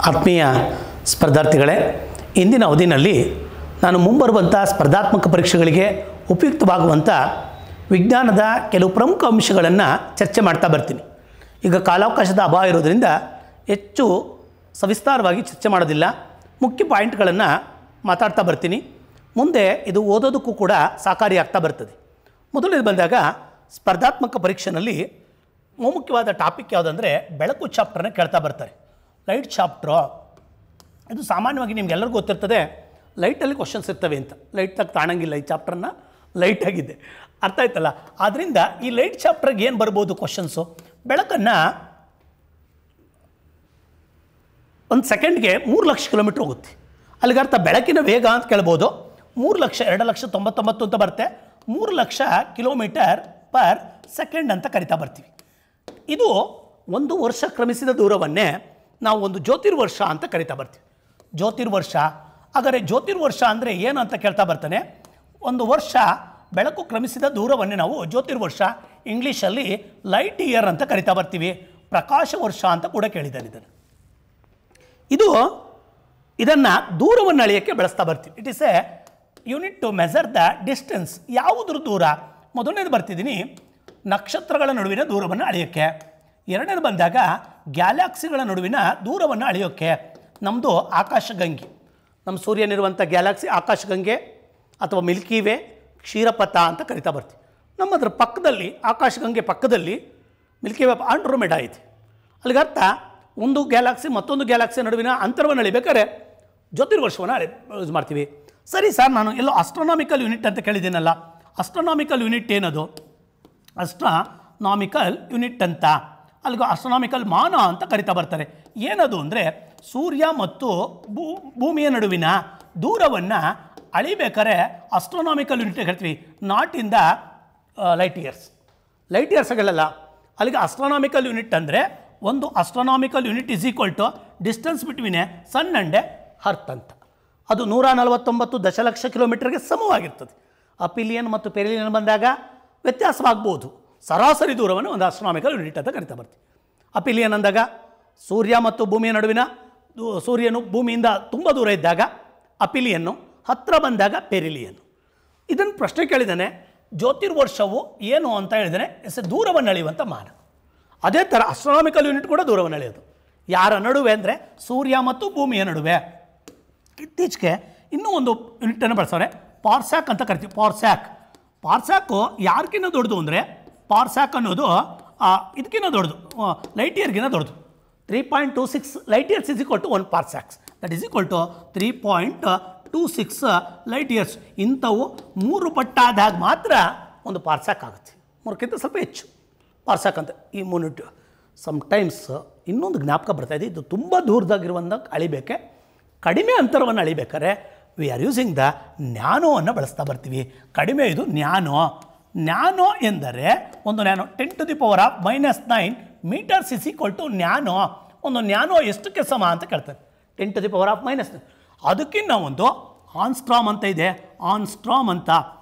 ಆತ್ಮೀಯ ಸ್ಪರ್ಧಾರ್ಥಿಗಳೇ, ಇಂದಿನ ಅವಧಿನಲ್ಲಿ ನಾನು ಮುಂಬರುವಂಥ ಸ್ಪರ್ಧಾತ್ಮಕ ಪರೀಕ್ಷೆಗಳಿಗೆ ಉಪಯುಕ್ತವಾಗುವಂಥ ವಿಜ್ಞಾನದ ಕೆಲವು ಪ್ರಮುಖ ಅಂಶಗಳನ್ನು ಚರ್ಚೆ ಮಾಡ್ತಾ ಬರ್ತೀನಿ. ಈಗ ಕಾಲಾವಕಾಶದ ಅಭಾವ ಇರೋದರಿಂದ ಹೆಚ್ಚು ಸವಿಸ್ತಾರವಾಗಿ ಚರ್ಚೆ ಮಾಡೋದಿಲ್ಲ, ಮುಖ್ಯ ಪಾಯಿಂಟ್ಗಳನ್ನು ಮಾತಾಡ್ತಾ ಬರ್ತೀನಿ. ಮುಂದೆ ಇದು ಓದೋದಕ್ಕೂ ಕೂಡ ಸಹಕಾರಿಯಾಗ್ತಾ ಬರ್ತದೆ. ಮೊದಲನೇದು ಬಂದಾಗ ಸ್ಪರ್ಧಾತ್ಮಕ ಪರೀಕ್ಷೆಯಲ್ಲಿ ಮುಖ್ಯವಾದ ಟಾಪಿಕ್ ಯಾವುದಂದರೆ ಬೆಳಕು ಚಾಪ್ಟರ್ನ ಕೇಳ್ತಾ ಬರ್ತಾರೆ. ಲೈಟ್ ಚಾಪ್ಟ್ರು ಇದು ಸಾಮಾನ್ಯವಾಗಿ ನಿಮ್ಗೆಲ್ಲರಿಗೂ ಗೊತ್ತಿರ್ತದೆ, ಲೈಟಲ್ಲಿ ಕ್ವಶನ್ಸ್ ಇರ್ತವೆ ಅಂತ. ಲೈಟ್ನಾಗ ಕಾಣಂಗಿಲ್ಲ, ಈ ಚಾಪ್ಟರ್ನ ಲೈಟಾಗಿದೆ, ಅರ್ಥ ಆಯ್ತಲ್ಲ. ಆದ್ದರಿಂದ ಈ ಲೈಟ್ ಚಾಪ್ಟರ್ಗೆ ಏನು ಬರ್ಬೋದು ಕ್ವಶನ್ಸು? ಬೆಳಕನ್ನು ಒಂದು ಸೆಕೆಂಡ್ಗೆ 3 ಲಕ್ಷ ಕಿಲೋಮೀಟ್ರ್ ಹೋಗುತ್ತೆ. ಅಲ್ಲಿಗೆ ಅರ್ಥ ಬೆಳಕಿನ ವೇಗ ಅಂತ ಕೇಳ್ಬೋದು. 2,99,000 ಅಂತ ಬರುತ್ತೆ. 3 ಲಕ್ಷ ಕಿಲೋಮೀಟರ್ ಪರ್ ಸೆಕೆಂಡ್ ಅಂತ ಕರಿತಾ ಬರ್ತೀವಿ. ಇದು 1 ವರ್ಷ ಕ್ರಮಿಸಿದ ದೂರವನ್ನೇ ನಾವು ಒಂದು ಜ್ಯೋತಿರ್ವರ್ಷ ಅಂತ ಕರಿತಾ ಬರ್ತೀವಿ. ಜ್ಯೋತಿರ್ವರ್ಷ, ಹಾಗಾದರೆ ಜ್ಯೋತಿರ್ವರ್ಷ ಅಂದರೆ ಏನು ಅಂತ ಕೇಳ್ತಾ ಬರ್ತಾನೆ. 1 ವರ್ಷ ಬೆಳಕು ಕ್ರಮಿಸಿದ ದೂರವನ್ನೇ ನಾವು ಜ್ಯೋತಿರ್ವರ್ಷ, ಇಂಗ್ಲೀಷಲ್ಲಿ ಲೈಟ್ ಇಯರ್ ಅಂತ ಕರಿತಾ ಬರ್ತೀವಿ. ಪ್ರಕಾಶ ವರ್ಷ ಅಂತ ಕೂಡ ಕೇಳಿದ್ದಾನೆ. ಇದನ್ನು ದೂರವನ್ನು ಅಳೆಯೋಕ್ಕೆ ಬಳಸ್ತಾ ಬರ್ತೀವಿ. It is a unit to measure the distance. ಯಾವುದ್ರ ದೂರ? ಮೊದಲನೇದು ಬರ್ತಿದ್ದೀನಿ ನಕ್ಷತ್ರಗಳ ನಡುವಿನ ದೂರವನ್ನು ಅಳೆಯೋಕ್ಕೆ. ಎರಡನೇದು ಬಂದಾಗ ಗ್ಯಾಲಾಕ್ಸಿಗಳ ನಡುವಿನ ದೂರವನ್ನು ಅಳೆಯೋಕ್ಕೆ ನಮ್ಮದು ಆಕಾಶಗಂಗೆ, ನಮ್ಮ ಸೂರ್ಯನಿರುವಂಥ ಗ್ಯಾಲಾಕ್ಸಿ ಆಕಾಶಗಂಗೆ ಅಥವಾ ಮಿಲ್ಕಿ ವೇ, ಕ್ಷೀರಪಥ ಅಂತ ಕರಿತಾ ಬರ್ತೀವಿ. ನಮ್ಮದ್ರ ಪಕ್ಕದಲ್ಲಿ, ಆಕಾಶಗಂಗೆ ಪಕ್ಕದಲ್ಲಿ ಮಿಲ್ಕಿ ವೇ ಆಂಡ್ರೋಮೆಡಾ ಐತೆ. ಅಲ್ಲಿಗೆ ಅರ್ಥ ಒಂದು ಗ್ಯಾಲಾಕ್ಸಿ ಮತ್ತೊಂದು ಗ್ಯಾಲಾಕ್ಸಿ ನಡುವಿನ ಅಂತರವನ್ನು ಅಳಿಬೇಕಾದ್ರೆ ಜ್ಯೋತಿರ್ವರ್ಷವನ್ನು ಯೂಸ್ ಮಾಡ್ತೀವಿ. ಸರಿ ಸರ್, ನಾನು ಎಲ್ಲೋ ಅಸ್ಟ್ರಾನಾಮಿಕಲ್ ಯೂನಿಟ್ ಅಂತ ಕೇಳಿದ್ದೀನಲ್ಲ, ಅಸ್ಟ್ರಾನಾಮಿಕಲ್ ಯೂನಿಟ್ ಏನದು? ಅಸ್ಟ್ರಾನಾಮಿಕಲ್ ಯೂನಿಟ್ ಅಂತ ಅಲ್ಲಿಗೆ ಅಸ್ಟ್ರಾನಾಮಿಕಲ್ ಮಾನ ಅಂತ ಕರಿತಾ ಬರ್ತಾರೆ. ಏನದು ಅಂದರೆ ಸೂರ್ಯ ಮತ್ತು ಭೂಮಿಯ ನಡುವಿನ ದೂರವನ್ನು ಅಳಿಬೇಕಾದ್ರೆ ಅಸ್ಟ್ರಾನಾಮಿಕಲ್ ಯೂನಿಟ್ ಹೇಳ್ತೀವಿ, not in the light years. ಲೈಟ್ ಇಯರ್ಸ್ಗಳಲ್ಲ, ಅಲ್ಲಿಗೆ ಅಸ್ಟ್ರಾನಾಮಿಕಲ್ ಯೂನಿಟ್ ಅಂದರೆ ಒಂದು astronomical unit is equal to distance between a sun and a earth ಅಂತ. ಅದು 149 ದಶಲಕ್ಷ ಕಿಲೋಮೀಟರ್ಗೆ ಸಮವಾಗಿರ್ತದೆ. ಅಪಿಲಿಯನ್ ಮತ್ತು ಪೆರಿಲಿಯನ್ ಬಂದಾಗ ವ್ಯತ್ಯಾಸವಾಗ್ಬೋದು. ಸರಾಸರಿ ದೂರವನ್ನು ಒಂದು ಅಸ್ಟ್ರಾನಾಮಿಕಲ್ ಯೂನಿಟ್ ಅಂತ ಕರಿತಾ ಬರ್ತೀವಿ. ಅಪಿಲಿಯನ್ ಅಂದಾಗ ಸೂರ್ಯ ಮತ್ತು ಭೂಮಿಯ ನಡುವಿನ, ಸೂರ್ಯನು ಭೂಮಿಯಿಂದ ತುಂಬ ದೂರ ಇದ್ದಾಗ ಅಪಿಲಿಯನ್ನು, ಹತ್ತಿರ ಬಂದಾಗ ಪೆರಿಲಿಯನ್ನು. ಇದನ್ನು ಪ್ರಶ್ನೆ ಕೇಳಿದ್ದಾನೆ, ಜ್ಯೋತಿರ್ವರ್ಷವು ಏನು ಅಂತ ಹೇಳಿದರೆ ದೂರವನ್ನು ಅಳೆಯುವಂಥ ಮಾನ. ಅದೇ ಥರ ಅಸ್ಟ್ರಾನಾಮಿಕಲ್ ಯೂನಿಟ್ ಕೂಡ ದೂರವನ್ನು ಅಳೆಯೋದು. ಯಾರ ನಡುವೆ ಅಂದರೆ ಸೂರ್ಯ ಮತ್ತು ಭೂಮಿಯ ನಡುವೆ. ಇತ್ತೀಚೆಗೆ ಇನ್ನೂ ಒಂದು ಯೂನಿಟನ್ನು ಬಳಸೋರೆ, ಪಾರ್ಸ್ಯಾಕ್ ಅಂತ ಕರಿತೀವಿ. ಪಾರ್ಸ್ಯಾಕು ಯಾರ್ಕಿನ್ನ ದೊಡ್ಡದು ಅಂದರೆ, ಪಾರ್ಸ್ಯಾಕ್ ಅನ್ನೋದು ಇದಕ್ಕಿಂತ ದೊಡ್ಡದು, ಲೈಟ್ ಇಯರ್ಗಿಂತ ದೊಡ್ಡದು. 3.26 light years is equal to 1 parsecs, that is equal to 3.26 light years. ಇಂಥವು 3 ಪಟ್ಟಾದಾಗ ಮಾತ್ರ ಒಂದು ಪಾರ್ಸ್ಯಾಕ್ ಆಗುತ್ತೆ. 3ಕ್ಕಿಂತ ಸ್ವಲ್ಪ ಹೆಚ್ಚು ಪಾರ್ಸ್ಯಾಕ್ ಅಂತ ಈ ಯೂನಿಟ್. ಸಮ್ಟೈಮ್ಸ್ ಇನ್ನೊಂದು ಜ್ಞಾಪಕ ಬರ್ತಾಯಿದೆ, ಇದು ತುಂಬ ದೂರದಾಗಿರುವಂಥ ಅಳಿಬೇಕೆ, ಕಡಿಮೆ ಅಂತರವನ್ನು ಅಳಿಬೇಕಾದ್ರೆ ವಿ ಆರ್ ಯೂಸಿಂಗ್ ದ ನ್ಯಾನೋವನ್ನು ಬಳಸ್ತಾ ಬರ್ತೀವಿ. ಕಡಿಮೆ ಇದು ನ್ಯಾನೋ ಎಂದರೆ ಒಂದು nano 10⁻⁻⁹ meters is equal to nano. ಒಂದು ನ್ಯಾನೋ ಎಷ್ಟಕ್ಕೆ ಸಮ ಅಂತ ಕೇಳ್ತಾರೆ? 10⁻⁻⁹. ಅದಕ್ಕಿಂತ ಒಂದು ಆನ್ಸ್ಟ್ರಾಮ್ ಅಂತ ಇದೆ, ಆನ್ಸ್ಟ್ರಾಮ್ ಅಂತ.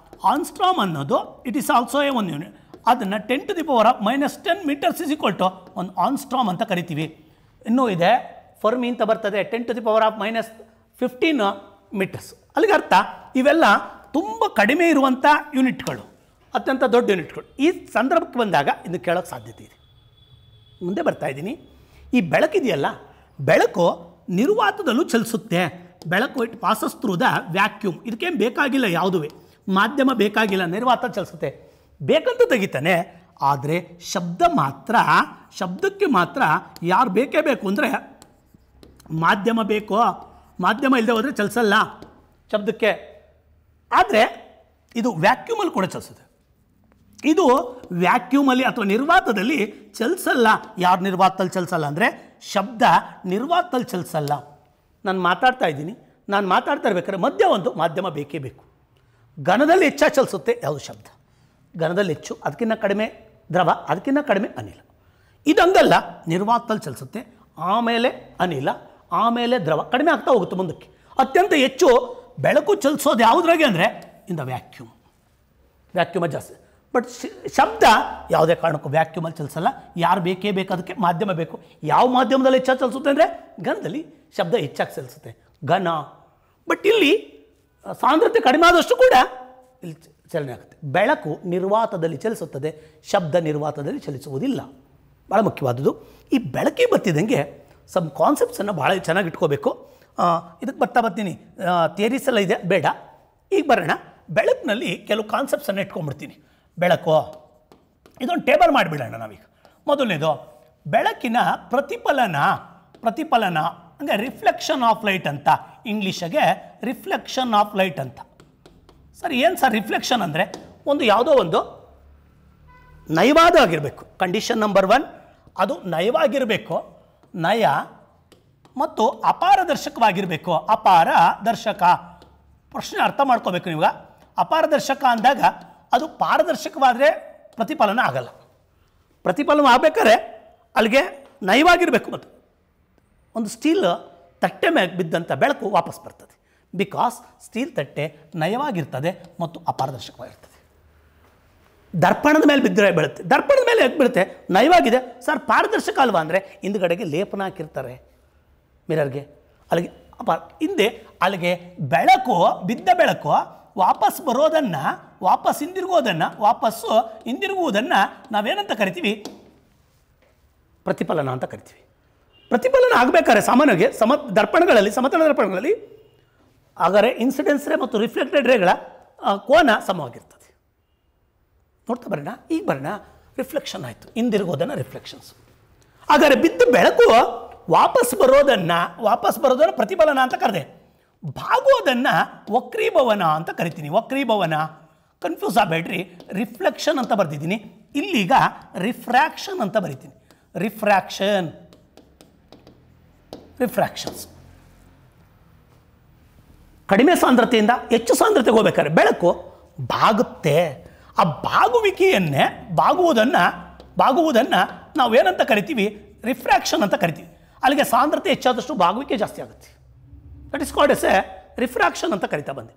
ಆನ್ಸ್ಟ್ರಾಮ್ ಅನ್ನೋದು ಇಟ್ ಈಸ್ ಆಲ್ಸೋ ಎ ಒಂದು ಯೂನಿಟ್. ಅದನ್ನು 10⁻⁻10 ಮೀಟರ್ಸ್ ಇಸ್ ಈಕ್ವಲ್ ಟು ಒಂದು ಆನ್ಸ್ಟ್ರಾಮ್ ಅಂತ ಕರಿತೀವಿ. ಇನ್ನೂ ಇದೆ ಫರ್ಮಿ ಅಂತ ಬರ್ತದೆ, 10⁻⁻15 ಮೀಟರ್ಸ್. ಅಲ್ಲಿಗೆ ಅರ್ಥ ಇವೆಲ್ಲ ತುಂಬ ಕಡಿಮೆ ಇರುವಂಥ ಯೂನಿಟ್ಗಳು, ಅತ್ಯಂತ ದೊಡ್ಡ ಯೂನಿಟ್ಗಳು. ಈ ಸಂದರ್ಭಕ್ಕೆ ಬಂದಾಗ ಇದು ಕೇಳೋಕ್ಕೆ ಸಾಧ್ಯತೆ ಇದೆ. ಮುಂದೆ ಬರ್ತಾ ಇದ್ದೀನಿ. ಈ ಬೆಳಕಿದೆಯಲ್ಲ, ಬೆಳಕು ನಿರ್ವಾತದಲ್ಲೂ ಚಲಿಸುತ್ತೆ. ಬೆಳಕು it passes through the vacuum. ಇದಕ್ಕೇನು ಬೇಕಾಗಿಲ್ಲ, ಯಾವುದೂ ಮಾಧ್ಯಮ ಬೇಕಾಗಿಲ್ಲ, ನಿರ್ವಾತ ಚಲಿಸುತ್ತೆ. ಬೇಕಂತ ತೆಗಿತಾನೆ, ಆದರೆ ಶಬ್ದಕ್ಕೆ ಮಾತ್ರ ಯಾರು ಬೇಕೇ ಬೇಕು ಅಂದರೆ ಮಾಧ್ಯಮ ಬೇಕು. ಮಾಧ್ಯಮ ಇಲ್ಲದೆ ಹೋದರೆ ಚಲಿಸಲ್ಲ ಶಬ್ದಕ್ಕೆ. ಆದರೆ ಇದು ವ್ಯಾಕ್ಯೂಮಲ್ಲಿ ಕೂಡ ಚಲಿಸುತ್ತೆ. ಇದು ವ್ಯಾಕ್ಯೂಮಲ್ಲಿ ಅಥವಾ ನಿರ್ವಾತದಲ್ಲಿ ಚಲಿಸಲ್ಲ. ಯಾರು ನಿರ್ವಾತದಲ್ಲಿ ಚಲಿಸಲ್ಲ ಅಂದರೆ ಶಬ್ದ ನಿರ್ವಾತದಲ್ಲಿ ಚಲಿಸಲ್ಲ. ನಾನು ಮಾತಾಡ್ತಾ ಇದ್ದೀನಿ, ನಾನು ಮಾತಾಡ್ತಾ ಇರ್ಬೇಕಾದ್ರೆ ಮಾಧ್ಯಮ ಬೇಕೇ ಬೇಕು. ಘನದಲ್ಲಿ ಹೆಚ್ಚಾಗಿ ಚಲಿಸುತ್ತೆ ಯಾವುದು? ಶಬ್ದ. ಘನದಲ್ಲಿ ಹೆಚ್ಚು, ಅದಕ್ಕಿಂತ ಕಡಿಮೆ ದ್ರವ, ಅದಕ್ಕಿಂತ ಕಡಿಮೆ ಅನಿಲ. ಇದಂಗಲ್ಲ, ನಿರ್ವಾತದಲ್ಲಿ ಚಲಿಸುತ್ತೆ, ಆಮೇಲೆ ಅನಿಲ, ಆಮೇಲೆ ದ್ರವ, ಕಡಿಮೆ ಆಗ್ತಾ ಹೋಗುತ್ತೆ ಮುಂದಕ್ಕೆ. ಅತ್ಯಂತ ಹೆಚ್ಚು ಬೆಳಕು ಚಲಿಸೋದು ಯಾವುದ್ರಾಗೆ ಅಂದರೆ ಇನ್ ದ ವ್ಯಾಕ್ಯೂಮ್ ಜಾಸ್ತಿ. ಬಟ್ ಶಬ್ದ ಯಾವುದೇ ಕಾರಣಕ್ಕೂ ವ್ಯಾಕ್ಯೂಮಲ್ಲಿ ಚಲಿಸಲ್ಲ. ಯಾರು ಬೇಕೇ ಬೇಕು, ಅದಕ್ಕೆ ಮಾಧ್ಯಮ ಬೇಕು. ಯಾವ ಮಾಧ್ಯಮದಲ್ಲಿ ಹೆಚ್ಚಾಗಿ ಚಲಿಸುತ್ತೆ ಅಂದರೆ ಘನದಲ್ಲಿ ಶಬ್ದ ಹೆಚ್ಚಾಗಿ ಚಲಿಸುತ್ತೆ, ಘನ. ಬಟ್ ಇಲ್ಲಿ ಸಾಂದ್ರತೆ ಕಡಿಮೆ ಆದಷ್ಟು ಕೂಡ ಇಲ್ಲಿ ಚಲನೆ ಆಗುತ್ತೆ. ಬೆಳಕು ನಿರ್ವಾತದಲ್ಲಿ ಚಲಿಸುತ್ತದೆ, ಶಬ್ದ ನಿರ್ವಾತದಲ್ಲಿ ಚಲಿಸುವುದಿಲ್ಲ. ಭಾಳ ಮುಖ್ಯವಾದದ್ದು. ಈ ಬೆಳಕಿಗೆ ಬರ್ತಿದ್ದಂಗೆ ಸಮ್ ಕಾನ್ಸೆಪ್ಟ್ಸನ್ನು ಭಾಳ ಚೆನ್ನಾಗಿ ಇಟ್ಕೋಬೇಕು. ಇದಕ್ಕೆ ಬರ್ತೀನಿ, ಥಿಯರೀಸ್ ಎಲ್ಲ ಇದೆ, ಬೇಡ. ಈಗ ಬರೋಣ, ಬೆಳಕಿನಲ್ಲಿ ಕೆಲವು ಕಾನ್ಸೆಪ್ಟ್ಸನ್ನು ಇಟ್ಕೊಂಡ್ಬಿಡ್ತೀನಿ. ಬೆಳಕು ಇದೊಂದು ಟೇಬಲ್ ಮಾಡಿಬಿಡೋಣ ನಾವೀಗ. ಮೊದಲನೇದು ಬೆಳಕಿನ ಪ್ರತಿಫಲನ ಅಂದರೆ ರಿಫ್ಲೆಕ್ಷನ್ ಆಫ್ ಲೈಟ್ ಅಂತ, ಇಂಗ್ಲೀಷಿಗೆ ರಿಫ್ಲೆಕ್ಷನ್ ಆಫ್ ಲೈಟ್ ಅಂತ. ಸರ್ ಏನು ಸರ್ ರಿಫ್ಲೆಕ್ಷನ್ ಅಂದರೆ ಒಂದು ಯಾವುದೋ ಒಂದು ನಯವಾದಾಗಿರಬೇಕು. ಕಂಡೀಷನ್ ನಂಬರ್ 1 ಅದು ನಯವಾಗಿರಬೇಕು, ನಯ ಮತ್ತು ಅಪಾರದರ್ಶಕವಾಗಿರಬೇಕು. ಅಪಾರದರ್ಶಕ ಪ್ರಶ್ನೆ ಅರ್ಥ ಮಾಡ್ಕೋಬೇಕು ನೀವು. ಅಪಾರದರ್ಶಕ ಅಂದಾಗ ಅದು ಪಾರದರ್ಶಕವಾದರೆ ಪ್ರತಿಫಲನ ಆಗಲ್ಲ. ಪ್ರತಿಫಲನ ಆಗಬೇಕಾದ್ರೆ ಅಲ್ಲಿಗೆ ನಯವಾಗಿರಬೇಕು. ಮತ್ತು ಒಂದು ಸ್ಟೀಲ್ ತಟ್ಟೆ ಮೇಲೆ ಬಿದ್ದಂಥ ಬೆಳಕು ವಾಪಸ್ ಬರ್ತದೆ. ಬಿಕಾಸ್ ಸ್ಟೀಲ್ ತಟ್ಟೆ ನಯವಾಗಿರ್ತದೆ ಮತ್ತು ಅಪಾರದರ್ಶಕವಾಗಿರ್ತದೆ. ದರ್ಪಣದ ಮೇಲೆ ಬಿದ್ದರೆ ಬೀಳುತ್ತೆ. ದರ್ಪಣದ ಮೇಲೆ ಯಾಕೆ ಬೀಳುತ್ತೆ? ನಯವಾಗಿದೆ. ಸರ್ ಪಾರದರ್ಶಕ ಅಲ್ವಾ ಅಂದರೆ ಹಿಂದುಗಡೆಗೆ ಲೇಪನ ಹಾಕಿರ್ತಾರೆ ಮಿರರ್ಗೆ, ಅಲ್ಲಿಗೆ ಹಿಂದೆ ಅಲ್ಲಿಗೆ ಬೆಳಕು ಬಿದ್ದ ಬೆಳಕು ವಾಪಸ್ ಬರೋದನ್ನು, ವಾಪಸ್ ಹಿಂದಿರುಗುವುದನ್ನು ನಾವೇನಂತ ಕರಿತೀವಿ? ಪ್ರತಿಫಲನ ಅಂತ ಕರಿತೀವಿ. ಪ್ರತಿಫಲನ ಆಗಬೇಕಾದ್ರೆ ಸಾಮಾನ್ಯವಾಗಿ ದರ್ಪಣಗಳಲ್ಲಿ, ಸಮತಲ ದರ್ಪಣಗಳಲ್ಲಿ ಹಾಗಾದರೆ ಇನ್ಸಿಡೆನ್ಸ್ ರೇ ಮತ್ತು ರಿಫ್ಲೆಕ್ಟೆಡ್ ರೇಗಳ ಕೋನ ಸಮವಾಗಿರ್ತದೆ. ನೋಡ್ತಾ ಬರೋಣ. ಈಗ ಬರೋಣ, ರಿಫ್ಲೆಕ್ಷನ್ ಆಯಿತು, ಹಿಂದಿರುಗೋದನ್ನು ರಿಫ್ಲೆಕ್ಷನ್ಸ್. ಹಾಗಾದರೆ ಬಿದ್ದ ಬೆಳಕು ವಾಪಸ್ ಬರೋದನ್ನು ಪ್ರತಿಫಲನ ಅಂತ ಕರೆದೆ. ಭಾಗೋದನ್ನು ವಕ್ರೀಭವನ ಅಂತ ಕರಿತೀನಿ. ವಕ್ರೀಭವನ ಕನ್ಫ್ಯೂಸ್ ಆಗಬೇಡ್ರಿ, ರಿಫ್ಲೆಕ್ಷನ್ ಅಂತ ಬರ್ತಿದ್ದೀನಿ. ಇಲ್ಲೀಗ ರಿಫ್ರ್ಯಾಕ್ಷನ್ ಅಂತ ಬರಿತೀನಿ. ರಿಫ್ರ್ಯಾಕ್ಷನ್ಸ್ ಕಡಿಮೆ ಸಾಂದ್ರತೆಯಿಂದ ಹೆಚ್ಚು ಸಾಂದ್ರತೆಗೆ ಹೋಗ್ಬೇಕಾದ್ರೆ ಬೆಳಕು ಬಾಗುತ್ತೆ. ಆ ಬಾಗುವುದನ್ನು ನಾವೇನಂತ ಕರಿತೀವಿ? ರಿಫ್ರ್ಯಾಕ್ಷನ್ ಅಂತ ಕರಿತೀವಿ. ಅಲ್ಲಿಗೆ ಸಾಂದ್ರತೆ ಹೆಚ್ಚಾದಷ್ಟು ಬಾಗುವಿಕೆ ಜಾಸ್ತಿ ಆಗುತ್ತೆ. That is called as A refraction ಅಂತ ಕರಿತಾ ಬಂದೆ.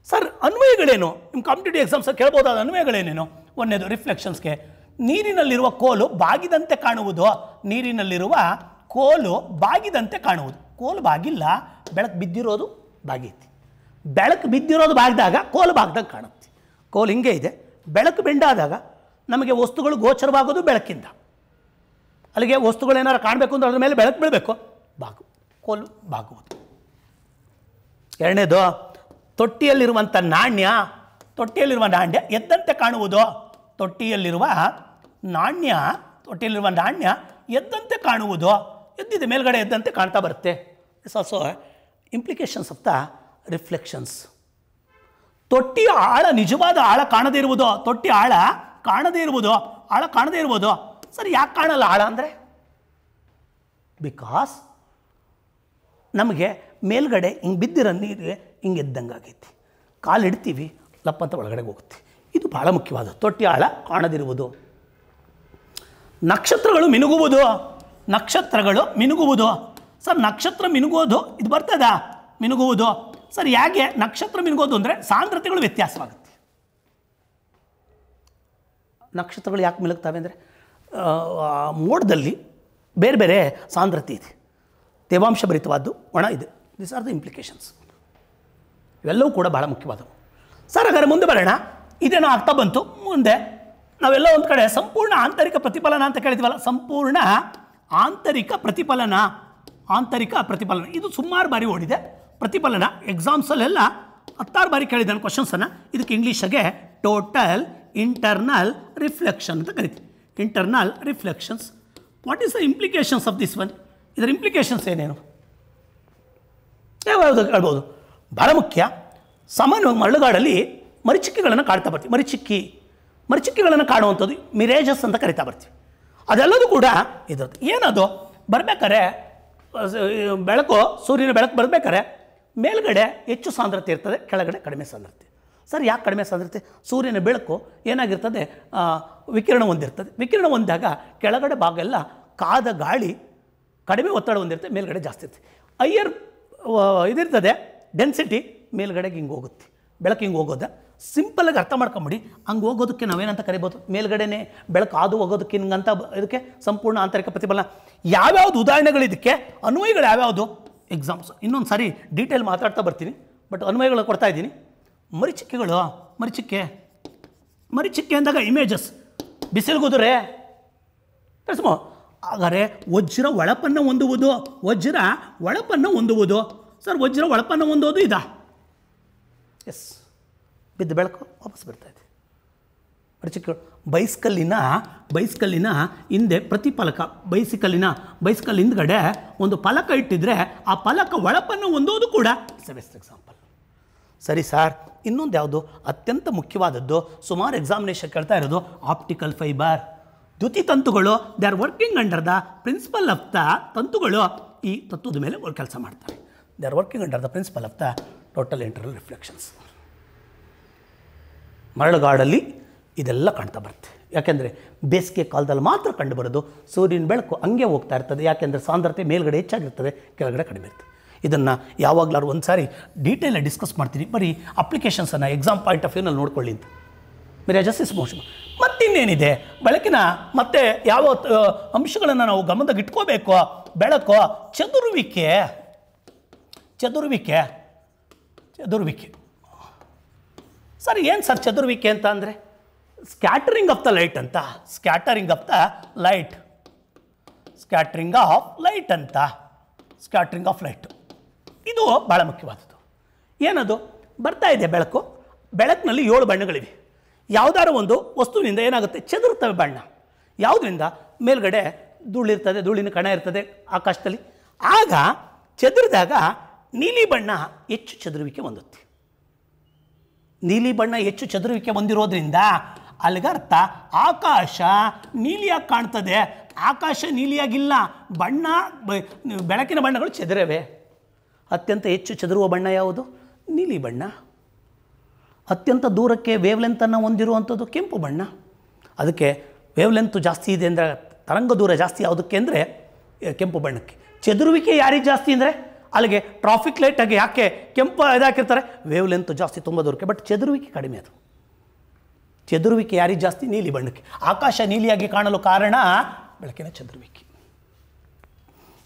ಸರ್ ಅನ್ವಯಗಳೇನು? ನಿಮ್ಮ ಕಾಂಪಿಟೇಟಿವ್ ಎಕ್ಸಾಮ್ಸ್ ಕೇಳ್ಬೋದಾದ ಅನ್ವಯಗಳೇನೇನು? ಒಂದನೇದು ರಿಫ್ಲೆಕ್ಷನ್ಸ್ಗೆ ನೀರಿನಲ್ಲಿರುವ ಕೋಲು ಬಾಗಿದಂತೆ ಕಾಣುವುದು. ನೀರಿನಲ್ಲಿರುವ ಕೋಲು ಬಾಗಿದಂತೆ ಕಾಣುವುದು. ಕೋಲು ಬಾಗಿಲ್ಲ, ಬೆಳಕು ಬಿದ್ದಿರೋದು ಬಾಗೈತಿ. ಬೆಳಕು ಬಿದ್ದಿರೋದು ಬಾಗಿದಾಗ ಕೋಲು ಬಾಗ್ದಾಗ ಕಾಣುತ್ತೆ. ಕೋಲು ಹಿಂಗೆ ಇದೆ. ಬೆಳಕು ಬೆಂಡಾದಾಗ ನಮಗೆ ವಸ್ತುಗಳು ಗೋಚರವಾಗೋದು ಬೆಳಕಿಂದ. ಅಲ್ಲಿಗೆ ವಸ್ತುಗಳು ಏನಾರು ಕಾಣಬೇಕು ಅಂದ್ರೆ ಅದ್ರ ಮೇಲೆ ಬೆಳಕು ಬೀಳಬೇಕು, ಕೋಲು ಬಾಗುವುದು. ಎರಡನೇದು ತೊಟ್ಟಿಯಲ್ಲಿರುವಂಥ ನಾಣ್ಯ ಎದ್ದಂತೆ ಕಾಣುವುದು. ತೊಟ್ಟಿಯಲ್ಲಿರುವ ನಾಣ್ಯ ಎದ್ದಂತೆ ಕಾಣುವುದು. ಎದ್ದಿದೆ, ಮೇಲ್ಗಡೆ ಎದ್ದಂತೆ ಕಾಣ್ತಾ ಬರುತ್ತೆ. It's also implications of the reflections. ತೊಟ್ಟಿಯ ಆಳ, ನಿಜವಾದ ಆಳ ಕಾಣದೇ ಇರುವುದು. ತೊಟ್ಟಿ ಆಳ ಕಾಣದೇ ಇರುವುದು. ಸರಿ, ಯಾಕೆ ಕಾಣಲ್ಲ ಆಳ ಅಂದರೆ? ಬಿಕಾಸ್ ನಮಗೆ ಮೇಲ್ಗಡೆ ಹಿಂಗೆ ಬಿದ್ದಿರೋ ನೀರಿಗೆ ಹಿಂಗೆ ಎದ್ದಂಗೆ ಆಗೈತಿ. ಕಾಲು ಇಡ್ತೀವಿ, ಲಪ್ಪಂತ ಒಳಗಡೆ ಹೋಗುತ್ತೆ. ಇದು ಭಾಳ ಮುಖ್ಯವಾದ. ತೊಟ್ಟಿ ಆಳ ಕಾಣದಿರುವುದು. ನಕ್ಷತ್ರಗಳು ಮಿನುಗುವುದು. ಸರ್ ನಕ್ಷತ್ರ ಮಿನುಗೋದು ಇದು ಬರ್ತದಾ? ಮಿನುಗುವುದು. ಸರ್ ಯಾಕೆ ನಕ್ಷತ್ರ ಮಿನುಗೋದು ಅಂದರೆ ಸಾಂದ್ರತೆಗಳು ವ್ಯತ್ಯಾಸವಾಗುತ್ತೆ. ನಕ್ಷತ್ರಗಳು ಯಾಕೆ ಮಿನುಗ್ತವೆ ಅಂದರೆ ಮೋಡದಲ್ಲಿ ಬೇರೆ ಬೇರೆ ಸಾಂದ್ರತೆ ಇದೆ. ತೇವಾಂಶ ಭರಿತವಾದ್ದು, ಒಣ ಇದೆ. This are the implications. ಇವೆಲ್ಲವೂ ಕೂಡ ಭಾಳ ಮುಖ್ಯವಾದವು. ಸರ್ ಹಾಗಾದ್ರೆ ಮುಂದೆ ಬರೋಣ. ಇದೇನೋ ಆಗ್ತಾ ಬಂತು. ಮುಂದೆ ನಾವೆಲ್ಲ ಒಂದು ಕಡೆ ಸಂಪೂರ್ಣ ಆಂತರಿಕ ಪ್ರತಿಫಲನ ಅಂತ ಕೇಳಿದ್ವಲ್ಲ. ಸಂಪೂರ್ಣ ಆಂತರಿಕ ಪ್ರತಿಫಲನ ಇದು ಸುಮಾರು ಬಾರಿ ಓಡಿದೆ. ಪ್ರತಿಫಲನ ಎಕ್ಸಾಮ್ಸಲ್ಲೆಲ್ಲ 16 ಬಾರಿ ಕೇಳಿದ್ದಾನೆ ಕ್ವಶನ್ಸನ್ನು. ಇದಕ್ಕೆ ಇಂಗ್ಲೀಷಿಗೆ ಟೋಟಲ್ ಇಂಟರ್ನಲ್ ರಿಫ್ಲೆಕ್ಷನ್ ಅಂತ ಕರಿತೀವಿ. Internal reflections. What is the implications of this one? ಇದರ ಇಂಪ್ಲಿಕೇಶನ್ಸ್ ಏನೇನು? ಯಾವ್ದು ಹೇಳ್ಬೋದು? ಭಾಳ ಮುಖ್ಯ. ಸಾಮಾನ್ಯವಾಗಿ ಮರಳುಗಾಡಲ್ಲಿ ಮರಿಚಿಕ್ಕಿಗಳನ್ನು ಕಾಡ್ತಾ ಬರ್ತೀವಿ. ಮರಿಚಿಕ್ಕಿಗಳನ್ನು ಕಾಣುವಂಥದ್ದು ಮಿರೇಜಸ್ ಅಂತ ಕರಿತಾ ಬರ್ತೀವಿ. ಅದೆಲ್ಲದೂ ಕೂಡ ಇದ್ರದ್ದು. ಏನದು? ಬರಬೇಕಾರೆ ಬೆಳಕು, ಸೂರ್ಯನ ಬೆಳಕು ಬರಬೇಕಾದ್ರೆ ಮೇಲ್ಗಡೆ ಹೆಚ್ಚು ಸಾಂದ್ರತೆ ಇರ್ತದೆ, ಕೆಳಗಡೆ ಕಡಿಮೆ ಸಾಂದ್ರತೆ. ಸರ್ ಯಾಕೆ ಕಡಿಮೆ ಸಾಂದ್ರತೆ? ಸೂರ್ಯನ ಬೆಳಕು ಏನಾಗಿರ್ತದೆ? ವಿಕಿರಣ ಹೊಂದಿರ್ತದೆ. ವಿಕಿರಣ ಹೊಂದಾಗ ಕೆಳಗಡೆ ಭಾಗ ಎಲ್ಲ ಕಾದ ಗಾಳಿ ಕಡಿಮೆ ಒತ್ತಡ ಹೊಂದಿರ್ತದೆ, ಮೇಲ್ಗಡೆ ಜಾಸ್ತಿ ಇರ್ತದೆ. ಇದಿರ್ತದೆ ಡೆನ್ಸಿಟಿ, ಮೇಲ್ಗಡೆಗೆ ಹಿಂಗೆ ಹೋಗುತ್ತೆ. ಬೆಳಕು ಹಿಂಗೆ ಹೋಗೋದ ಸಿಂಪಲಾಗಿ ಅರ್ಥ ಮಾಡ್ಕೊಂಬಿಡಿ. ಹಂಗೆ ಹೋಗೋದಕ್ಕೆ ನಾವೇನಂತ ಕರಿಬೋದು, ಮೇಲ್ಗಡೆನೇ ಬೆಳಕು ಹಾದು ಹೋಗೋದಕ್ಕೆ ಹಿಂಗಂತ ಇದಕ್ಕೆ ಸಂಪೂರ್ಣ ಆಂತರಿಕ ಪ್ರತಿಫಲನ. ಯಾವ್ಯಾವುದು ಉದಾಹರಣೆಗಳು ಇದಕ್ಕೆ, ಅನ್ವಯಗಳು ಯಾವ್ಯಾವುದು, ಎಕ್ಸಾಮ್ಸ್ ಇನ್ನೊಂದು ಸಾರಿ ಡೀಟೇಲ್ ಮಾತಾಡ್ತಾ ಬರ್ತೀನಿ, ಬಟ್ ಅನ್ವಯಗಳು ಕೊಡ್ತಾ ಇದ್ದೀನಿ. ಮರಿಚಿಕ್ಕೆಗಳು, ಮರಿಚಿಕ್ಕೆ ಅಂದಾಗ ಇಮೇಜಸ್, ಬಿಸಿಲುಗುದುರೆ ರಸ್ಮೋ. ಹಾಗಾದರೆ ವಜ್ರ ಒಳಪನ್ನು ಹೊಂದುವುದು, ವಜ್ರ ಒಳಪನ್ನು ಹೊಂದುವುದು. ಸರ್ ವಜ್ರ ಒಳಪನ್ನು ಹೊಂದೋದು ಇದಾ? ಎಸ್, ಬಿದ್ದು ಬೆಳಕು ವಾಪಸ್ ಬರ್ತಾಯಿದೆ. ಮರಿಚಿಕ್ಕೆಗಳು. ಬೈಸ್ಕಲ್ಲಿನ ಹಿಂದೆ ಪ್ರತಿಫಲಕ, ಬೈಸ್ಕಲ್ ಹಿಂದ್ಗಡೆ ಒಂದು ಫಲಕ ಇಟ್ಟಿದ್ರೆ ಆ ಫಲಕ ಒಳಪನ್ನು ಹೊಂದೋದು ಕೂಡ ಬೆಸ್ಟ್ ಎಕ್ಸಾಂಪಲ್. ಸರಿ ಸರ್, ಇನ್ನೊಂದು ಯಾವುದು ಅತ್ಯಂತ ಮುಖ್ಯವಾದದ್ದು, ಸುಮಾರು ಎಕ್ಸಾಮಿನೇಷನ್ ಕೇಳ್ತಾ ಇರೋದು, ಆಪ್ಟಿಕಲ್ ಫೈಬರ್. ದ್ಯುತಿ ತಂತುಗಳು, they are working under the principle of the ತಂತುಗಳು ಈ ತತ್ವದ ಮೇಲೆ ಕೆಲಸ ಮಾಡ್ತಾರೆ. They are working under the principle of the total internal reflections. ಮರಳುಗಾಡಲ್ಲಿ ಇದೆಲ್ಲ ಕಾಣ್ತಾ ಬರುತ್ತೆ. ಯಾಕೆಂದರೆ ಬೇಸಿಗೆ ಕಾಲದಲ್ಲಿ ಮಾತ್ರ ಕಂಡುಬರೋದು. ಸೂರ್ಯನ ಬೆಳಕು ಹಂಗೆ ಹೋಗ್ತಾ ಇರ್ತದೆ, ಯಾಕೆಂದರೆ ಸಾಂದ್ರತೆ ಮೇಲ್ಗಡೆ ಹೆಚ್ಚಾಗಿರ್ತದೆ, ಕೆಳಗಡೆ ಕಡಿಮೆ ಇರ್ತದೆ. ಇದನ್ನು ಯಾವಾಗಲಾದ್ರು ಒಂದು ಸಾರಿ ಡೀಟೇಲಾಗಿ ಡಿಸ್ಕಸ್ ಮಾಡ್ತೀನಿ. ಬರೀ ಅಪ್ಲಿಕೇಶನ್ಸನ್ನು ಎಕ್ಸಾಮ್ ಪಾಯಿಂಟ್ ಆಫ್ ವ್ಯೂನಲ್ಲಿ ನೋಡ್ಕೊಳ್ಳಿ ಅಂತ. ಮೇರೆ ಜಸ್ಟಿಸ್ ಮೋಷನ್ ಮತ್ತಿನ್ನೇನಿದೆ, ಬೆಳಕಿನ ಮತ್ತೆ ಯಾವ ಅಂಶಗಳನ್ನು ನಾವು ಗಮನದಾಗ ಇಟ್ಕೋಬೇಕು? ಬೆಳಕು, ಚದುರುವಿಕೆ. ಸರ್ ಏನು ಸರ್ ಚದುರುವಿಕೆ ಅಂತ ಅಂದರೆ? ಸ್ಕ್ಯಾಟರಿಂಗ್ ಆಫ್ ದ ಲೈಟ್ ಅಂತ. ಸ್ಕ್ಯಾಟರಿಂಗ್ ಆಫ್ ಲೈಟ್ ಇದು ಭಾಳ ಮುಖ್ಯವಾದದ್ದು. ಏನದು? ಬರ್ತಾ ಇದೆ ಬೆಳಕು, ಬೆಳಕಿನಲ್ಲಿ 7 ಬಣ್ಣಗಳಿವೆ. ಯಾವುದಾದ್ರು ಒಂದು ವಸ್ತುವಿನಿಂದ ಏನಾಗುತ್ತೆ, ಚದುರುತ್ತವೆ ಬಣ್ಣ. ಯಾವುದರಿಂದ? ಮೇಲ್ಗಡೆ ಧೂಳಿರ್ತದೆ, ಧೂಳಿನ ಕಣ ಇರ್ತದೆ ಆಕಾಶದಲ್ಲಿ. ಆಗ ಚದುರಿದಾಗ ನೀಲಿ ಬಣ್ಣ ಹೆಚ್ಚು ಚದುರುವಿಕೆ ಹೊಂದುತ್ತೆ. ನೀಲಿ ಬಣ್ಣ ಹೆಚ್ಚು ಚದುರುವಿಕೆ ಹೊಂದಿರೋದ್ರಿಂದ ಅಲ್ಲಿಗರ್ಥ ಆಕಾಶ ನೀಲಿಯಾಗಿ ಕಾಣ್ತದೆ. ಆಕಾಶ ನೀಲಿಯಾಗಿಲ್ಲ, ಬೆಳಕಿನ ಬಣ್ಣಗಳು ಚದುರವೆ. ಅತ್ಯಂತ ಹೆಚ್ಚು ಚದುರುವ ಬಣ್ಣ ಯಾವುದು? ನೀಲಿ ಬಣ್ಣ. ಅತ್ಯಂತ ದೂರಕ್ಕೆ ವೇವ್ಲೆಂತನ್ನು ಹೊಂದಿರುವಂಥದ್ದು ಕೆಂಪು ಬಣ್ಣ. ಅದಕ್ಕೆ ವೇವ್ಲೆಂತ್ ಜಾಸ್ತಿ ಇದೆ ಅಂದರೆ, ತರಂಗ ದೂರ ಜಾಸ್ತಿ ಯಾವುದಕ್ಕೆ ಅಂದರೆ ಕೆಂಪು ಬಣ್ಣಕ್ಕೆ. ಚದುರುವಿಕೆ ಯಾರಿಗೆ ಜಾಸ್ತಿ ಅಂದರೆ, ಅಲ್ಲಿಗೆ ಟ್ರಾಫಿಕ್ ಲೈಟಾಗಿ ಯಾಕೆ ಕೆಂಪು ಇದಾಕಿರ್ತಾರೆ, ವೇವ್ಲೆಂತ್ ಜಾಸ್ತಿ ತುಂಬ ದೂರಕ್ಕೆ, ಬಟ್ ಚದುರುವಿಕೆ ಕಡಿಮೆ. ಅದು ಚದುರುವಿಕೆ ಯಾರಿಗೆ ಜಾಸ್ತಿ? ನೀಲಿ ಬಣ್ಣಕ್ಕೆ. ಆಕಾಶ ನೀಲಿಯಾಗಿ ಕಾಣಲು ಕಾರಣ ಬೆಳಕಿನ ಚದುರುವಿಕೆ.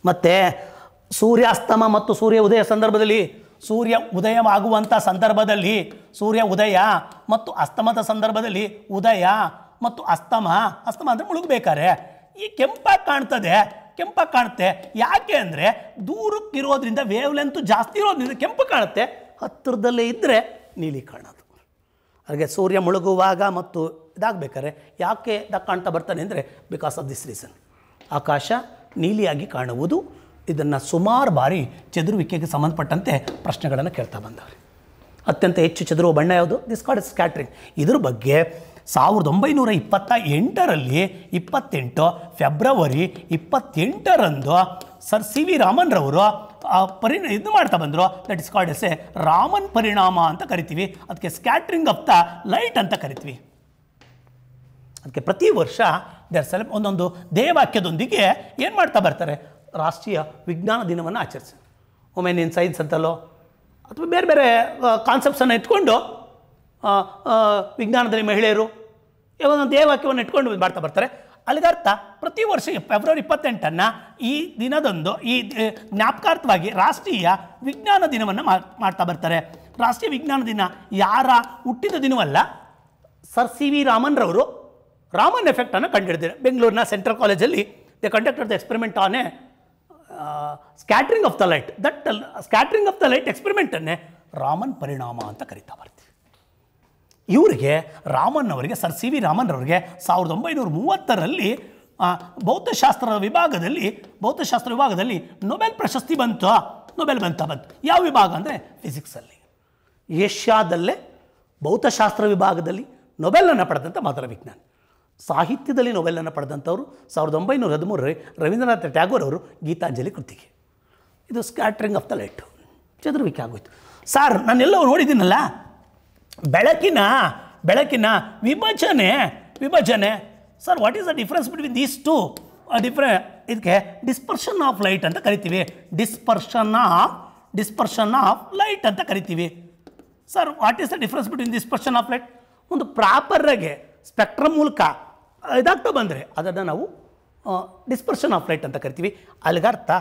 ಮತ್ತು ಸೂರ್ಯಾಸ್ತಮ ಮತ್ತು ಸೂರ್ಯ ಉದಯ ಸಂದರ್ಭದಲ್ಲಿ, ಸೂರ್ಯ ಉದಯವಾಗುವಂಥ ಸಂದರ್ಭದಲ್ಲಿ, ಸೂರ್ಯ ಉದಯ ಮತ್ತು ಅಸ್ತಮದ ಸಂದರ್ಭದಲ್ಲಿ, ಉದಯ ಮತ್ತು ಅಸ್ತಮ ಅಂದರೆ ಮುಳುಗಬೇಕಾರೆ ಈ ಕೆಂಪಾಗಿ ಕಾಣುತ್ತೆ. ಯಾಕೆ ಅಂದರೆ ದೂರಕ್ಕಿರೋದ್ರಿಂದ ವೇವ್ಲೆಂತ್ ಜಾಸ್ತಿ ಇರೋದ್ರಿಂದ ಕೆಂಪು ಕಾಣುತ್ತೆ, ಹತ್ತಿರದಲ್ಲೇ ಇದ್ದರೆ ನೀಲಿ ಕಾಣೋದು. ಹಾಗೆ ಸೂರ್ಯ ಮುಳುಗುವಾಗ ಮತ್ತು ಇದಾಗಬೇಕಾದ್ರೆ ಯಾಕೆ ಕಾಣ್ತಾ ಬರ್ತಾನೆ ಅಂದರೆ, ಬಿಕಾಸ್ ಆಫ್ ದಿಸ್ ರೀಸನ್. ಆಕಾಶ ನೀಲಿಯಾಗಿ ಕಾಣುವುದು. ಇದನ್ನು ಸುಮಾರು ಬಾರಿ ಚದುರುವಿಕೆಗೆ ಸಂಬಂಧಪಟ್ಟಂತೆ ಪ್ರಶ್ನೆಗಳನ್ನು ಕೇಳ್ತಾ ಬಂದವರು. ಅತ್ಯಂತ ಹೆಚ್ಚು ಚದುರುವ ಬಣ್ಣ ಯಾವುದು? This called scattering. ಇದ್ರ ಬಗ್ಗೆ 1928ರಲ್ಲಿ 28 ಫೆಬ್ರವರಿ 28ರಂದು ಸರ್ ಸಿ ವಿ ರಾಮನ್ ರವರು ಇದು ಮಾಡ್ತಾ ಬಂದರು. That is called as a Raman ಪರಿಣಾಮ ಅಂತ ಕರಿತೀವಿ. ಅದಕ್ಕೆ ಸ್ಕ್ಯಾಟ್ರಿಂಗ್ ಆಫ್ ದ ಲೈಟ್ ಅಂತ ಕರಿತೀವಿ. ಅದಕ್ಕೆ ಪ್ರತಿ ವರ್ಷ ಒಂದೊಂದು ಧ್ಯೇಯವಾಕ್ಯದೊಂದಿಗೆ ಏನು ಮಾಡ್ತಾ ಬರ್ತಾರೆ, ರಾಷ್ಟ್ರೀಯ ವಿಜ್ಞಾನ ದಿನವನ್ನು ಆಚರಿಸಿ. ವುಮೆನ್ ಇನ್ ಸೈನ್ಸ್ ಅಂತಲೋ ಅಥವಾ ಬೇರೆ ಬೇರೆ ಕಾನ್ಸೆಪ್ಟ್ಸನ್ನು ಇಟ್ಕೊಂಡು ವಿಜ್ಞಾನದಲ್ಲಿ ಮಹಿಳೆಯರು ಒಂದೊಂದು ಧ್ಯೇಯವಾಕ್ಯವನ್ನು ಇಟ್ಕೊಂಡು ಮಾಡ್ತಾ ಬರ್ತಾರೆ. ಅಲ್ಲಿಗರ್ಥ ಪ್ರತಿ ವರ್ಷ ಫೆಬ್ರವರಿ 28 ಈ ದಿನದಂದು ಈ ಜ್ಞಾಪಕಾರ್ಥವಾಗಿ ರಾಷ್ಟ್ರೀಯ ವಿಜ್ಞಾನ ದಿನವನ್ನು ಮಾಡ್ತಾ ಬರ್ತಾರೆ. ರಾಷ್ಟ್ರೀಯ ವಿಜ್ಞಾನ ದಿನ ಯಾರ ಹುಟ್ಟಿದ ದಿನವಲ್ಲ, ಸರ್ ಸಿ ವಿ ರಾಮನ್ ರವರು ರಾಮನ್ ಎಫೆಕ್ಟನ್ನು ಕಂಡುಹಿಡಿದಿದ್ದಾರೆ. ಬೆಂಗಳೂರಿನ ಸೆಂಟ್ರಲ್ ಕಾಲೇಜಲ್ಲಿ they conducted the experiment on a scattering of the light. That scattering of the light ಎಕ್ಸ್ಪೆರಿಮೆಂಟನ್ನೇ ರಾಮನ್ ಪರಿಣಾಮ ಅಂತ ಕರಿತಾ ಬರ್ತೀವಿ. ಇವರಿಗೆ ರಾಮನ್ ಅವರಿಗೆ, ಸರ್ ಸಿ ವಿ ರಾಮನ್ ಅವರಿಗೆ 1930ರಲ್ಲಿ ಭೌತಶಾಸ್ತ್ರ ವಿಭಾಗದಲ್ಲಿ ನೊಬೆಲ್ ಪ್ರಶಸ್ತಿ ಬಂತು. ಯಾವ ವಿಭಾಗ ಅಂದರೆ ಫಿಸಿಕ್ಸಲ್ಲಿ. ಏಷ್ಯಾದಲ್ಲೇ ಭೌತಶಾಸ್ತ್ರ ವಿಭಾಗದಲ್ಲಿ ನೊಬೆಲನ್ನು ಪಡೆದಂಥ ಮೊದಲ ವಿಜ್ಞಾನಿ. ಸಾಹಿತ್ಯದಲ್ಲಿ ನೊಬೆಲನ್ನು ಪಡೆದಂಥವರು 1913ರಲ್ಲಿ ರವೀಂದ್ರನಾಥ್ ಟ್ಯಾಗೋರ್ ಅವರು ಗೀತಾಂಜಲಿ ಕೃತಿಗೆ. ಇದು ಸ್ಕ್ಯಾಟ್ರಿಂಗ್ ಆಫ್ ದ ಲೈಟ್, ಚದುರುವಿಕೆ ಆಗೋಯ್ತು. ಸರ್ ನಾನೆಲ್ಲೋ ನೋಡಿದ್ದೀನಲ್ಲ, ಬೆಳಕಿನ ವಿಭಜನೆ. Sir what is the difference between these two? ಇದಕ್ಕೆ ಡಿಸ್ಪರ್ಷನ್ ಆಫ್ ಲೈಟ್ ಅಂತ ಕರಿತೀವಿ. ಡಿಸ್ಪರ್ಷನ್ ಆಫ್ ಲೈಟ್ ಅಂತ ಕರಿತೀವಿ. Sir what is the difference between dispersion of light? ಒಂದು ಪ್ರಾಪರಾಗಿ ಸ್ಪೆಕ್ಟ್ರಮ್ ಮೂಲಕ ಇದಾಗ್ತಾ ಬಂದರೆ ಅದನ್ನು ನಾವು ಡಿಸ್ಪರ್ಷನ್ ಆಫ್ ಲೈಟ್ ಅಂತ ಕರಿತೀವಿ. ಅಲ್ಲಿಗರ್ಥ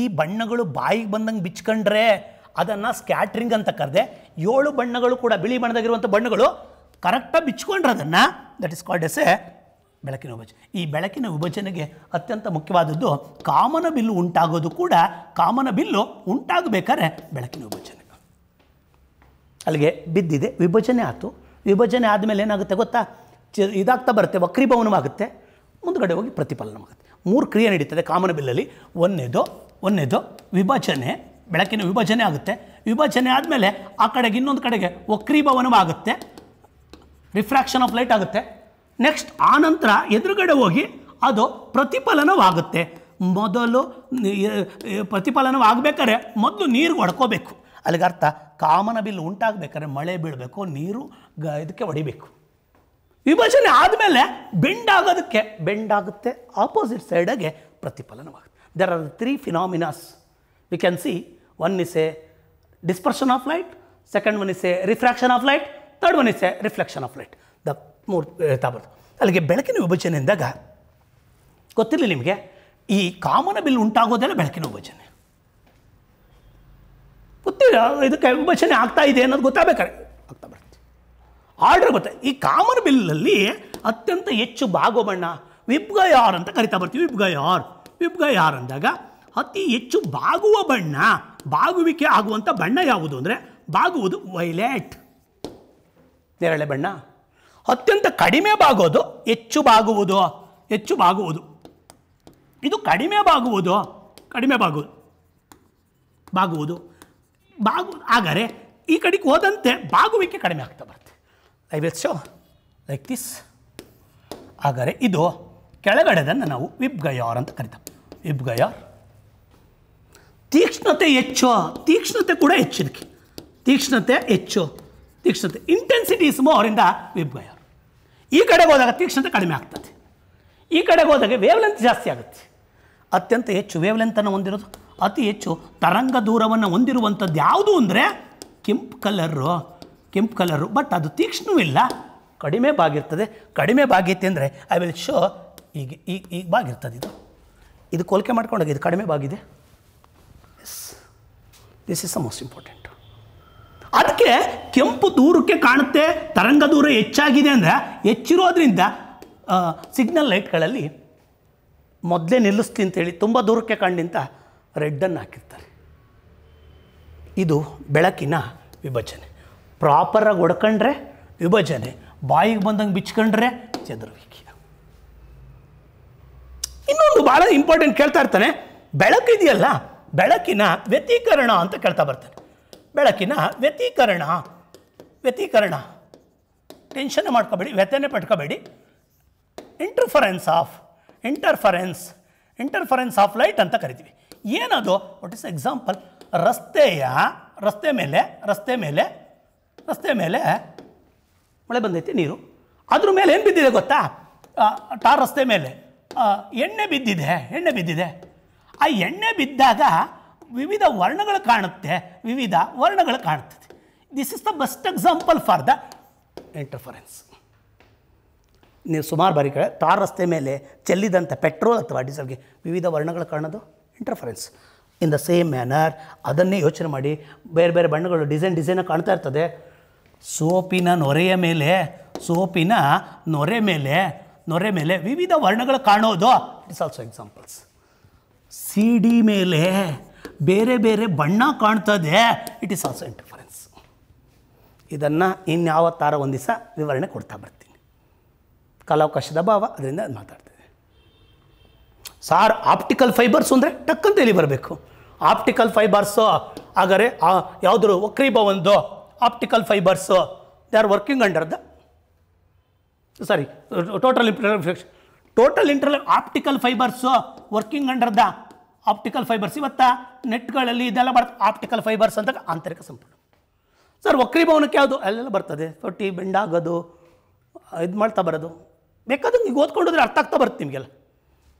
ಈ ಬಣ್ಣಗಳು ಬಾಯಿಗೆ ಬಂದಂಗೆ ಬಿಚ್ಕೊಂಡ್ರೆ ಅದನ್ನು ಸ್ಕ್ಯಾಟ್ರಿಂಗ್ ಅಂತ ಕರೆದೆ. 7 ಬಣ್ಣಗಳು ಕೂಡ ಬಿಳಿ ಬಣ್ಣದಾಗಿರುವಂಥ ಬಣ್ಣಗಳು ಕರೆಕ್ಟಾಗಿ ಬಿಚ್ಕೊಂಡ್ರೆ ಅದನ್ನು that is called as A ಬೆಳಕಿನ ವಿಭಜನೆ. ಈ ಬೆಳಕಿನ ವಿಭಜನೆಗೆ ಅತ್ಯಂತ ಮುಖ್ಯವಾದದ್ದು ಕಾಮನ ಬಿಲ್ಲು ಉಂಟಾಗೋದು ಕೂಡ. ಕಾಮನ ಬಿಲ್ಲು ಉಂಟಾಗಬೇಕಾದ್ರೆ ಬೆಳಕಿನ ವಿಭಜನೆ. ಅಲ್ಲಿಗೆ ಬಿದ್ದಿದೆ, ವಿಭಜನೆ ಆಯಿತು. ವಿಭಜನೆ ಆದಮೇಲೆ ಏನಾಗುತ್ತೆ ಗೊತ್ತಾ? ಇದಾಗ್ತಾ ಬರುತ್ತೆ, ವಕ್ರೀಭವನವಾಗುತ್ತೆ, ಮುಂದುಗಡೆ ಹೋಗಿ ಪ್ರತಿಫಲನವಾಗುತ್ತೆ. 3 ಕ್ರಿಯೆ ನಡೀತದೆ ಕಾಮನ ಬಿಲ್ಲಲ್ಲಿ. ಒಂದನೇದು ವಿಭಜನೆ, ಬೆಳಕಿನ ವಿಭಜನೆ ಆಗುತ್ತೆ. ವಿಭಜನೆ ಆದಮೇಲೆ ಆ ಕಡೆಗೆ ಇನ್ನೊಂದು ಕಡೆಗೆ ವಕ್ರೀಭವನವಾಗುತ್ತೆ, ರಿಫ್ರಾಕ್ಷನ್ ಆಫ್ ಲೈಟ್ ಆಗುತ್ತೆ. ನೆಕ್ಸ್ಟ್ ಆನಂತರ ಎದುರುಗಡೆ ಹೋಗಿ ಅದು ಪ್ರತಿಫಲನವಾಗುತ್ತೆ. ಮೊದಲು ಪ್ರತಿಫಲನವಾಗಬೇಕಾದ್ರೆ ಮೊದಲು ನೀರು ಹೊಡ್ಕೋಬೇಕು. ಅಲ್ಲಿಗೆ ಅರ್ಥ ಕಾಮನ ಬಿಲ್ಲು ಉಂಟಾಗಬೇಕಾದ್ರೆ ಮಳೆ ಬೀಳಬೇಕು, ನೀರು ಇದಕ್ಕೆ ಹೊಡಿಬೇಕು. ವಿಭಜನೆ ಆದಮೇಲೆ ಬೆಂಡಾಗುತ್ತೆ, ಆಪೋಸಿಟ್ ಸೈಡಗೆ ಪ್ರತಿಫಲನವಾಗುತ್ತೆ. There are 3 phenomenas we can see. One is a dispersion of light, second one is a refraction of light, third one is a reflection of light. The 3 ಹೇಳ್ತಾ ಬರ್ತು. ಅಲ್ಲಿಗೆ ಬೆಳಕಿನ ವಿಭಜನೆ ಎಂದಾಗ ಗೊತ್ತಿರಲಿ ನಿಮಗೆ, ಈ ಕಾಮನ ಬಿಲ್ ಉಂಟಾಗೋದೆಲ್ಲ ಬೆಳಕಿನ ವಿಭಜನೆ. ಗೊತ್ತಿಲ್ಲ ಇದಕ್ಕೆ ವಿಭಜನೆ ಆಗ್ತಾ ಇದೆ ಅನ್ನೋದು ಗೊತ್ತಾಗಬೇಕಾರೆ ಆಗ್ತಾ ಬರುತ್ತೆ. ಆರ್ಡರ್ ಗೊತ್ತಾ? ಈ ಕಾಮನ ಬಿಲ್ಲಲ್ಲಿ ಅತ್ಯಂತ ಹೆಚ್ಚು ಬಾಗುವ ಬಣ್ಣ ವಿಬ್ಗಯಾರ್ ಅಂತ ಕರಿತಾ ಬರ್ತೀವಿ. ವಿಬ್ಗಯಾರ್ ಅಂದಾಗ ಅತಿ ಹೆಚ್ಚು ಬಾಗುವ ಬಣ್ಣ, ಬಾಗುವಿಕೆ ಆಗುವಂಥ ಬಣ್ಣ ಯಾವುದು ಅಂದರೆ ಬಾಗುವುದು ವೈಲೆಟ್, ನೇರಳೆ ಬಣ್ಣ. ಅತ್ಯಂತ ಕಡಿಮೆ ಬಾಗೋದು ಹೆಚ್ಚು ಬಾಗುವುದು. ಇದು ಕಡಿಮೆ ಬಾಗುವುದು ಹಾಗಾದರೆ ಈ ಕಡೆಗೆ ಹೋದಂತೆ ಬಾಗುವಿಕೆ ಕಡಿಮೆ ಆಗ್ತಾ ಬರುತ್ತೆ. I will show like this. ಹಾಗಾದರೆ ಇದು ಕೆಳಗಡೆದನ್ನು ನಾವು ವಿಬ್ಗಯಾರ್ ಅಂತ ಕರಿತೀವಿ. ವಿಬ್ಗಯಾರ್. ತೀಕ್ಷ್ಣತೆ ಕೂಡ ಹೆಚ್ಚು. ಇದಕ್ಕೆ ತೀಕ್ಷ್ಣತೆ intensity is more in the VIBGYOR. ಈ ಕಡೆಗೆ ಹೋದಾಗ ತೀಕ್ಷ್ಣತೆ ಕಡಿಮೆ ಆಗ್ತದೆ, ಈ ಕಡೆಗೆ ಹೋದಾಗ ವೇವ್ಲೆಂತ್ ಜಾಸ್ತಿ ಆಗುತ್ತೆ. ಅತ್ಯಂತ ಹೆಚ್ಚು ವೇವ್ಲೆಂತನ್ನು ಹೊಂದಿರೋದು, ಅತಿ ಹೆಚ್ಚು ತರಂಗ ದೂರವನ್ನು ಹೊಂದಿರುವಂಥದ್ದು ಯಾವುದು ಅಂದರೆ ಕೆಂಪು ಕಲರು. ಬಟ್ ಅದು ತೀಕ್ಷ್ಣವೂ ಇಲ್ಲ, ಕಡಿಮೆ ಬಾಗಿರ್ತದೆ. ಕಡಿಮೆ ಬಾಗೈತೆ ಅಂದರೆ ಐ ವಿಲ್ ಶೋ. ಈಗ ಬಾಗಿರ್ತದೆ. ಇದು ಹೋಲಿಕೆ ಮಾಡ್ಕೊಂಡಾಗ ಇದು ಕಡಿಮೆ ಬಾಗಿದೆ. This is the most important. ಅದಕ್ಕೆ ಕೆಂಪು ದೂರಕ್ಕೆ ಕಾಣುತ್ತೆ, ತರಂಗ ದೂರ ಹೆಚ್ಚಾಗಿದೆ ಅಂದರೆ ಹೆಚ್ಚಿರೋದ್ರಿಂದ ಸಿಗ್ನಲ್ ಲೈಟ್ಗಳಲ್ಲಿ ಮೊದಲೇ ನಿಲ್ಲಿಸ್ಲಿ ಅಂತೇಳಿ ತುಂಬ ದೂರಕ್ಕೆ ಕಂಡಿಂತ ರೆಡ್ಡನ್ನು ಹಾಕಿರ್ತಾರೆ. ಇದು ಬೆಳಕಿನ ವಿಭಜನೆ. ಪ್ರಾಪರಾಗಿ ಹೊಡ್ಕೊಂಡ್ರೆ ವಿಭಜನೆ, ಬಾಯಿಗೆ ಬಂದಂಗೆ ಬಿಚ್ಕೊಂಡ್ರೆ ಚದುರುವಿಕೆ. ಇನ್ನೊಂದು ಭಾಳ ಇಂಪಾರ್ಟೆಂಟ್ ಕೇಳ್ತಾ ಇರ್ತಾನೆ, ಬೆಳಕು ಇದೆಯಲ್ಲ, ಬೆಳಕಿನ ವ್ಯತೀಕರಣ ಅಂತ ಕೇಳ್ತಾ ಬರ್ತಾನೆ. ಬೆಳಕಿನ ವ್ಯತೀಕರಣ ಟೆನ್ಷನ್ ಮಾಡ್ಕೋಬೇಡಿ, ವ್ಯಥೆನೇ ಪಟ್ಕೋಬೇಡಿ. ಇಂಟರ್ಫರೆನ್ಸ್ ಆಫ್ ಲೈಟ್ ಅಂತ ಕರಿತೀವಿ. ಏನದು? What is example? ರಸ್ತೆ ಮೇಲೆ ಮಳೆ ಬಂದೈತಿ, ನೀರು ಅದ್ರ ಮೇಲೆ ಏನು ಬಿದ್ದಿದೆ ಗೊತ್ತಾ? ಟಾರ್ ರಸ್ತೆ ಮೇಲೆ ಎಣ್ಣೆ ಬಿದ್ದಿದೆ. ಆ ಎಣ್ಣೆ ಬಿದ್ದಾಗ ವಿವಿಧ ವರ್ಣಗಳು ಕಾಣುತ್ತದೆ. This is the best example for the interference. ನೀವು ಸುಮಾರು ಬಾರಿ ಟಾರ್ ರಸ್ತೆ ಮೇಲೆ ಚೆಲ್ಲಿದಂಥ ಪೆಟ್ರೋಲ್ ಅಥವಾ ಡೀಸೆಲ್ಗೆ ವಿವಿಧ ವರ್ಣಗಳು ಕಾಣೋದು interference. In the same manner ಅದನ್ನೇ ಯೋಚನೆ ಮಾಡಿ, ಬೇರೆ ಬೇರೆ ಬಣ್ಣಗಳು ಡಿಸೈನ್ ಕಾಣ್ತಾ ಇರ್ತದೆ. ಸೋಪಿನ ನೊರೆ ಮೇಲೆ ವಿವಿಧ ವರ್ಣಗಳು ಕಾಣೋದು it is also examples. CD ಮೇಲೆ ಬೇರೆ ಬೇರೆ ಬಣ್ಣ ಕಾಣ್ತದೆ, ಇಟ್ ಈಸ್ ಆಲ್ಸೋ ಇಂಟರ್ಫರೆನ್ಸ್. ಇದನ್ನು ಇನ್ಯಾವತ್ತಾರ ಒಂದು ದಿವಸ ವಿವರಣೆ ಕೊಡ್ತಾ ಬರ್ತೀನಿ. ಕಾಲಾವಕಾಶದ ಅಭಾವ, ಅದರಿಂದ ಮಾತಾಡ್ತೇನೆ. ಸಾರ್ ಆಪ್ಟಿಕಲ್ ಫೈಬರ್ಸ್ ಅಂದರೆ ಟಕ್ಕಂತ ಎಲ್ಲಿ ಬರಬೇಕು? ಆಪ್ಟಿಕಲ್ ಫೈಬರ್ಸು ಹಾಗಾದರೆ ಯಾವುದ್ರು ವಕ್ರೀಭವನದ್ದು optical fibres they are working under the total inter optical fibres working under the optical fibres. ಇವತ್ತ ನೆಟ್ಗಳಲ್ಲಿ ಇದೆಲ್ಲ ಬರ್ತದೆ ಆಪ್ಟಿಕಲ್ ಫೈಬರ್ಸ್ ಅಂತ ಆಂತರಿಕ ಸಂಪೂರ್ಣ. ಸರ್ ವಕ್ರೀಭವನಕ್ಕೆ ಯಾವುದು? ಅಲ್ಲೆಲ್ಲ ಬರ್ತದೆ, ತೊಟ್ಟಿ ಬೆಂಡಾಗೋದು, ಇದು ಮಾಡ್ತಾ ಬರೋದು. ಬೇಕಾದಂಗೆ ಈಗ ಓದ್ಕೊಂಡೋದ್ರೆ ಅರ್ಥ ಆಗ್ತಾ ಬರುತ್ತೆ ನಿಮಗೆಲ್ಲ.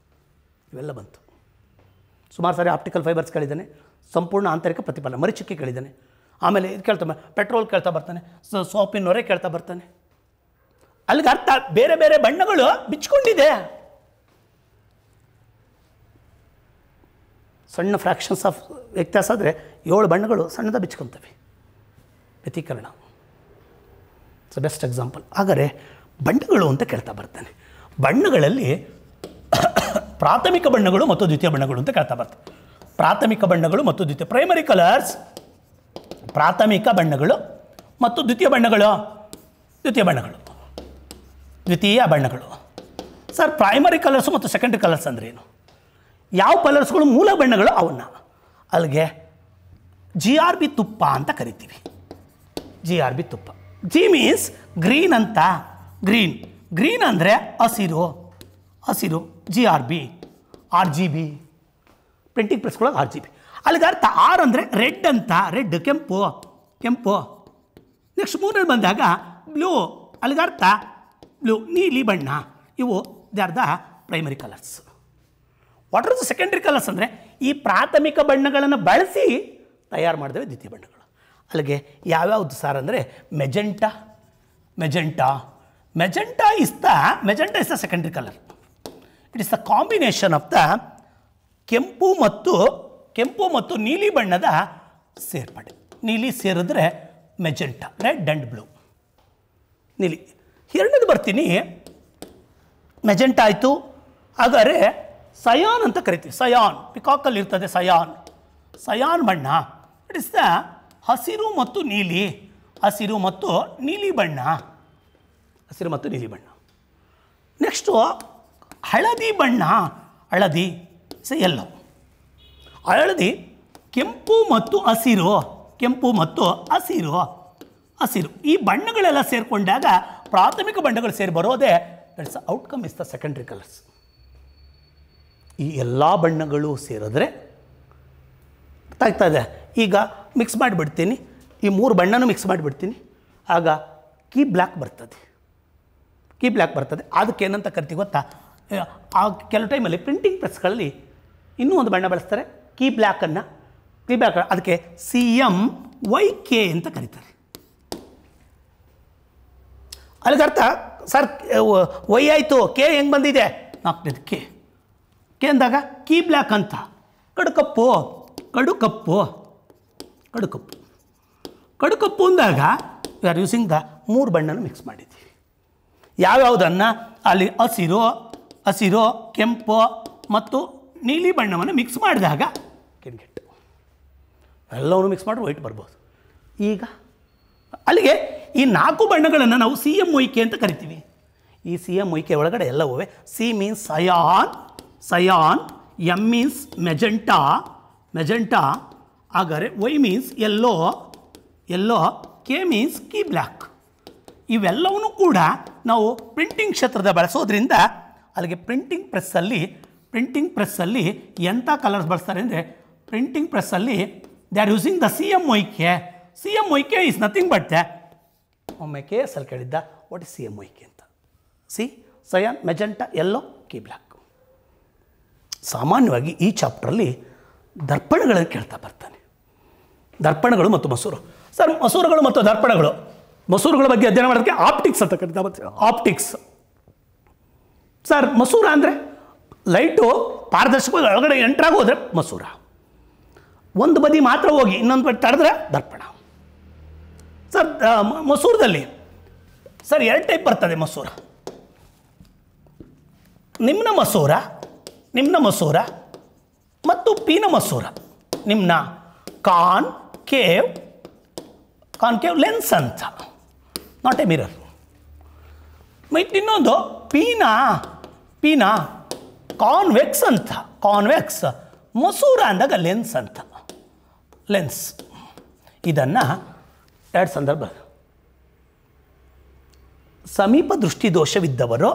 ಇವೆಲ್ಲ ಬಂತು. ಸುಮಾರು ಸಾರಿ ಆಪ್ಟಿಕಲ್ ಫೈಬರ್ಸ್ ಕೇಳಿದ್ದಾನೆ, ಸಂಪೂರ್ಣ ಆಂತರಿಕ ಪ್ರತಿಫಲನ ಮರಿಚಿಕ್ಕೆ ಕೇಳಿದ್ದಾನೆ. ಆಮೇಲೆ ಇದು ಕೇಳ್ತಾ ಪೆಟ್ರೋಲ್ ಕೇಳ್ತಾ ಬರ್ತಾನೆ, ಸೋಪಿನ ನೊರೆ ಕೇಳ್ತಾ ಬರ್ತಾನೆ. ಅಲ್ಲಿಗೆ ಅರ್ಥ ಬೇರೆ ಬೇರೆ ಬಣ್ಣಗಳು ಬಿಚ್ಕೊಂಡಿದೆ. ಸಣ್ಣ ಫ್ರ್ಯಾಕ್ಷನ್ಸ್ ಆಫ್ ವ್ಯತ್ಯಾಸ ಆದರೆ 7 ಬಣ್ಣಗಳು ಸಣ್ಣದ ಬಿಚ್ಕೊತವೆ. ವ್ಯತೀಕರಣ ಇಟ್ಸ್ ಬೆಸ್ಟ್ ಎಕ್ಸಾಂಪಲ್. ಹಾಗಾದರೆ ಬಣ್ಣಗಳು ಅಂತ ಕೇಳ್ತಾ ಬರ್ತಾನೆ. ಬಣ್ಣಗಳಲ್ಲಿ ಪ್ರಾಥಮಿಕ ಬಣ್ಣಗಳು ಮತ್ತು ದ್ವಿತೀಯ ಬಣ್ಣಗಳು ಅಂತ ಕೇಳ್ತಾ ಬರ್ತಾರೆ. ಪ್ರಾಥಮಿಕ ಬಣ್ಣಗಳು ಮತ್ತು ದ್ವಿತೀಯ, ಪ್ರೈಮರಿ ಕಲರ್ಸ್ ಪ್ರಾಥಮಿಕ ಬಣ್ಣಗಳು ಮತ್ತು ದ್ವಿತೀಯ ಬಣ್ಣಗಳು ದ್ವಿತೀಯ ಬಣ್ಣಗಳು. ಸರ್ ಪ್ರೈಮರಿ ಕಲರ್ಸು ಮತ್ತು ಸೆಕೆಂಡ್ರಿ ಕಲರ್ಸ್ ಅಂದರೆ ಏನು? ಯಾವ ಕಲರ್ಸ್ಗಳು ಮೂಲ ಬಣ್ಣಗಳು ಅವನ್ನ ಅಲ್ಲಿಗೆ GRB ತುಪ್ಪ ಅಂತ ಕರಿತೀವಿ. GRB ತುಪ್ಪ. ಜಿ ಮೀನ್ಸ್ ಗ್ರೀನ್ ಅಂತ. ಗ್ರೀನ್ ಅಂದರೆ ಹಸಿರು. GRB, RGB, ಪ್ರಿಂಟಿಂಗ್ ಪ್ರೆಸ್ಗಳಾಗ RGB. ಅಲ್ಲಿಗೆ ಅರ್ಥ ಆರ್ ಅಂದರೆ ರೆಡ್ ಅಂತ, ರೆಡ್ ಕೆಂಪು. ನೆಕ್ಸ್ಟ್ 3 ಬಂದಾಗ ಬ್ಲೂ, ಅಲ್ಲಿಗೆ ಅರ್ಥ ಬ್ಲೂ ನೀಲಿ ಬಣ್ಣ. ಇವು they are the primary colours. What are the secondary colours ಅಂದರೆ ಈ ಪ್ರಾಥಮಿಕ ಬಣ್ಣಗಳನ್ನು ಬಳಸಿ ತಯಾರು ಮಾಡಿದವೆ ದ್ವಿತೀಯ ಬಣ್ಣಗಳು. ಅಲ್ಲಿಗೆ ಯಾವ್ಯಾವುದು ಸಾರ್ ಅಂದರೆ magenta is the secondary colour. It is the combination of the ಕೆಂಪು ಮತ್ತು ನೀಲಿ ಬಣ್ಣದ ಸೇರ್ಪಡೆ. ನೀಲಿ ಸೇರಿದ್ರೆ ಮೆಜೆಂಟಾ, ರೆಡ್ ಆ್ಯಂಡ್ ಬ್ಲೂ, ನೀಲಿ. ಎರಡನೇದು ಬರ್ತೀನಿ, ಮೆಜೆಂಟಾ ಆಯಿತು. ಹಾಗಾದರೆ ಸಯಾನ್ ಅಂತ ಕರಿತೀವಿ. ಪಿಕಾಕಲ್ಲಿ ಇರ್ತದೆ ಸಯಾನ್ ಬಣ್ಣ. ಇಟ್ ಇಸ್ ದ ಹಸಿರು ಮತ್ತು ನೀಲಿ ಬಣ್ಣ. ನೆಕ್ಸ್ಟು ಹಳದಿ ಬಣ್ಣ. ಹಳದಿ ಕೆಂಪು ಮತ್ತು ಹಸಿರು. ಈ ಬಣ್ಣಗಳೆಲ್ಲ ಸೇರಿಕೊಂಡಾಗ ಪ್ರಾಥಮಿಕ ಬಣ್ಣಗಳು ಸೇರಿ ಬರೋದೇ that's outcome is the secondary colours. ಈ ಎಲ್ಲ ಬಣ್ಣಗಳು ಸೇರಿದ್ರೆ ಗೊತ್ತಾಗ್ತದೆ. ಈಗ ಮಿಕ್ಸ್ ಮಾಡಿಬಿಡ್ತೀನಿ, ಈ 3 ಬಣ್ಣನೂ ಮಿಕ್ಸ್ ಮಾಡಿಬಿಡ್ತೀನಿ. ಆಗ ಕೀ ಬ್ಲ್ಯಾಕ್ ಬರ್ತದೆ. ಅದಕ್ಕೆ ಏನಂತ ಕರಿತೀವಿ ಗೊತ್ತಾ? ಕೆಲವು ಟೈಮಲ್ಲಿ ಪ್ರಿಂಟಿಂಗ್ ಪ್ರೆಸ್ಗಳಲ್ಲಿ ಇನ್ನೂ ಒಂದು ಬಣ್ಣ ಬಳಸ್ತಾರೆ, ಕೀ ಬ್ಲ್ಯಾಕ್. ಅದಕ್ಕೆ CMYK ಅಂತ ಕರೀತಾರೆ. ಅಲ್ಲಿಗೆ ಅರ್ಥ ಸರ್ ವೈ ಆಯಿತು, ಕೆ ಹೆಂಗೆ ಬಂದಿದೆ? 4ನೇದು ಕೆ ಅಂದಾಗ ಕೀ ಬ್ಲ್ಯಾಕ್ ಅಂತ. ಕಡುಕಪ್ಪು ಅಂದಾಗ ವಿ ಆರ್ ಯೂಸಿಂಗ್ ದ 3 ಬಣ್ಣನ ಮಿಕ್ಸ್ ಮಾಡಿದ್ದೀವಿ. ಯಾವ್ಯಾವುದನ್ನು ಅಲ್ಲಿ ಹಸಿರು, ಕೆಂಪು ಮತ್ತು ನೀಲಿ ಬಣ್ಣವನ್ನು ಮಿಕ್ಸ್ ಮಾಡಿದಾಗ ಕೆಂಗೆಟ್ಟು ಎಲ್ಲವನ್ನೂ ಮಿಕ್ಸ್ ಮಾಡಿ ವೈಟ್ ಬರ್ಬೋದು. ಈಗ ಅಲ್ಲಿಗೆ ಈ 4 ಬಣ್ಣಗಳನ್ನು ನಾವು CMYK ಅಂತ ಕರಿತೀವಿ. ಈ CMYK ಒಳಗಡೆ ಎಲ್ಲವೂ C means scion, M means magenta, ಹಾಗಾದರೆ ವೈ ಮೀನ್ಸ್ ಎಲ್ಲೋ, ಕೆ ಮೀನ್ಸ್ ಕೀ ಬ್ಲ್ಯಾಕ್. ಇವೆಲ್ಲವನ್ನೂ ಕೂಡ ನಾವು ಪ್ರಿಂಟಿಂಗ್ ಕ್ಷೇತ್ರದ ಬಳಸೋದ್ರಿಂದ ಅಲ್ಲಿಗೆ ಪ್ರಿಂಟಿಂಗ್ ಪ್ರೆಸ್ಸಲ್ಲಿ ಎಂಥ ಕಲರ್ಸ್ ಬಳಸ್ತಾರೆ ಅಂದರೆ ಪ್ರಿಂಟಿಂಗ್ ಪ್ರೆಸ್ಸಲ್ಲಿ they are using the CMYK is nothing but ಒಮ್ಮೆ KS ಅಲ್ಲಿ ಕೇಳಿದ್ದ ವಾಟ್ ಇಸ್ CMYK ಅಂತ. Cyan, magenta, yellow, key black. ಸಾಮಾನ್ಯವಾಗಿ ಈ ಚಾಪ್ಟ್ರಲ್ಲಿ ದರ್ಪಣಗಳನ್ನು ಕೇಳ್ತಾ ಬರ್ತಾನೆ. ದರ್ಪಣಗಳು ಮತ್ತು ಮಸೂರು. ಸರ್ ಮಸೂರಗಳು ಮತ್ತು ಮಸೂರುಗಳ ಬಗ್ಗೆ ಅಧ್ಯಯನ ಮಾಡೋದಕ್ಕೆ ಆಪ್ಟಿಕ್ಸ್ ಅಂತ ಕರಿತಾ ಬರ್ತೀವಿ. ಆಪ್ಟಿಕ್ಸ್ ಸರ್ ಮಸೂರ ಅಂದರೆ ಲೈಟು ಪಾರದರ್ಶಕವಾಗಿ ಒಳಗಡೆ ಎಂಟ್ರಾಗಿ ಹೋದರೆ ಮಸೂರ, ಒಂದು ಬದಿ ಮಾತ್ರ ಹೋಗಿ ಇನ್ನೊಂದು ಬದಿ ತಡೆದ್ರೆ ದರ್ಪಣ. ಸರ್ ಮಸೂರದಲ್ಲಿ ಸರ್ 2 ಟೈಪ್ ಬರ್ತದೆ ಮಸೂರ. ನಿಮ್ನ ಮಸೂರ ಮತ್ತು ಪೀನ ಮಸೂರ. ನಿಮ್ನ ಕಾನ್ಕೇವ್ ಲೆನ್ಸ್ ಅಂತ, ನಾಟ್ ಎ ಮಿರರ್. ಮತ್ತು ಇನ್ನೊಂದು ಪೀನ ಕಾನ್ವೆಕ್ಸ್ ಅಂತ. ಮಸೂರ ಅಂದಾಗ ಲೆನ್ಸ್ ಅಂತ. ಇದನ್ನು 2 ಸಂದರ್ಭ. ಸಮೀಪ ದೃಷ್ಟಿದೋಷವಿದ್ದವರು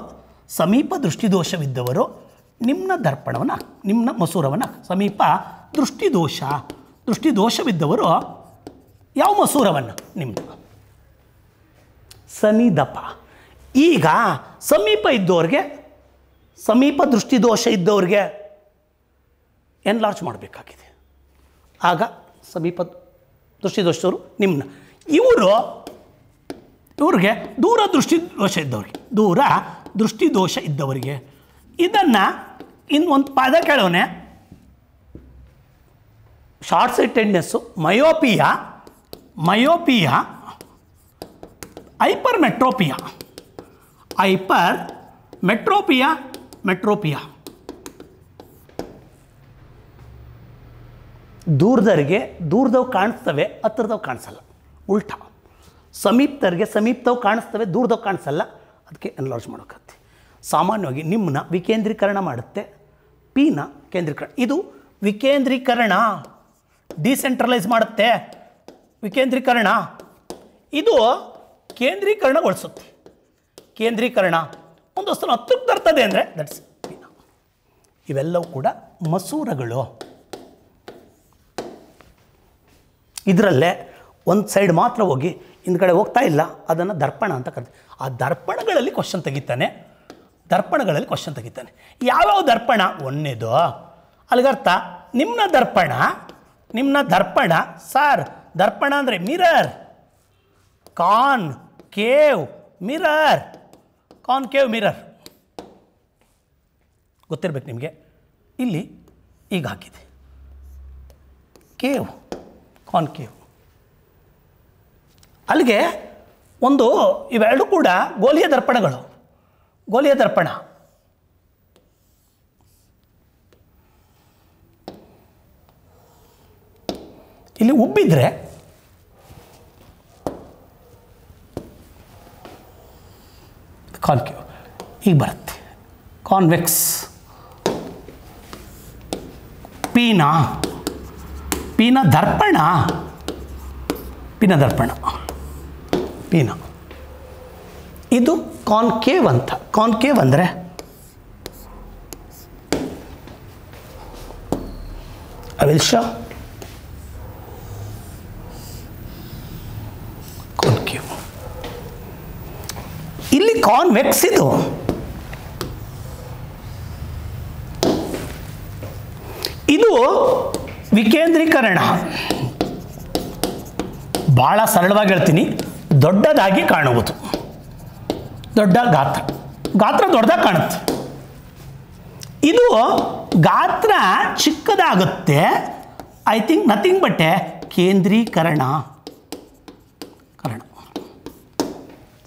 ನಿಮ್ಮ ಮಸೂರವನ್ನು ಸಮೀಪ ದೃಷ್ಟಿದೋಷವಿದ್ದವರು ಯಾವ ಮಸೂರವನ್ನು ನಿಮ್ಮದು ಸನಿದಪ. ಈಗ ಸಮೀಪ ದೃಷ್ಟಿದೋಷ ಇದ್ದವ್ರಿಗೆ ಎನ್ಲಾರ್ಜ್ ಮಾಡಬೇಕಾಗಿದೆ. ಆಗ ಸಮೀಪ ದೃಷ್ಟಿದೋಷದವರು ನಿಮ್ನ. ಇವ್ರಿಗೆ ದೂರ ದೃಷ್ಟಿದೋಷ ಇದ್ದವರಿಗೆ ಇದನ್ನು ಇನ್ನೊಂದು ಪದ ಕೇಳೋನೆ, ಶಾರ್ಟ್ ಸೈಟೆಡ್ನೆಸ್ಸು, ಮಯೋಪಿಯಾ, ಹೈಪರ್ ಮೆಟ್ರೋಪಿಯಾ. ದೂರದವು ಕಾಣಿಸ್ತವೆ, ಹತ್ತಿರದವು ಕಾಣಿಸಲ್ಲ. ಉಲ್ಟಾ, ಸಮೀಪದವು ಕಾಣಿಸ್ತವೆ, ದೂರದವು ಕಾಣಿಸಲ್ಲ. ಅದಕ್ಕೆ ಎನ್ಲಾರ್ಜ್ ಮಾಡೋಕ್ಕತ್ತೆ. ಸಾಮಾನ್ಯವಾಗಿ ನಿಮ್ಮನ್ನ ವಿಕೇಂದ್ರೀಕರಣ ಮಾಡುತ್ತೆ, ಪಿನ ಕೇಂದ್ರೀಕರಣ. ಇದು ವಿಕೇಂದ್ರೀಕರಣ, ಡಿಸೆಂಟ್ರಲೈಸ್ ಮಾಡುತ್ತೆ. ವಿಕೇಂದ್ರೀಕರಣ ಇದು ಕೇಂದ್ರೀಕರಣಗೊಳಿಸುತ್ತೆ. ಕೇಂದ್ರೀಕರಣ ಒಂದು ವಸ್ತುನ ಹತ್ತಿರಕ್ಕೆ ತರ್ತದೆ ಅಂದರೆ ದಟ್ಸ್ ಪಿನ. ಇವೆಲ್ಲವೂ ಕೂಡ ಮಸೂರಗಳು. ಇದರಲ್ಲೇ ಒಂದು ಸೈಡ್ ಮಾತ್ರ ಹೋಗಿ ಹಿಂದ್ಗಡೆ ಹೋಗ್ತಾ ಇಲ್ಲ, ಅದನ್ನು ದರ್ಪಣ ಅಂತ ಕರಿತೀವಿ. ಆ ದರ್ಪಣಗಳಲ್ಲಿ ಕ್ವಶನ್ ತೆಗಿತಾನೆ. ಯಾವ್ಯಾವ ದರ್ಪಣ? ಒಂದೇದು ಅಲ್ಲಿಗರ್ಥ ನಿಮ್ನ ದರ್ಪಣ ಸರ್. ದರ್ಪಣ ಅಂದರೆ ಮಿರರ್, ಕಾನ್ಕೇವ್ ಮಿರರ್ ಗೊತ್ತಿರ್ಬೇಕು ನಿಮಗೆ. ಇಲ್ಲಿ ಈಗ ಹಾಕಿದೆ ಕಾನ್ಕೇವ್. ಅಲ್ಲಿಗೆ ಒಂದು ಇವೆರಡು ಕೂಡ ಗೋಲಿಯ ದರ್ಪಣಗಳು. ಇಲ್ಲಿ ಉಬ್ಬಿದ್ರೆ ಕಾನ್ಕೇವ್ ಈಗ ಬರುತ್ತೆ. ಕಾನ್ವೆಕ್ಸ್, ಪೀನ ದರ್ಪಣ, ಇದು ಕಾನ್ಕೇವ್ ಅಂತ. ಕಾನ್ಕೇವ್ ಅಂದರೆ ಕಾನ್ಕೇವ್. ಇಲ್ಲಿ ಕಾನ್ವೆಕ್ಸ್, ಇದು ವಿಕೇಂದ್ರೀಕರಣ. ಭಾಳ ಸರಳವಾಗಿ ಹೇಳ್ತೀನಿ, ದೊಡ್ಡದಾಗಿ ಕಾಣುವುದು. ದೊಡ್ಡ ಗಾತ್ರ ದೊಡ್ಡದಾಗಿ ಕಾಣುತ್ತೆ. ಇದು ಗಾತ್ರ ಚಿಕ್ಕದಾಗುತ್ತೆ. ಐ ಥಿಂಕ್ ನಥಿಂಗ್ ಬಟ್ ಕೇಂದ್ರೀಕರಣ,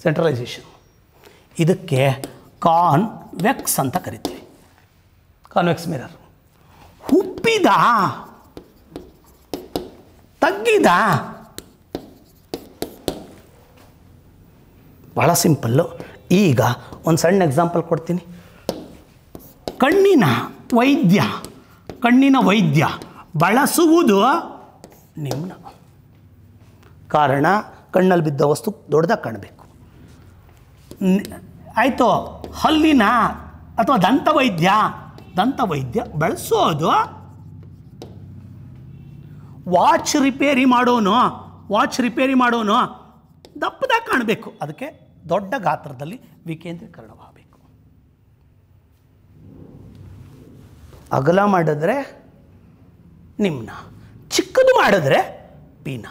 ಸೆಂಟ್ರಲೈಸೇಷನ್. ಇದಕ್ಕೆ ಕಾನ್ವೆಕ್ಸ್ ಅಂತ ಕರಿತೀವಿ. Convex mirror. ಉಬ್ಬಿದ, ತಗ್ಗಿದ, ಭಾಳ ಸಿಂಪಲ್ಲು. ಈಗ ಒಂದು ಸಣ್ಣ ಎಕ್ಸಾಂಪಲ್ ಕೊಡ್ತೀನಿ. ಕಣ್ಣಿನ ವೈದ್ಯ ಬಳಸುವುದು ನಿಮ್ನ. ಕಾರಣ ಕಣ್ಣಲ್ಲಿ ಬಿದ್ದ ವಸ್ತು ದೊಡ್ಡದಾಗಿ ಕಾಣಬೇಕು. ಆಯಿತು. ಹಲ್ಲಿನ ಅಥವಾ ದಂತವೈದ್ಯ ಬಳಸೋದು ವಾಚ್ ರಿಪೇರಿ ಮಾಡೋನು ದಪ್ಪದಾಗಿ ಕಾಣಬೇಕು. ಅದಕ್ಕೆ ದೊಡ್ಡ ಗಾತ್ರದಲ್ಲಿ ವಿಕೇಂದ್ರೀಕರಣವಾಗಬೇಕು. ಅಗಲ ಮಾಡಿದ್ರೆ ನಿಮ್ನ, ಚಿಕ್ಕದು ಮಾಡಿದ್ರೆ ಪೀನ.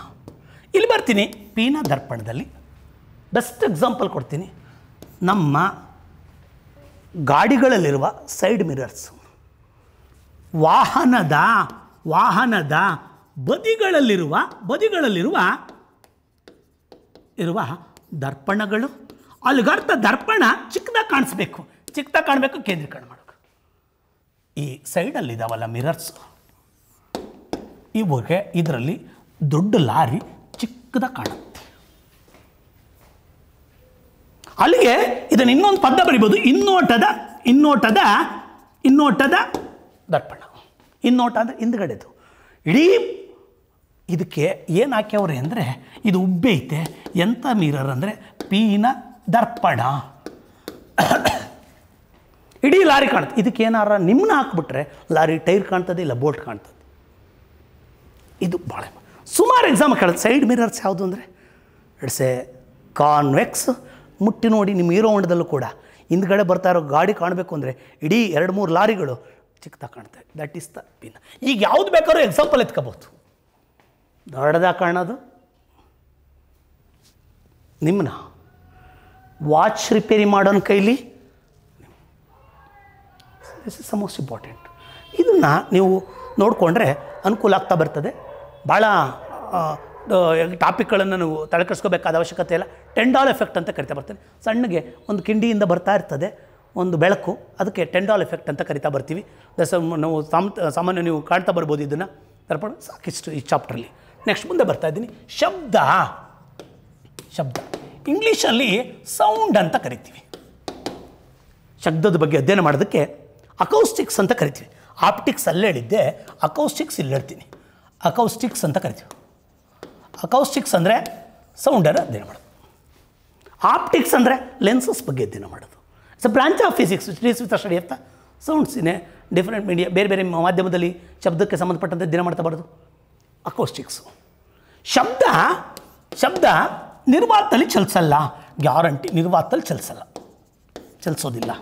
ಇಲ್ಲಿ ಬರ್ತೀನಿ. ಪೀನ ದರ್ಪಣದಲ್ಲಿ ಬೆಸ್ಟ್ ಎಕ್ಸಾಂಪಲ್ ಕೊಡ್ತೀನಿ. ನಮ್ಮ ಗಾಡಿಗಳಲ್ಲಿರುವ ಸೈಡ್ ಮಿರರ್ಸ್, ವಾಹನದ ಬದಿಗಳಲ್ಲಿರುವ ದರ್ಪಣಗಳು. ಅಲ್ಲಿಗರ್ಥ ದರ್ಪಣ ಚಿಕ್ಕದಾಗಿ ಕಾಣಿಸ್ಬೇಕು, ಕೇಂದ್ರೀಕರಣ ಮಾಡೋಕೆ. ಈ ಸೈಡಲ್ಲಿದ್ದಾವಲ್ಲ ಮಿರರ್ಸ್, ಇವಾಗ ಇದರಲ್ಲಿ ದೊಡ್ಡ ಲಾರಿ ಚಿಕ್ಕದಾಗಿ ಕಾಣುತ್ತೆ. ಅಲ್ಲಿಗೆ ಇದನ್ನು ಇನ್ನೊಂದು ಪದ ಬರಿಬೋದು. ಇನ್ನೋಟದ ದರ್ಪಣ. ಇನ್ನೋಟ ಅಂದರೆ ಹಿಂದ್ಗಡೆದು. ಇಡೀ ಇದಕ್ಕೆ ಏನು ಹಾಕ್ಯವ್ರೆ ಅಂದರೆ ಇದು ಉಬ್ಬೈತೆ. ಎಂಥ ಮಿರರ್ ಅಂದರೆ ಪೀನ ದರ್ಪಣ. ಇಡೀ ಲಾರಿ ಕಾಣುತ್ತೆ. ಇದಕ್ಕೆ ಏನಾರ ನಿಮ್ಮನ್ನ ಹಾಕ್ಬಿಟ್ರೆ ಲಾರಿ ಟೈರ್ ಕಾಣ್ತದೆ, ಇಲ್ಲ ಬೋಲ್ಟ್ ಕಾಣ್ತದೆ. ಇದು ಭಾಳ ಸುಮಾರು ಎಕ್ಸಾಮ್ ಕೇಳುತ್ತೆ. ಸೈಡ್ ಮಿರರ್ಸ್ ಯಾವುದು ಅಂದರೆ ಇಟ್ಸ್ ಎ ಕಾನ್ವೆಕ್ಸ್. ಮುಟ್ಟಿ ನೋಡಿ ನಿಮ್ಮ ಹೀರೋ ಹೊಂಡದಲ್ಲೂ ಕೂಡ ಹಿಂದ್ಗಡೆ ಬರ್ತಾ ಇರೋ ಗಾಡಿ ಕಾಣಬೇಕು ಅಂದರೆ ಇಡೀ 2-3 ಲಾರಿಗಳು ಚಿಕ್ಕದಾಗಿ ಕಾಣ್ತವೆ. That is the pin. ಈಗ ಯಾವುದು ಬೇಕಾದ್ರೂ ಎಕ್ಸಾಂಪಲ್ ಎತ್ಕೋಬೋದು. ದೊಡ್ಡದಾಗಿ ಕಾಣೋದು ನಿಮ್ಮನ್ನ ವಾಚ್ ರಿಪೇರಿ ಮಾಡೋನ ಕೈಲಿ. This is the most important. ಇದನ್ನು ನೀವು ನೋಡಿಕೊಂಡ್ರೆ ಅನುಕೂಲ ಆಗ್ತಾ ಬರ್ತದೆ. ಭಾಳ ಟಾಪಿಕ್ಗಳನ್ನು ನೀವು ತಲೆಕೆಡಿಸ್ಕೋಬೇಕಾದ ಅವಶ್ಯಕತೆ ಇಲ್ಲ. $10 ಎಫೆಕ್ಟ್ ಅಂತ ಕರಿತಾ ಬರ್ತಾರೆ. ಸಣ್ಣಗೆ ಒಂದು ಕಿಂಡಿಯಿಂದ ಬರ್ತಾ ಇರ್ತದೆ ಒಂದು ಬೆಳಕು, ಅದಕ್ಕೆ $10 ಎಫೆಕ್ಟ್ ಅಂತ ಕರಿತಾ ಬರ್ತೀವಿ. ನಾವು ಸಾಮಾನ್ಯ ನೀವು ಕಾಣ್ತಾ ಬರ್ಬೋದು ಇದನ್ನು. ತರ್ಪಣ ಸಾಕಿಷ್ಟು ಈ ಚಾಪ್ಟ್ರಲ್ಲಿ. ನೆಕ್ಸ್ಟ್ ಮುಂದೆ ಬರ್ತಾ ಇದ್ದೀನಿ. ಶಬ್ದ ಇಂಗ್ಲೀಷಲ್ಲಿ ಸೌಂಡ್ ಅಂತ ಕರಿತೀವಿ. ಶಬ್ದದ ಬಗ್ಗೆ ಅಧ್ಯಯನ ಮಾಡೋದಕ್ಕೆ ಅಕೌಸ್ಟಿಕ್ಸ್ ಅಂತ ಕರಿತೀವಿ. ಆಪ್ಟಿಕ್ಸ್ ಅಲ್ಲೇ ಹೇಳಿದ್ದೆ, ಅಕೌಸ್ಟಿಕ್ಸ್ ಇಲ್ಲಿ ಹೇಳ್ತೀನಿ. ಅಕೌಸ್ಟಿಕ್ಸ್ ಅಂತ ಕರಿತೀವಿ. ಅಕೌಸ್ಟಿಕ್ಸ್ ಅಂದರೆ ಸೌಂಡನ್ನು ಅಧ್ಯಯನ ಮಾಡೋದು. ಆಪ್ಟಿಕ್ಸ್ ಅಂದರೆ ಲೆನ್ಸಸ್ ಬಗ್ಗೆ ಅಧ್ಯಯನ ಮಾಡೋದು. It's a branch of physics which deals with the study of the sounds in a different media. ಬೇರೆ ಬೇರೆ ಮಾಧ್ಯಮದಲ್ಲಿ ಶಬ್ದಕ್ಕೆ ಸಂಬಂಧಪಟ್ಟಂತೆ ಅಧ್ಯಯನ ಮಾಡ್ತಾ ಬರೋದು ಅಕೌಸ್ಟಿಕ್ಸು. ಶಬ್ದ ನಿರ್ವಾತದಲ್ಲಿ ಚಲಿಸಲ್ಲ, ಗ್ಯಾರಂಟಿ. ನಿರ್ವಾತದಲ್ಲಿ ಚಲಿಸೋದಿಲ್ಲ.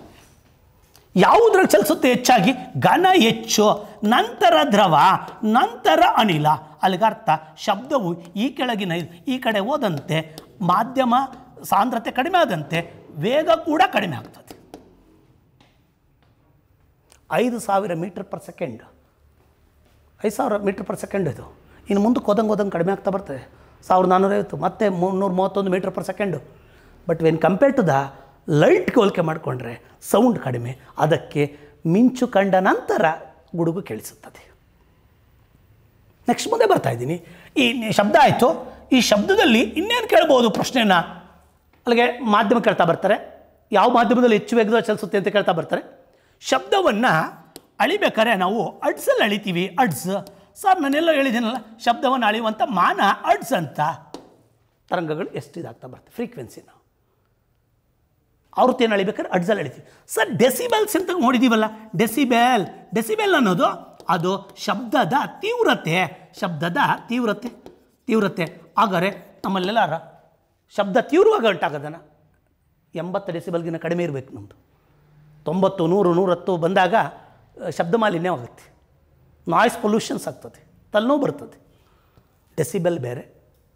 ಯಾವುದ್ರಲ್ಲಿ ಚಲಿಸುತ್ತೆ ಹೆಚ್ಚಾಗಿ? ಘನ ಹೆಚ್ಚು, ನಂತರ ದ್ರವ, ನಂತರ ಅನಿಲ. ಅಲ್ಲಿಗರ್ಥ ಶಬ್ದವು ಈ ಕೆಳಗಿನ ಈ ಕಡೆ ಹೋದಂತೆ ಮಾಧ್ಯಮ ಸಾಂದ್ರತೆ ಕಡಿಮೆ ಆದಂತೆ ವೇಗ ಕೂಡ ಕಡಿಮೆ ಆಗ್ತದೆ. 5000 meter per second, 5000 meter per second ಇದು. ಇನ್ನು ಮುಂದಕ್ಕೆ ಹೋದಂಗೆ ಕಡಿಮೆ ಆಗ್ತಾ ಬರ್ತದೆ. 1450 ಮತ್ತೆ 331 metre per second. But when compare to the ಲೈಟ್ಗೆ ಹೋಲಿಕೆ ಮಾಡಿಕೊಂಡ್ರೆ ಸೌಂಡ್ ಕಡಿಮೆ. ಅದಕ್ಕೆ ಮಿಂಚು ಕಂಡ ನಂತರ ಗುಡುಗು ಕೇಳಿಸುತ್ತದೆ. ನೆಕ್ಸ್ಟ್ ಮುಂದೆ ಬರ್ತಾ ಇದ್ದೀನಿ. ಈ ಶಬ್ದ ಆಯಿತು. ಈ ಶಬ್ದದಲ್ಲಿ ಇನ್ನೇನು ಕೇಳ್ಬೋದು ಪ್ರಶ್ನೆನ? ಅಲ್ಲಿಗೆ ಮಾಧ್ಯಮ ಕೇಳ್ತಾ ಬರ್ತಾರೆ. ಯಾವ ಮಾಧ್ಯಮದಲ್ಲಿ ಹೆಚ್ಚು ವೇಗದಲ್ಲಿ ಚಲಿಸುತ್ತೆ ಅಂತ ಕೇಳ್ತಾ ಬರ್ತಾರೆ. ಶಬ್ದವನ್ನು ಅಳಿಬೇಕಾದ್ರೆ ನಾವು ಅಡ್ಸಲ್ಲಿ ಅಳಿತೀವಿ. ಅಡ್ಸ್ ಸರ್ ನಾನೆಲ್ಲ ಹೇಳಿದ್ದೀನಲ್ಲ, ಶಬ್ದವನ್ನು ಅಳೆಯುವಂಥ ಮಾನ ಅಡ್ಸ್ ಅಂತ. ತರಂಗಗಳು ಎಷ್ಟು ಇದಾಗ್ತಾ ಬರ್ತದೆ, ಫ್ರೀಕ್ವೆನ್ಸಿನ ಆವೃತ್ತಿಯನ್ನು ಅಳಿಬೇಕಾದ್ರೆ ಅಡ್ಸಲ್ಲಿ ಅಳಿತೀವಿ. ಸರ್ ಡೆಸಿಬೆಲ್ಸ್ ಅಂತ ನೋಡಿದ್ದೀವಲ್ಲ, ಡೆಸಿಬೆಲ್ ಅನ್ನೋದು ಅದು ಶಬ್ದದ ತೀವ್ರತೆ. ಹಾಗಾದರೆ ನಮ್ಮಲ್ಲೆಲ್ಲಾರ ಶಬ್ದ ತೀವ್ರವಾಗಿ ಉಂಟಾಗೋದನ್ನು 80 ಡೆಸಿಬಲ್ಗಿನ ಕಡಿಮೆ ಇರಬೇಕು. ನಮ್ಮದು 90, 100, 110 ಬಂದಾಗ ಶಬ್ದ ಮಾಲಿನ್ಯವಾಗುತ್ತೆ, ನಾಯ್ಸ್ ಪೊಲ್ಯೂಷನ್ಸ್ ಆಗ್ತದೆ, ತಲೆನೋವು ಬರ್ತದೆ. ಡೆಸಿಬೆಲ್ ಬೇರೆ,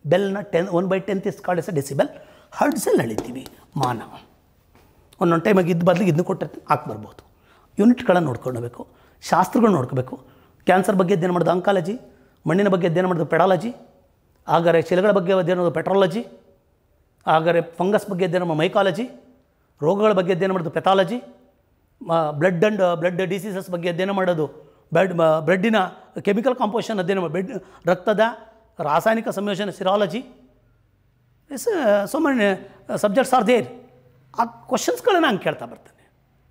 ಬೆಲ್ನ 1/10 is called as a decibel. ಹರ್ಡ್ಸಲ್ಲಿ ಅಳಿತೀವಿ ಮಾನ. ಒಂದೊಂದು ಟೈಮಾಗಿ ಇದ್ದು ಬದಲಿಗೆ ಇದನ್ನು ಕೊಟ್ಟಿರ್ತೀವಿ, ಹಾಕ್ಬರ್ಬೋದು. ಯೂನಿಟ್ಗಳನ್ನು ನೋಡ್ಕೊಳ್ಬೇಕು, ಶಾಸ್ತ್ರಗಳನ್ನ ನೋಡ್ಕೋಬೇಕು. ಕ್ಯಾನ್ಸರ್ ಬಗ್ಗೆ ಅಧ್ಯಯನ ಮಾಡೋದು ಆಂಕಾಲಜಿ, ಮಣ್ಣಿನ ಬಗ್ಗೆ ಅಧ್ಯಯನ ಮಾಡೋದು ಪೆಡಾಲಜಿ, ಹಾಗಾದರೆ ಶಿಲೆಗಳ ಬಗ್ಗೆ ಅಧ್ಯಯನ ಮಾಡೋದು ಪೆಟ್ರಾಲಜಿ, ಹಾಗಾದರೆ ಫಂಗಸ್ ಬಗ್ಗೆ ಅಧ್ಯಯನ ಮಾಡೋದು ಮೈಕಾಲಜಿ, ರೋಗಗಳ ಬಗ್ಗೆ ಅಧ್ಯಯನ ಮಾಡೋದು ಪೆಥಾಲಜಿ, ಬ್ಲಡ್ ಡಿಸೀಸಸ್ ಬಗ್ಗೆ ಅಧ್ಯಯನ ಮಾಡೋದು ಬ್ಲಡ್ಡಿನ ಕೆಮಿಕಲ್ ಕಾಂಪೋಸಿಷನ್ ಅಧ್ಯಯನ ಮಾಡಿ, ರಕ್ತದ ರಾಸಾಯನಿಕ ಸಂಯೋಜನೆ serology. So many subjects are there. ಆ ಕ್ವಶನ್ಸ್ಗಳನ್ನ ಹಂಗೆ ಕೇಳ್ತಾ ಬರ್ತಾನೆ.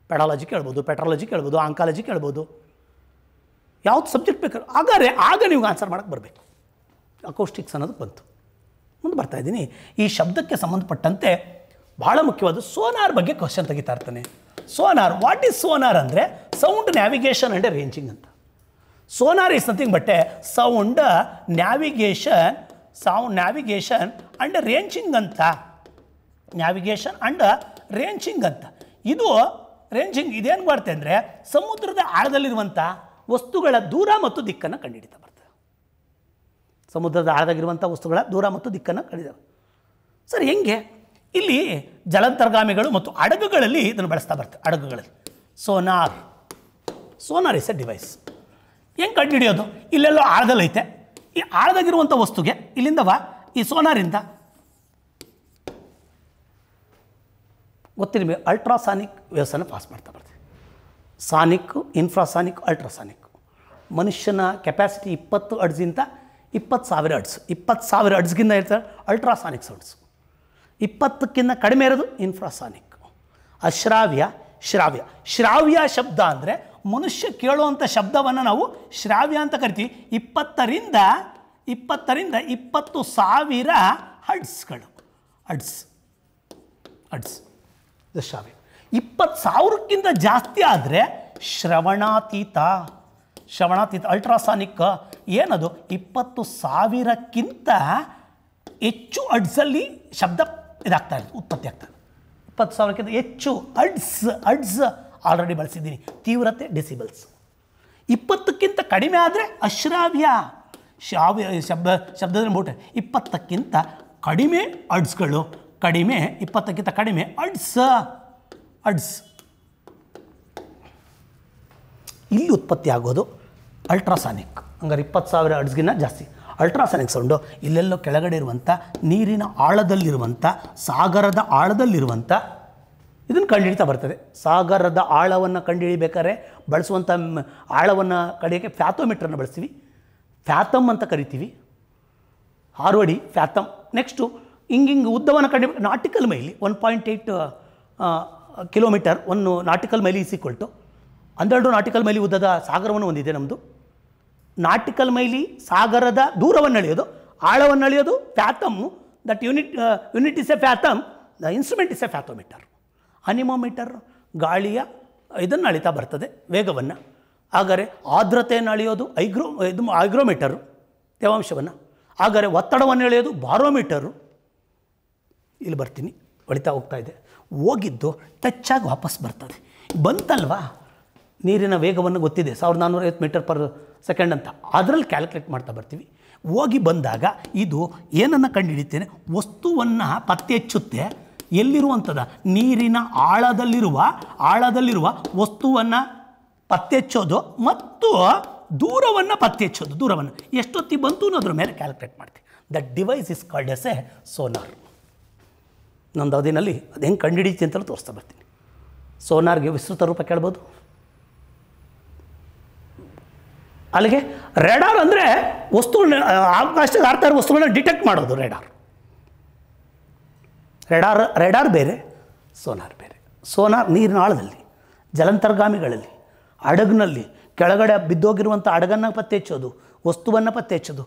ಪೆಡಾಲಜಿ ಕೇಳ್ಬೋದು, ಪೆಟ್ರಾಲಜಿ ಕೇಳ್ಬೋದು, ಆಂಕಾಲಜಿ ಕೇಳ್ಬೋದು, ಯಾವ್ದು ಸಬ್ಜೆಕ್ಟ್ ಬೇಕಾದ್ರೆ ಆಗ ನೀವು ಆನ್ಸರ್ ಮಾಡೋಕ್ಕೆ ಬರಬೇಕು. ಅಕೌಸ್ಟಿಕ್ಸ್ ಅನ್ನೋದು ಬಂತು. ಮುಂದೆ ಬರ್ತಾಯಿದ್ದೀನಿ. ಈ ಶಬ್ದಕ್ಕೆ ಸಂಬಂಧಪಟ್ಟಂತೆ ಭಾಳ ಮುಖ್ಯವಾದ ಸೋನಾರ್ ಬಗ್ಗೆ ಕ್ವಶನ್ ತೆಗಿತಾ ಇರ್ತಾನೆ. ಸೋನಾರ್, ವಾಟ್ ಈಸ್ ಸೋನಾರ್ ಅಂದರೆ ಸೌಂಡ್ ನ್ಯಾವಿಗೇಷನ್ ಆ್ಯಂಡ್ ರೇಂಜಿಂಗ್ ಅಂತ. Sonar is nothing but sound navigation and ranging ಅಂತ. ಇದು ರೇಂಜಿಂಗ್ ಇದೇನು ಮಾಡುತ್ತೆ ಅಂದರೆ ಸಮುದ್ರದ ಆಳದಲ್ಲಿರುವಂಥ ವಸ್ತುಗಳ ದೂರ ಮತ್ತು ದಿಕ್ಕನ್ನು ಕಂಡುಹಿಡಿತಾ ಬರ್ತದೆ. ಸಮುದ್ರದ ಆಳದಾಗಿರುವಂಥ ವಸ್ತುಗಳ ದೂರ ಮತ್ತು ದಿಕ್ಕನ್ನು ಕಂಡುಹಿಡಿದ. ಸರ್ ಹೆಂಗೆ? ಇಲ್ಲಿ ಜಲಾಂತರ್ಗಾಮಿಗಳು ಮತ್ತು ಹಡಗುಗಳಲ್ಲಿ ಇದನ್ನು ಬಳಸ್ತಾ ಬರ್ತಾರೆ. ಹಡಗುಗಳಲ್ಲಿ ಸೋನಾರ್ ಇಸ್ ಎ ಡಿವೈಸ್. ಹೆಂಗೆ ಕಂಡುಹಿಡಿಯೋದು? ಇಲ್ಲೆಲ್ಲೋ ಆಳದಲ್ಲೈತೆ, ಈ ಆಳದಾಗಿರುವಂಥ ವಸ್ತುಗೆ ಇಲ್ಲಿಂದವ ಈ ಸೋನಾರಿಂದ ಗೊತ್ತಿರಬೇಕು ಅಲ್ಟ್ರಾಸಾನಿಕ್ ವೇವ್ಸನ್ನು ಪಾಸ್ ಮಾಡ್ತಾ ಬರ್ತೀವಿ. ಸಾನಿಕ್ಕು, ಇನ್ಫ್ರಾಸಾನಿಕ್, ಅಲ್ಟ್ರಾಸಾನಿಕ್ಕು. ಮನುಷ್ಯನ ಕೆಪ್ಯಾಸಿಟಿ 20 ಅಡ್ಸ್ಗಿಂತ 20,000 ಅಡ್ಸ್, 20,000 ಅಡ್ಸ್ಗಿಂತ ಇರ್ತಾರೆ ಅಲ್ಟ್ರಾಸಾನಿಕ್ ಸೌಂಡ್ಸ್. 20ಕ್ಕಿಂತ ಕಡಿಮೆ ಇರೋದು ಇನ್ಫ್ರಾಸಾನಿಕ್. ಶ್ರಾವ್ಯ ಶಬ್ದ ಅಂದರೆ ಮನುಷ್ಯ ಕೇಳುವಂಥ ಶಬ್ದವನ್ನು ನಾವು ಶ್ರಾವ್ಯ ಅಂತ ಕರಿತೀವಿ. 20ರಿಂದ 20,000 ಹಡ್ಸ್ಗಳು. ಅಡ್ಸ್ ಶ್ರಾವ್ಯ. 20,000ಕ್ಕಿಂತ ಜಾಸ್ತಿ ಆದರೆ ಶ್ರವಣಾತೀತ. ಅಲ್ಟ್ರಾಸಾನಿಕ್ ಏನದು? 20,000ಕ್ಕಿಂತ ಹೆಚ್ಚು ಅಡ್ಸಲ್ಲಿ ಶಬ್ದ ಇದಾಗ್ತಾ ಇರೋದು, ಉತ್ಪತ್ತಿ ಆಗ್ತದೆ. 20,000ಕ್ಕಿಂತ ಹೆಚ್ಚು ಅಡ್ಸ್ ಆಲ್ರೆಡಿ ಬಳಸಿದ್ದೀನಿ. ತೀವ್ರತೆ ಡೆಸಿಬಲ್ಸ್. 20ಕ್ಕಿಂತ ಕಡಿಮೆ ಆದರೆ ಅಶ್ರಾವ್ಯ. ಶಬ್ದದ ಮೂಟೆ 20ಕ್ಕಿಂತ ಕಡಿಮೆ ಅಡ್ಸ್ಗಳು, ಕಡಿಮೆ 20ಕ್ಕಿಂತ ಕಡಿಮೆ ಅಡ್ಸ್ ಇಲ್ಲಿ ಉತ್ಪತ್ತಿ ಆಗೋದು ಅಲ್ಟ್ರಾಸಾನಿಕ್. ಹಂಗಾರೆ 20,000 ಅಡ್ಸ್ಗಿನ್ನ ಜಾಸ್ತಿ. ಅಲ್ಟ್ರಾಸಾನಿಕ್ ಸೌಂಡು ಇಲ್ಲೆಲ್ಲೋ ಕೆಳಗಡೆ ಇರುವಂಥ ನೀರಿನ ಆಳದಲ್ಲಿರುವಂಥ, ಸಾಗರದ ಆಳದಲ್ಲಿರುವಂಥ ಇದನ್ನು ಕಂಡುಹಿಡಿತಾ ಬರ್ತದೆ. ಸಾಗರದ ಆಳವನ್ನು ಕಂಡುಹಿಡಿಬೇಕಾದ್ರೆ ಬಳಸುವಂಥ ಆಳವನ್ನು ಕಡೆಗೆ ಫ್ಯಾಥೋಮೀಟ್ರನ್ನು ಬಳಸ್ತೀವಿ. ಫ್ಯಾಥಮ್ ಅಂತ ಕರಿತೀವಿ, 6 ಅಡಿ ಫ್ಯಾಥಮ್. ನೆಕ್ಸ್ಟು ಹಿಂಗೆ ಉದ್ದವನ್ನು nautical mile 1.8 kilometer 1 nautical mile is equal to 12 nautical mile ಉದ್ದದ ಸಾಗರವನ್ನು ಹೊಂದಿದೆ ನಮ್ಮದು. ನಾಟಿಕಲ್ ಮೈಲಿ ಸಾಗರದ ದೂರವನ್ನು ಅಳೆಯೋದು, ಆಳವನ್ನು ಅಳೆಯೋದು fathom. That unit is a fathom, the instrument is a fathometer. Anemometer ಗಾಳಿಯ ಇದನ್ನು ಅಳಿತಾ ಬರ್ತದೆ, ವೇಗವನ್ನು. ಹಾಗಾದರೆ ಆರ್ದ್ರತೆಯನ್ನು ಅಳೆಯೋದು ಹೈಗ್ರೋಮೀಟರು, ತೇವಾಂಶವನ್ನು. ಹಾಗಾದರೆ ಒತ್ತಡವನ್ನು ಎಳೆಯೋದು ಬಾರೋಮೀಟರು. ಇಲ್ಲಿ ಬರ್ತೀನಿ, ಹೊಳಿತಾ ಹೋಗ್ತಾ ಇದೆ. ಹೋಗಿದ್ದು ಟಚ್ಚಾಗಿ ವಾಪಸ್ ಬರ್ತದೆ. ಬಂತಲ್ವಾ, ನೀರಿನ ವೇಗವನ್ನು ಗೊತ್ತಿದೆ 1450 ಮೀಟರ್ ಪರ್ ಸೆಕೆಂಡ್ ಅಂತ, ಅದರಲ್ಲಿ ಕ್ಯಾಲ್ಕುಲೇಟ್ ಮಾಡ್ತಾ ಬರ್ತೀವಿ. ಹೋಗಿ ಬಂದಾಗ ಇದು ಏನನ್ನು ಕಂಡುಹಿಡಿತೇನೆ, ವಸ್ತುವನ್ನು ಪತ್ತೆ ಹಚ್ಚುತ್ತೆ. ಎಲ್ಲಿರುವಂಥದ್ದು, ನೀರಿನ ಆಳದಲ್ಲಿರುವ ವಸ್ತುವನ್ನು ಪತ್ತೆ ಹಚ್ಚೋದು ಮತ್ತು ದೂರವನ್ನು ಪತ್ತೆ ಹಚ್ಚೋದು. ದೂರವನ್ನು ಎಷ್ಟೊತ್ತಿಗೆ ಬಂತು ಅನ್ನೋದ್ರ ಮೇಲೆ ಕ್ಯಾಲ್ಕುಲೇಟ್ ಮಾಡ್ತೀವಿ. That device is called as A sonar. ನಂದು ಅವಧಿನಲ್ಲಿ ಅದು ಹೆಂಗೆ ಕಂಡುಹಿಡಿಯುತ್ತೆ ಅಂತಲೂ ತೋರಿಸ್ತಾ ಬರ್ತೀನಿ. ಸೋನಾರ್ಗೆ ವಿಸ್ತೃತ ರೂಪ ಕೇಳ್ಬೋದು. ಅಲ್ಲಿಗೆ ರೆಡಾರ್ ಅಂದರೆ ವಸ್ತುಗಳನ್ನ, ಆಕಾಶದ ಆರ್ತಾ ಇರೋ ವಸ್ತುಗಳನ್ನ ಡಿಟೆಕ್ಟ್ ಮಾಡೋದು ರೆಡಾರ್ ಬೇರೆ, ಸೋನಾರ್ ಬೇರೆ. ಸೋನಾರ್ ನೀರಿನ ಆಳದಲ್ಲಿ, ಜಲಾಂತರ್ಗಾಮಿಗಳಲ್ಲಿ, ಹಡಗಿನಲ್ಲಿ ಕೆಳಗಡೆ ಬಿದ್ದೋಗಿರುವಂಥ ಹಡಗನ್ನು ಪತ್ತೆ ಹಚ್ಚೋದು, ವಸ್ತುವನ್ನು ಪತ್ತೆ ಹಚ್ಚೋದು.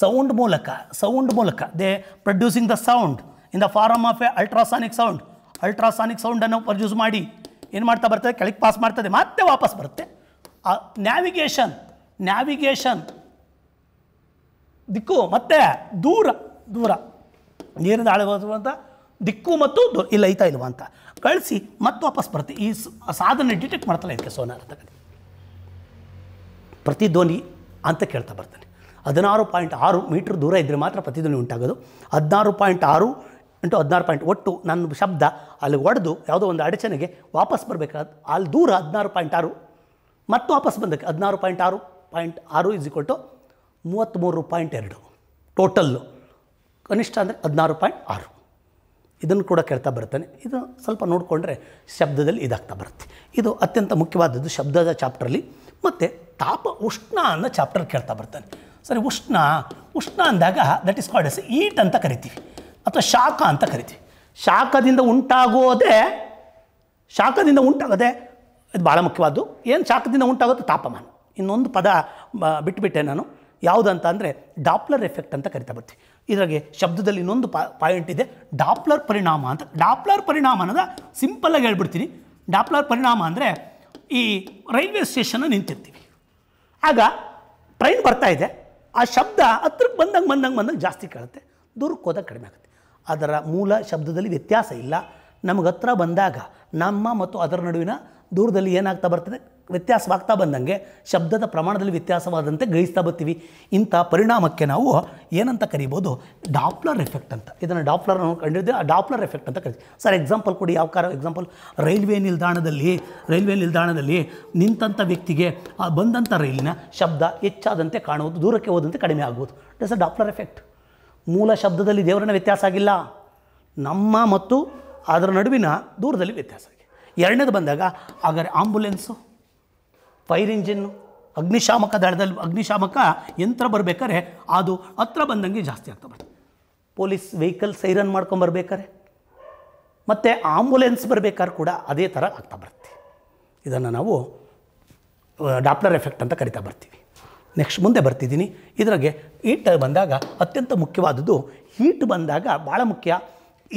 ಸೌಂಡ್ ಮೂಲಕ they producing the sound in the form of a ultrasonic ಸೌಂಡನ್ನು ಪ್ರೊಡ್ಯೂಸ್ ಮಾಡಿ ಏನು ಮಾಡ್ತಾ ಬರ್ತದೆ, ಕೆಳಗೆ ಪಾಸ್ ಮಾಡ್ತದೆ, ಮತ್ತೆ ವಾಪಸ್ ಬರುತ್ತೆ. ನ್ಯಾವಿಗೇಷನ್ ದಿಕ್ಕು ಮತ್ತು ದೂರ ನೀರಿನ ಆಳವಾಗುವಂಥ ದಿಕ್ಕು ಮತ್ತು ಇಲ್ಲ ಐತಾ ಇಲ್ವಾ ಅಂತ ಕಳಿಸಿ ಮತ್ತೆ ವಾಪಸ್ ಬರುತ್ತೆ. ಈ ಸಾಧನೆ ಡಿಟೆಕ್ಟ್ ಮಾಡ್ತಲ್ಲ ಇದಕ್ಕೆ ಸೋನಾರ್ ಅಂತ. ಪ್ರತಿಧ್ವನಿ ಅಂತ ಕೇಳ್ತಾ ಬರ್ತಾನೆ. 16.6 ಮೀಟ್ರ್ ದೂರ ಇದ್ದರೆ ಮಾತ್ರ ಪ್ರತಿಧ್ವನಿ ಉಂಟಾಗೋದು. 16.6 ಇಂಟು 16 ಒಟ್ಟು ನನ್ನ ಶಬ್ದ ಅಲ್ಲಿ ಒಡೆದು ಯಾವುದೋ ಒಂದು ಅಡಚಣೆಗೆ ವಾಪಸ್ ಬರಬೇಕಾದ ಅಲ್ಲಿ ದೂರ 16.6 ಮತ್ತು ವಾಪಸ್ ಬಂದಕ್ಕೆ 16.6 ಇಸ್ ಈಕ್ವಲ್ ಟು 33.2 ಟೋಟಲ್ಲು. ಕನಿಷ್ಠ ಅಂದರೆ 16.6. ಇದನ್ನು ಕೂಡ ಕೇಳ್ತಾ ಬರ್ತಾನೆ. ಇದು ಸ್ವಲ್ಪ ನೋಡಿಕೊಂಡ್ರೆ ಶಬ್ದದಲ್ಲಿ ಇದಾಗ್ತಾ ಬರುತ್ತೆ. ಇದು ಅತ್ಯಂತ ಮುಖ್ಯವಾದದ್ದು ಶಬ್ದದ ಚಾಪ್ಟ್ರಲ್ಲಿ. ಮತ್ತು ಉಷ್ಣ ಅನ್ನೋ ಚಾಪ್ಟರ್ ಕೇಳ್ತಾ ಬರ್ತಾನೆ. ಸರಿ, ಉಷ್ಣ ಅಂದಾಗ ದಟ್ ಈಸ್ ಕಾಲ್ಡ್ ಎಸ್ ಈಟ್ ಅಂತ ಕರಿತೀವಿ, ಅಥವಾ ಶಾಖ ಅಂತ ಕರಿತೀವಿ. ಶಾಖದಿಂದ ಉಂಟಾಗೋದೇ ಇದು ಭಾಳ ಮುಖ್ಯವಾದ್ದು. ಏನು ಶಾಖದಿಂದ ಉಂಟಾಗೋದು ತಾಪಮಾನ. ಇನ್ನೊಂದು ಪದ ಬಿಟ್ಟುಬಿಟ್ಟೆ ನಾನು, ಯಾವುದಂತ ಅಂದರೆ ಡಾಪ್ಲರ್ ಎಫೆಕ್ಟ್ ಅಂತ ಕರಿತಾ ಬರ್ತೀವಿ. ಇದ್ರಾಗೆ ಶಬ್ದದಲ್ಲಿ ಇನ್ನೊಂದು ಪಾಯಿಂಟ್ ಇದೆ, ಡಾಪ್ಲರ್ ಪರಿಣಾಮ ಅಂತ. ಡಾಪ್ಲರ್ ಪರಿಣಾಮ ಅನ್ನೋದು ಸಿಂಪಲ್ಲಾಗಿ ಹೇಳ್ಬಿಡ್ತೀನಿ. ಡಾಪ್ಲರ್ ಪರಿಣಾಮ ಅಂದರೆ ಈ ರೈಲ್ವೆ ಸ್ಟೇಷನ್ನ ನಿಂತಿರ್ತೀವಿ, ಆಗ ಟ್ರೈನ್ ಬರ್ತಾ ಇದೆ, ಆ ಶಬ್ದ ಹತ್ರಕ್ಕೆ ಬಂದಂಗೆ ಜಾಸ್ತಿ ಕೇಳುತ್ತೆ, ದೂರಕ್ಕೆ ಹೋದಾಗ ಕಡಿಮೆ ಆಗುತ್ತೆ. ಅದರ ಮೂಲ ಶಬ್ದದಲ್ಲಿ ವ್ಯತ್ಯಾಸ ಇಲ್ಲ. ನಮಗೆ ಹತ್ರ ಬಂದಾಗ ನಮ್ಮ ಮತ್ತು ಅದರ ನಡುವಿನ ದೂರದಲ್ಲಿ ಏನಾಗ್ತಾ ಬರ್ತದೆ, ವ್ಯತ್ಯಾಸವಾಗ್ತಾ ಬಂದಂಗೆ ಶಬ್ದದ ಪ್ರಮಾಣದಲ್ಲಿ ವ್ಯತ್ಯಾಸವಾದಂತೆ ಗ್ರಹಿಸ್ತಾ ಬರ್ತೀವಿ. ಇಂಥ ಪರಿಣಾಮಕ್ಕೆ ನಾವು ಏನಂತ ಕರಿಬೋದು, ಡಾಪ್ಲರ್ ಎಫೆಕ್ಟ್ ಅಂತ. ಇದನ್ನು ಡಾಪ್ಲರ್ ಕಂಡಿದ್ದೆ, ಆ ಡಾಪ್ಲರ್ ಎಫೆಕ್ಟ್ ಅಂತ ಕರಿತೀವಿ. ಸರ್ ಎಕ್ಸಾಂಪಲ್ ಕೊಡಿ, ಯಾವ ಎಕ್ಸಾಂಪಲ್? ರೈಲ್ವೆ ನಿಲ್ದಾಣದಲ್ಲಿ ನಿಂತಂಥ ವ್ಯಕ್ತಿಗೆ ಬಂದಂಥ ರೈಲಿನ ಶಬ್ದ ಹೆಚ್ಚಾದಂತೆ ಕಾಣುವುದು, ದೂರಕ್ಕೆ ಹೋದಂತೆ ಕಡಿಮೆ ಆಗುವುದು. It's a Doppler effect. ಮೂಲ ಶಬ್ದದಲ್ಲಿ ದೇವರನ್ನ ವ್ಯತ್ಯಾಸ ಆಗಿಲ್ಲ, ನಮ್ಮ ಮತ್ತು ಅದರ ನಡುವಿನ ದೂರದಲ್ಲಿ ವ್ಯತ್ಯಾಸ ಆಗಿದೆ. ಎರಡನೇದು ಬಂದಾಗ ಹಾಗಾದರೆ ಆಂಬುಲೆನ್ಸು, ಫೈರ್ ಇಂಜಿನ್ನು, ಅಗ್ನಿಶಾಮಕ ದಳದಲ್ಲಿ ಅಗ್ನಿಶಾಮಕ ಯಂತ್ರ ಬರಬೇಕಾದ್ರೆ ಅದು ಹತ್ರ ಬಂದಂಗೆ ಜಾಸ್ತಿ ಆಗ್ತಾ ಬರ್ತದೆ. ಪೊಲೀಸ್ ವೆಹಿಕಲ್ ಸೈರನ್ ಮಾಡ್ಕೊಂಬರ್ಬೇಕಾರೆ ಮತ್ತು ಆಂಬುಲೆನ್ಸ್ ಬರಬೇಕಾದ್ರೆ ಕೂಡ ಅದೇ ಥರ ಆಗ್ತಾ ಬರುತ್ತೆ. ಇದನ್ನು ನಾವು ಡಾಪ್ಲರ್ ಎಫೆಕ್ಟ್ ಅಂತ ಕರಿತಾ ಬರ್ತೀವಿ. ನೆಕ್ಸ್ಟ್ ಮುಂದೆ ಬರ್ತಿದ್ದೀನಿ. ಇದ್ರಾಗೆ ಹೀಟ್ ಬಂದಾಗ ಅತ್ಯಂತ ಮುಖ್ಯವಾದದ್ದು, ಹೀಟ್ ಬಂದಾಗ ಭಾಳ ಮುಖ್ಯ.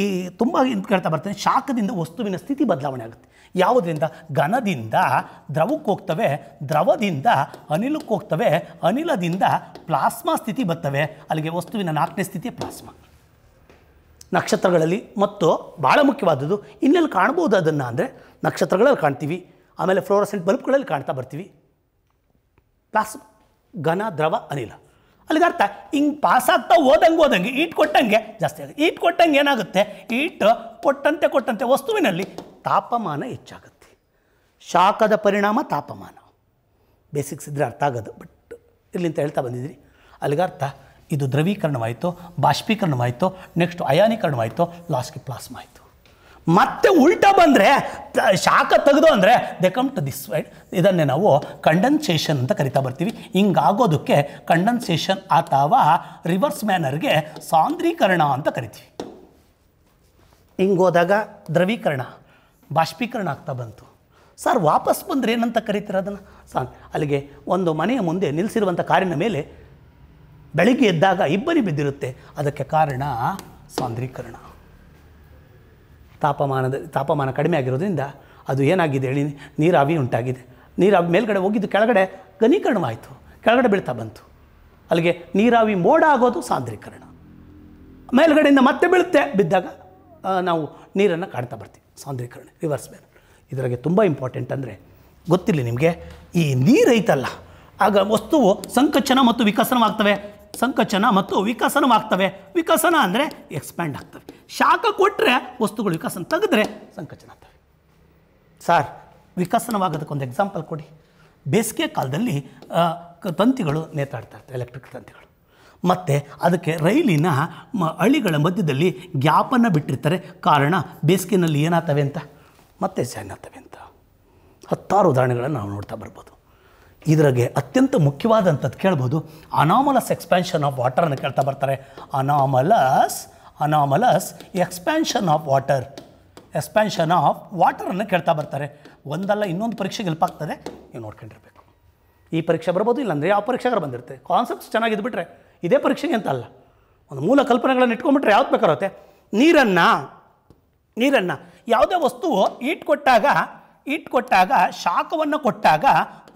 ಈ ತುಂಬ ಕೇಳ್ತಾ ಬರ್ತೀನಿ, ಶಾಖದಿಂದ ವಸ್ತುವಿನ ಸ್ಥಿತಿ ಬದಲಾವಣೆ ಆಗುತ್ತೆ. ಯಾವುದರಿಂದ? ಘನದಿಂದ ದ್ರವಕ್ಕೆ ಹೋಗ್ತವೆ, ದ್ರವದಿಂದ ಅನಿಲಕ್ಕೆ ಹೋಗ್ತವೆ, ಅನಿಲದಿಂದ ಪ್ಲಾಸ್ಮಾ ಸ್ಥಿತಿ ಬರ್ತವೆ. ಅಲ್ಲಿಗೆ ವಸ್ತುವಿನ 4ನೇ ಸ್ಥಿತಿ ಪ್ಲಾಸ್ಮಾ. ನಕ್ಷತ್ರಗಳಲ್ಲಿ ಮತ್ತು ಭಾಳ ಮುಖ್ಯವಾದದ್ದು, ಇನ್ನೆಲ್ಲಿ ಕಾಣ್ಬೋದು ಅದನ್ನು ಅಂದರೆ ನಕ್ಷತ್ರಗಳಲ್ಲಿ ಕಾಣ್ತೀವಿ, ಆಮೇಲೆ ಫ್ಲೋರಸೆಂಟ್ ಬಲ್ಬ್ಗಳಲ್ಲಿ ಕಾಣ್ತಾ ಬರ್ತೀವಿ. ಘನ ದ್ರವ ಅನಿಲ. ಅಲ್ಲಿಗೆ ಅರ್ಥ ಹಿಂಗೆ ಪಾಸಾಗ್ತಾ ಹೋದಂಗೆ ಈಟ್ ಕೊಟ್ಟಂಗೆ ಜಾಸ್ತಿ ಆಗುತ್ತೆ. ಈಟ್ ಕೊಟ್ಟಂಗೆ ಏನಾಗುತ್ತೆ, ಈಟ್ ಕೊಟ್ಟಂತೆ ವಸ್ತುವಿನಲ್ಲಿ ತಾಪಮಾನ ಹೆಚ್ಚಾಗುತ್ತೆ. ಶಾಖದ ಪರಿಣಾಮ ತಾಪಮಾನ. ಬೇಸಿಕ್ಸ್ ಇದ್ದರೆ ಅರ್ಥ ಆಗೋದು, ಬಟ್ ಇಲ್ಲಿಂತ ಹೇಳ್ತಾ ಬಂದಿದ್ರಿ. ಅಲ್ಲಿಗೆ ಅರ್ಥ ಇದು ದ್ರವೀಕರಣವಾಯಿತು, ಬಾಷ್ಪೀಕರಣವಾಯಿತು, ನೆಕ್ಸ್ಟ್ ಅಯಾನೀಕರಣವಾಯಿತು, ಲಾಸ್ಟ್ಗೆ ಪ್ಲಾಸ್ಮಾ ಆಯಿತು. ಮತ್ತೆ ಉಲ್ಟಾ ಬಂದರೆ ಶಾಖ ತೆಗೆದು ಅಂದರೆ they come to this side. ಇದನ್ನೇ ನಾವು ಕಂಡೆನ್ಸೇಷನ್ ಅಂತ ಕರಿತಾ ಬರ್ತೀವಿ. ಹಿಂಗಾಗೋದಕ್ಕೆ ಕಂಡೆನ್ಸೇಷನ್ ಅಥವಾ ರಿವರ್ಸ್ ಮ್ಯಾನರ್ಗೆ ಸಾಂದ್ರೀಕರಣ ಅಂತ ಕರಿತೀವಿ. ಹಿಂಗೋದಾಗ ದ್ರವೀಕರಣ ಬಾಷ್ಪೀಕರಣ ಆಗ್ತಾ ಬಂತು. ಸರ್ ವಾಪಸ್ ಬಂದರೆ ಏನಂತ ಕರಿತೀರ ಅದನ್ನು? ಅಲ್ಲಿಗೆ ಒಂದು ಮನೆಯ ಮುಂದೆ ನಿಲ್ಲಿಸಿರುವಂಥ ಕಾರಿನ ಮೇಲೆ ಬೆಳಿಗ್ಗೆ ಎದ್ದಾಗ ಇಬ್ಬನಿ ಬಿದ್ದಿರುತ್ತೆ. ಅದಕ್ಕೆ ಕಾರಣ ಸಾಂದ್ರೀಕರಣ. ತಾಪಮಾನ ಕಡಿಮೆ ಆಗಿರೋದ್ರಿಂದ ಅದು ಏನಾಗಿದೆ ಹೇಳಿ, ನೀರಾವಿ ಉಂಟಾಗಿದೆ. ನೀರಾವಿ ಮೇಲ್ಗಡೆ ಹೋಗಿದ್ದು ಕೆಳಗಡೆ ಘನೀಕರಣವಾಯಿತು, ಕೆಳಗಡೆ ಬೀಳ್ತಾ ಬಂತು. ಅಲ್ಲಿಗೆ ನೀರಾವಿ ಮೋಡ ಆಗೋದು ಸಾಂದ್ರೀಕರಣ. ಮೇಲ್ಗಡೆಯಿಂದ ಮತ್ತೆ ಬೀಳುತ್ತೆ, ಬಿದ್ದಾಗ ನಾವು ನೀರನ್ನು ಕಾಣ್ತಾ ಬರ್ತೀವಿ, ಸಾಂದ್ರೀಕರಣ, ರಿವರ್ಸ್ ಮ್ಯಾನರ್. ಇದರಾಗೆ ತುಂಬ ಇಂಪಾರ್ಟೆಂಟ್ ಅಂದರೆ ಗೊತ್ತಿರಲಿ ನಿಮಗೆ, ಈ ನೀರೈತಲ್ಲ ಆಗ ವಸ್ತುವು ಸಂಕಚನ ಮತ್ತು ವಿಕಸನವಾಗ್ತವೆ. ಸಂಕಚನ ಮತ್ತು ವಿಕಸನವಾಗ್ತವೆ. ವಿಕಸನ ಅಂದರೆ ಎಕ್ಸ್ಪ್ಯಾಂಡ್ ಆಗ್ತವೆ. ಶಾಖ ಕೊಟ್ಟರೆ ವಸ್ತುಗಳು ವಿಕಸನ, ತೆಗೆದ್ರೆ ಸಂಕಚನ ಆಗ್ತವೆ. ಸರ್ ವಿಕಸನವಾಗೋದಕ್ಕೊಂದು ಎಕ್ಸಾಂಪಲ್ ಕೊಡಿ. ಬೇಸಿಗೆ ಕಾಲದಲ್ಲಿ ತಂತಿಗಳು ನೇತಾಡ್ತಾ ಇರ್ತವೆ, ಎಲೆಕ್ಟ್ರಿಕ್ ತಂತಿಗಳು. ಮತ್ತು ಅದಕ್ಕೆ ರೈಲಿನ ಹಳಿಗಳ ಮಧ್ಯದಲ್ಲಿ ಗ್ಯಾಪನ್ನು ಬಿಟ್ಟಿರ್ತಾರೆ. ಕಾರಣ ಬೇಸಿಗೆನಲ್ಲಿ ಏನಾಗ್ತವೆ ಅಂತ, ಮತ್ತೆ ಚೆನ್ನಾಗ್ತವೆ ಅಂತ. 10 ಉದಾಹರಣೆಗಳನ್ನು ನಾವು ನೋಡ್ತಾ ಬರ್ಬೋದು. ಇದ್ರಾಗೆ ಅತ್ಯಂತ ಮುಖ್ಯವಾದಂಥದ್ದು ಕೇಳ್ಬೋದು, ಅನಾಮಲಸ್ ಎಕ್ಸ್ಪ್ಯಾನ್ಷನ್ ಆಫ್ ವಾಟರನ್ನು ಕೇಳ್ತಾ ಬರ್ತಾರೆ. ಅನಾಮಲಸ್ ಎಕ್ಸ್ಪ್ಯಾನ್ಷನ್ ಆಫ್ ವಾಟರನ್ನು ಕೇಳ್ತಾ ಬರ್ತಾರೆ. ಒಂದಲ್ಲ ಇನ್ನೊಂದು ಪರೀಕ್ಷೆಗೆ ಹೆಲ್ಪ್ ಆಗ್ತದೆ, ನೀವು ನೋಡ್ಕೊಂಡಿರ್ಬೇಕು. ಈ ಪರೀಕ್ಷೆ ಬರ್ಬೋದು, ಇಲ್ಲಾಂದರೆ ಯಾವ ಪರೀಕ್ಷೆಗಾರು ಬಂದಿರುತ್ತೆ. ಕಾನ್ಸೆಪ್ಟ್ಸ್ ಚೆನ್ನಾಗಿದ್ಬಿಟ್ರೆ ಇದೇ ಪರೀಕ್ಷೆಗೆ ಅಂತ ಅಲ್ಲ, ಒಂದು ಮೂಲ ಕಲ್ಪನೆಗಳನ್ನು ಇಟ್ಕೊಂಡ್ಬಿಟ್ರೆ ಯಾವ್ದು ಬೇಕಾರುತ್ತೆ. ನೀರನ್ನು ಯಾವುದೇ ವಸ್ತುವು ಈಟ್ ಕೊಟ್ಟಾಗ ಶಾಖವನ್ನು ಕೊಟ್ಟಾಗ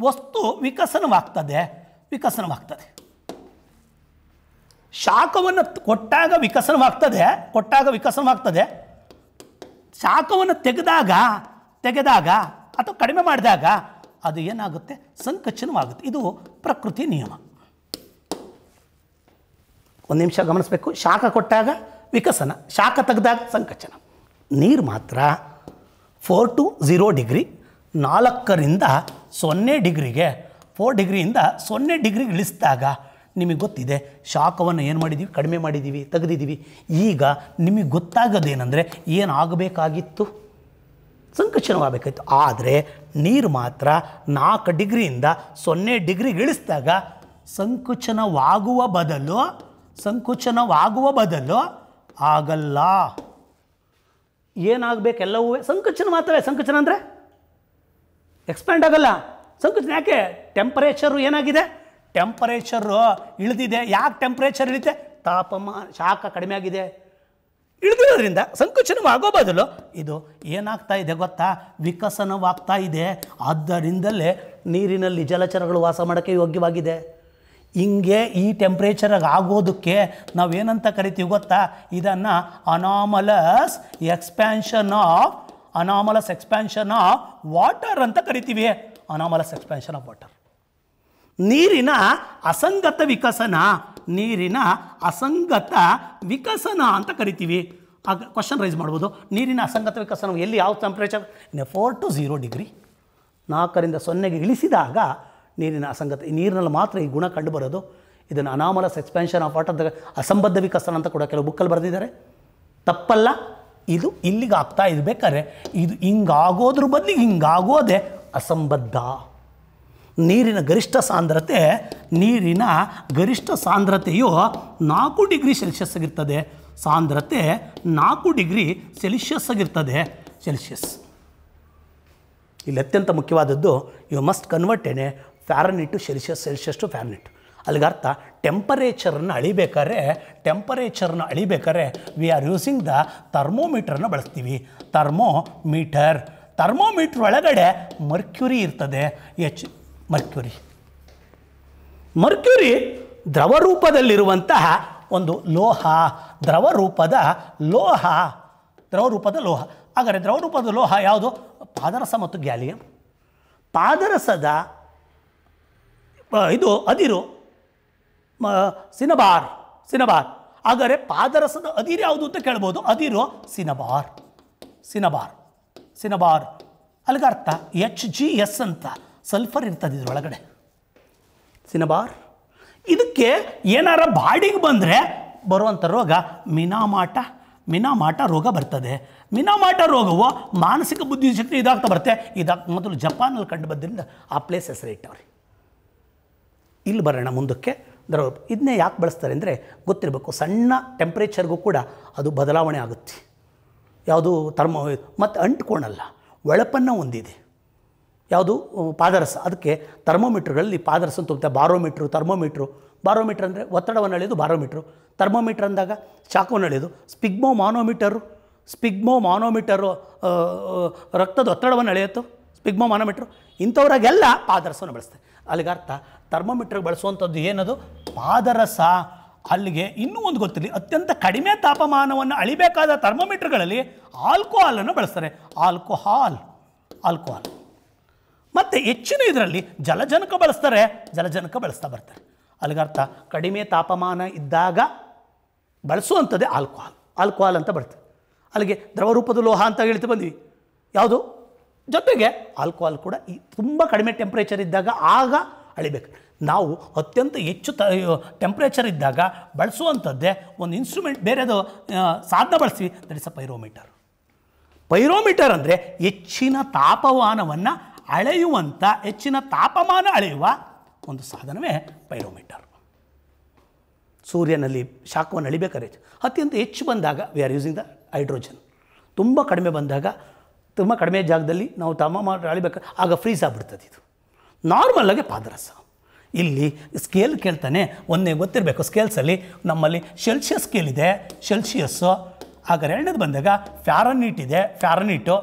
ವಸ್ತು ವಿಕಸನವಾಗ್ತದೆ. ಶಾಖವನ್ನು ಕೊಟ್ಟಾಗ ವಿಕಸನವಾಗ್ತದೆ. ಶಾಖವನ್ನು ತೆಗೆದಾಗ ಅಥವಾ ಕಡಿಮೆ ಮಾಡಿದಾಗ ಅದು ಏನಾಗುತ್ತೆ, ಸಂಕಚನವಾಗುತ್ತೆ. ಇದು ಪ್ರಕೃತಿ ನಿಯಮ. ಒಂದು ನಿಮಿಷ ಗಮನಿಸಬೇಕು. ಶಾಖ ಕೊಟ್ಟಾಗ ವಿಕಸನ, ಶಾಖ ತೆಗೆದಾಗ ಸಂಕಚನ. ನೀರು ಮಾತ್ರ 4 to 0 ಡಿಗ್ರಿ, 4ರಿಂದ 0 ಡಿಗ್ರಿಗೆ, 4 ಡಿಗ್ರಿಯಿಂದ 0 ಡಿಗ್ರಿಗೆ ಇಳಿಸಿದಾಗ ನಿಮಗೆ ಗೊತ್ತಿದೆ ಶಾಖವನ್ನು ಏನು ಮಾಡಿದ್ದೀವಿ, ಕಡಿಮೆ ಮಾಡಿದ್ದೀವಿ, ತೆಗೆದಿದ್ದೀವಿ. ಈಗ ನಿಮಗೆ ಗೊತ್ತಾಗೋದೇನೆಂದರೆ ಏನಾಗಬೇಕಾಗಿತ್ತು, ಸಂಕಚನವಾಗಬೇಕಾಗಿತ್ತು. ಆದರೆ ನೀರು ಮಾತ್ರ 4 ಡಿಗ್ರಿಯಿಂದ 0 ಡಿಗ್ರಿಗೆ ಇಳಿಸಿದಾಗ ಸಂಕುಚನವಾಗುವ ಬದಲು ಆಗಲ್ಲ. ಏನಾಗಬೇಕು, ಎಲ್ಲವೂ ಸಂಕುಚನ ಮಾತ್ರವೇ. ಸಂಕುಚನ ಅಂದರೆ ಎಕ್ಸ್ಪ್ಯಾಂಡ್ ಆಗಲ್ಲ. ಸಂಕುಚನ ಯಾಕೆ? ಟೆಂಪರೇಚರು ಏನಾಗಿದೆ, ಟೆಂಪರೇಚರು ಇಳಿದಿದೆ. ಯಾಕೆ ಟೆಂಪರೇಚರ್ ಇಳಿತೆ? ತಾಪಮಾನ, ಶಾಖ ಕಡಿಮೆ ಆಗಿದೆ. ಇಳಿದಿರೋದ್ರಿಂದ ಸಂಕುಚನವಾಗೋ ಬದಲು ಇದು ಏನಾಗ್ತಾ ಇದೆ ಗೊತ್ತಾ, ವಿಕಸನವಾಗ್ತಾ ಇದೆ. ಆದ್ದರಿಂದಲೇ ನೀರಿನಲ್ಲಿ ಜಲಚರಗಳು ವಾಸ ಮಾಡೋಕ್ಕೆ ಯೋಗ್ಯವಾಗಿದೆ. ಹಿಂಗೆ ಈ ಟೆಂಪ್ರೇಚರಾಗಿ ಆಗೋದಕ್ಕೆ ನಾವೇನಂತ ಕರಿತೀವಿ ಗೊತ್ತಾ, ಇದನ್ನು ಅನಾಮಲಸ್ ಎಕ್ಸ್ಪ್ಯಾನ್ಷನ್ ಆಫ್ ವಾಟರ್ ಅಂತ ಕರಿತೀವಿ. Anomalous expansion of water. ನೀರಿನ ಅಸಂಗತ ವಿಕಸನ ಅಂತ ಕರಿತೀವಿ. ಆಗ ಕ್ವಶನ್ ರೈಸ್ ಮಾಡ್ಬೋದು, ನೀರಿನ ಅಸಂಗತ ವಿಕಸನ ಎಲ್ಲಿ, ಯಾವ ಟೆಂಪ್ರೇಚರ್? 4 to 0 ಡಿಗ್ರಿ, 4ರಿಂದ 0ಗೆ ಇಳಿಸಿದಾಗ ನೀರಿನ ಅಸಂಗತ. ಈ ನೀರಿನಲ್ಲಿ ಮಾತ್ರ ಈ ಗುಣ ಕಂಡು ಬರೋದು. ಇದನ್ನು ಅನಾಮಲಸ್ ಎಕ್ಸ್ಪ್ಯಾನ್ಷನ್ ಆಫ್ ವಾಟರ್, ಅಸಂಬದ್ಧ ವಿಕಸನ ಅಂತ ಕೂಡ ಕೆಲವು ಬುಕ್ಕಲ್ಲಿ ಬರೆದಿದ್ದಾರೆ. ತಪ್ಪಲ್ಲ. ಇದು ಇಲ್ಲಿಗೆ ಆಗ್ತಾ ಇರಬೇಕಾದ್ರೆ ಇದು ಹಿಂಗಾಗೋದ್ರ ಬದಲಿಗೆ ಹಿಂಗಾಗೋದೆ ಅಸಂಬದ್ಧ. ನೀರಿನ ಗರಿಷ್ಠ ಸಾಂದ್ರತೆಯು 4 ಡಿಗ್ರಿ ಸೆಲ್ಸಿಯಸ್ ಆಗಿರ್ತದೆ. ಸಾಂದ್ರತೆ 4 ಡಿಗ್ರಿ ಸೆಲ್ಸಿಯಸ್ ಆಗಿರ್ತದೆ. ಇಲ್ಲಿ ಅತ್ಯಂತ ಮುಖ್ಯವಾದದ್ದು, ಯು ಮಸ್ಟ್ ಕನ್ವರ್ಟ್ ಎನೆ Fahrenheit to Celsius to Fahrenheit. ಅಲ್ಲಿಗೆ ಅರ್ಥ ಟೆಂಪರೇಚರನ್ನು ಅಳಿಬೇಕಾದ್ರೆ ವಿ ಆರ್ ಯೂಸಿಂಗ್ ದ ಥರ್ಮೋಮೀಟ್ರನ್ನು ಬಳಸ್ತೀವಿ. ಥರ್ಮೋಮೀಟ್ರ್ ಒಳಗಡೆ ಮರ್ಕ್ಯುರಿ ಇರ್ತದೆ. ಮರ್ಕ್ಯುರಿ ದ್ರವರೂಪದಲ್ಲಿರುವಂತಹ ಒಂದು ಲೋಹ. ದ್ರವರೂಪದ ಲೋಹ. ಹಾಗಾದರೆ ದ್ರವರೂಪದ ಲೋಹ ಯಾವುದು? ಪಾದರಸ ಮತ್ತು ಗ್ಯಾಲಿಯಂ. ಪಾದರಸದ ಇದು ಅದಿರು, ಸಿನಬಾರ್. ಸಿನಬಾರ್ ಹಾಗಾದರೆ ಪಾದರಸದ ಅದಿರು ಯಾವುದು ಅಂತ ಕೇಳ್ಬೋದು. ಅದಿರು ಸಿನಬಾರ್. ಸಿನಬಾರ್ ಸಿನಬಾರ್ ಅಲ್ಲಿಗೆ ಅರ್ಥ HGS ಅಂತ ಸಲ್ಫರ್ ಇರ್ತದೆ ಇದರೊಳಗಡೆ. ಸಿನಬಾರ್. ಇದಕ್ಕೆ ಏನಾರ ಬಾಡಿಗೆ ಬಂದರೆ ಬರುವಂಥ ರೋಗ ಮಿನಾಮಾಟ. ಮಿನಾಮಾಟ ರೋಗ ಬರ್ತದೆ. ಮಿನಾಮಾಟ ರೋಗವು ಮಾನಸಿಕ ಬುದ್ಧಿಶಕ್ತಿ ಇದಾಗ್ತಾ ಬರುತ್ತೆ. ಮೊದಲು ಜಪಾನಲ್ಲಿ ಕಂಡು ಬಂದ್ರಿಂದ ಆ ಪ್ಲೇಸ್ ಹೆಸರು ಇಟ್ಟವ್ರಿ. ಇಲ್ಲಿ ಬರೋಣ ಮುಂದಕ್ಕೆ. ಇದನ್ನೇ ಯಾಕೆ ಬಳಸ್ತಾರೆ ಅಂದರೆ ಗೊತ್ತಿರಬೇಕು, ಸಣ್ಣ ಟೆಂಪ್ರೇಚರ್ಗೂ ಕೂಡ ಅದು ಬದಲಾವಣೆ ಆಗುತ್ತೆ. ಯಾವುದು ಮತ್ತು ಅಂಟ್ಕೊಳಲ್ಲ, ಒಳಪನ್ನು ಹೊಂದಿದೆ. ಯಾವುದು ಪಾದರಸ. ಅದಕ್ಕೆ ಥರ್ಮೋಮೀಟ್ರ್ಗಳಲ್ಲಿ ಪಾದರಸ ತುಂಬ ಬಾರೋಮೀಟ್ರು, ಥರ್ಮೋಮೀಟ್ರು. ಬಾರೋಮೀಟ್ರ್ ಅಂದರೆ ಒತ್ತಡವನ್ನು ಅಳೆಯೋದು ಬಾರೋಮೀಟ್ರು. ಥರ್ಮೋಮೀಟ್ರ್ ಅಂದಾಗ ಶಾಖವನ್ನು ಅಳೆಯೋದು ಸ್ಪಿಗ್ಮೋ ಮಾನೋಮೀಟರು ರಕ್ತದ ಒತ್ತಡವನ್ನು ಅಳೆಯುತ್ತೋ ಸ್ಪಿಗ್ಮೋ ಮಾನೋಮೀಟ್ರು. ಇಂಥವ್ರಾಗೆಲ್ಲ ಪಾದರಸವನ್ನು ಬಳಸ್ತಾರೆ. ಅಲ್ಲಿಗೆ ಅರ್ಥ ಥರ್ಮೋಮೀಟ್ರ್ ಬಳಸುವಂಥದ್ದು ಏನದು ಪಾದರಸ. ಅಲ್ಲಿಗೆ ಇನ್ನೂ ಒಂದು ಗೊತ್ತಿರಲಿ, ಅತ್ಯಂತ ಕಡಿಮೆ ತಾಪಮಾನವನ್ನು ಅಳಿಬೇಕಾದ ಥರ್ಮೋಮೀಟ್ರ್ಗಳಲ್ಲಿ ಆಲ್ಕೋಹಾಲನ್ನು ಬಳಸ್ತಾರೆ. ಆಲ್ಕೋಹಾಲ್ ಮತ್ತು ಹೆಚ್ಚಿನ ಇದರಲ್ಲಿ ಜಲಜನಕ ಬಳಸ್ತಾರೆ. ಜಲಜನಕ ಬಳಸ್ತಾ ಬರ್ತಾರೆ. ಅಲ್ಲಿಗರ್ಥ ಕಡಿಮೆ ತಾಪಮಾನ ಇದ್ದಾಗ ಬಳಸುವಂಥದ್ದೇ ಆಲ್ಕೋಹಾಲ್ ಅಂತ ಬರ್ತದೆ. ಅಲ್ಲಿಗೆ ದ್ರವರೂಪದ ಲೋಹ ಅಂತ ಹೇಳ್ತಾ ಬಂದ್ವಿ. ಯಾವುದು ಜೊತೆಗೆ ಆಲ್ಕೋಹಾಲ್ ಕೂಡ ತುಂಬ ಕಡಿಮೆ ಟೆಂಪ್ರೇಚರ್ ಇದ್ದಾಗ ಆಗ ಅಳಿಬೇಕು. ನಾವು ಅತ್ಯಂತ ಹೆಚ್ಚು ಟೆಂಪ್ರೇಚರ್ ಇದ್ದಾಗ ಬಳಸುವಂಥದ್ದೇ ಒಂದು ಇನ್ಸ್ಟ್ರೂಮೆಂಟ್, ಬೇರೆದು ಸಾಧನ ಬಳಸ್ತೀವಿ. That is a pyrometer. Pyrometer ಅಂದರೆ ಹೆಚ್ಚಿನ ತಾಪಮಾನವನ್ನು ಅಳೆಯುವಂಥ, ಹೆಚ್ಚಿನ ತಾಪಮಾನ ಅಳೆಯುವ ಒಂದು ಸಾಧನವೇ ಪೈರೋಮೀಟರ್. ಸೂರ್ಯನಲ್ಲಿ ಶಾಖವನ್ನು ಅಳಿಬೇಕಾದ್ರೆ ಅತ್ಯಂತ ಹೆಚ್ಚು ಬಂದಾಗ V are using the hydrogen. ತುಂಬ ಕಡಿಮೆ ಬಂದಾಗ, ತುಂಬ ಕಡಿಮೆ ಜಾಗದಲ್ಲಿ ನಾವು ತಾಪಮಾನ ಅಳಿಬೇಕಾದ್ರೆ ಆಗ ಫ್ರೀಸ್ ಆಗಿಬಿಡ್ತದೆ. ಇದು ನಾರ್ಮಲ್ಲಾಗಿ ಪಾದರಸ. ಇಲ್ಲಿ ಸ್ಕೇಲ್ ಕೇಳ್ತಾನೆ, ಒಂದೇ ಗೊತ್ತಿರಬೇಕು. ಸ್ಕೇಲ್ಸಲ್ಲಿ ನಮ್ಮಲ್ಲಿ ಸೆಲ್ಸಿಯಸ್ ಸ್ಕೇಲ್ ಇದೆ, ಸೆಲ್ಸಿಯಸ್ಸು. ಆಗ ಎರಡನೇದು ಬಂದಾಗ ಫ್ಯಾರನೀಟ್ ಇದೆ, ಫ್ಯಾರನೀಟು.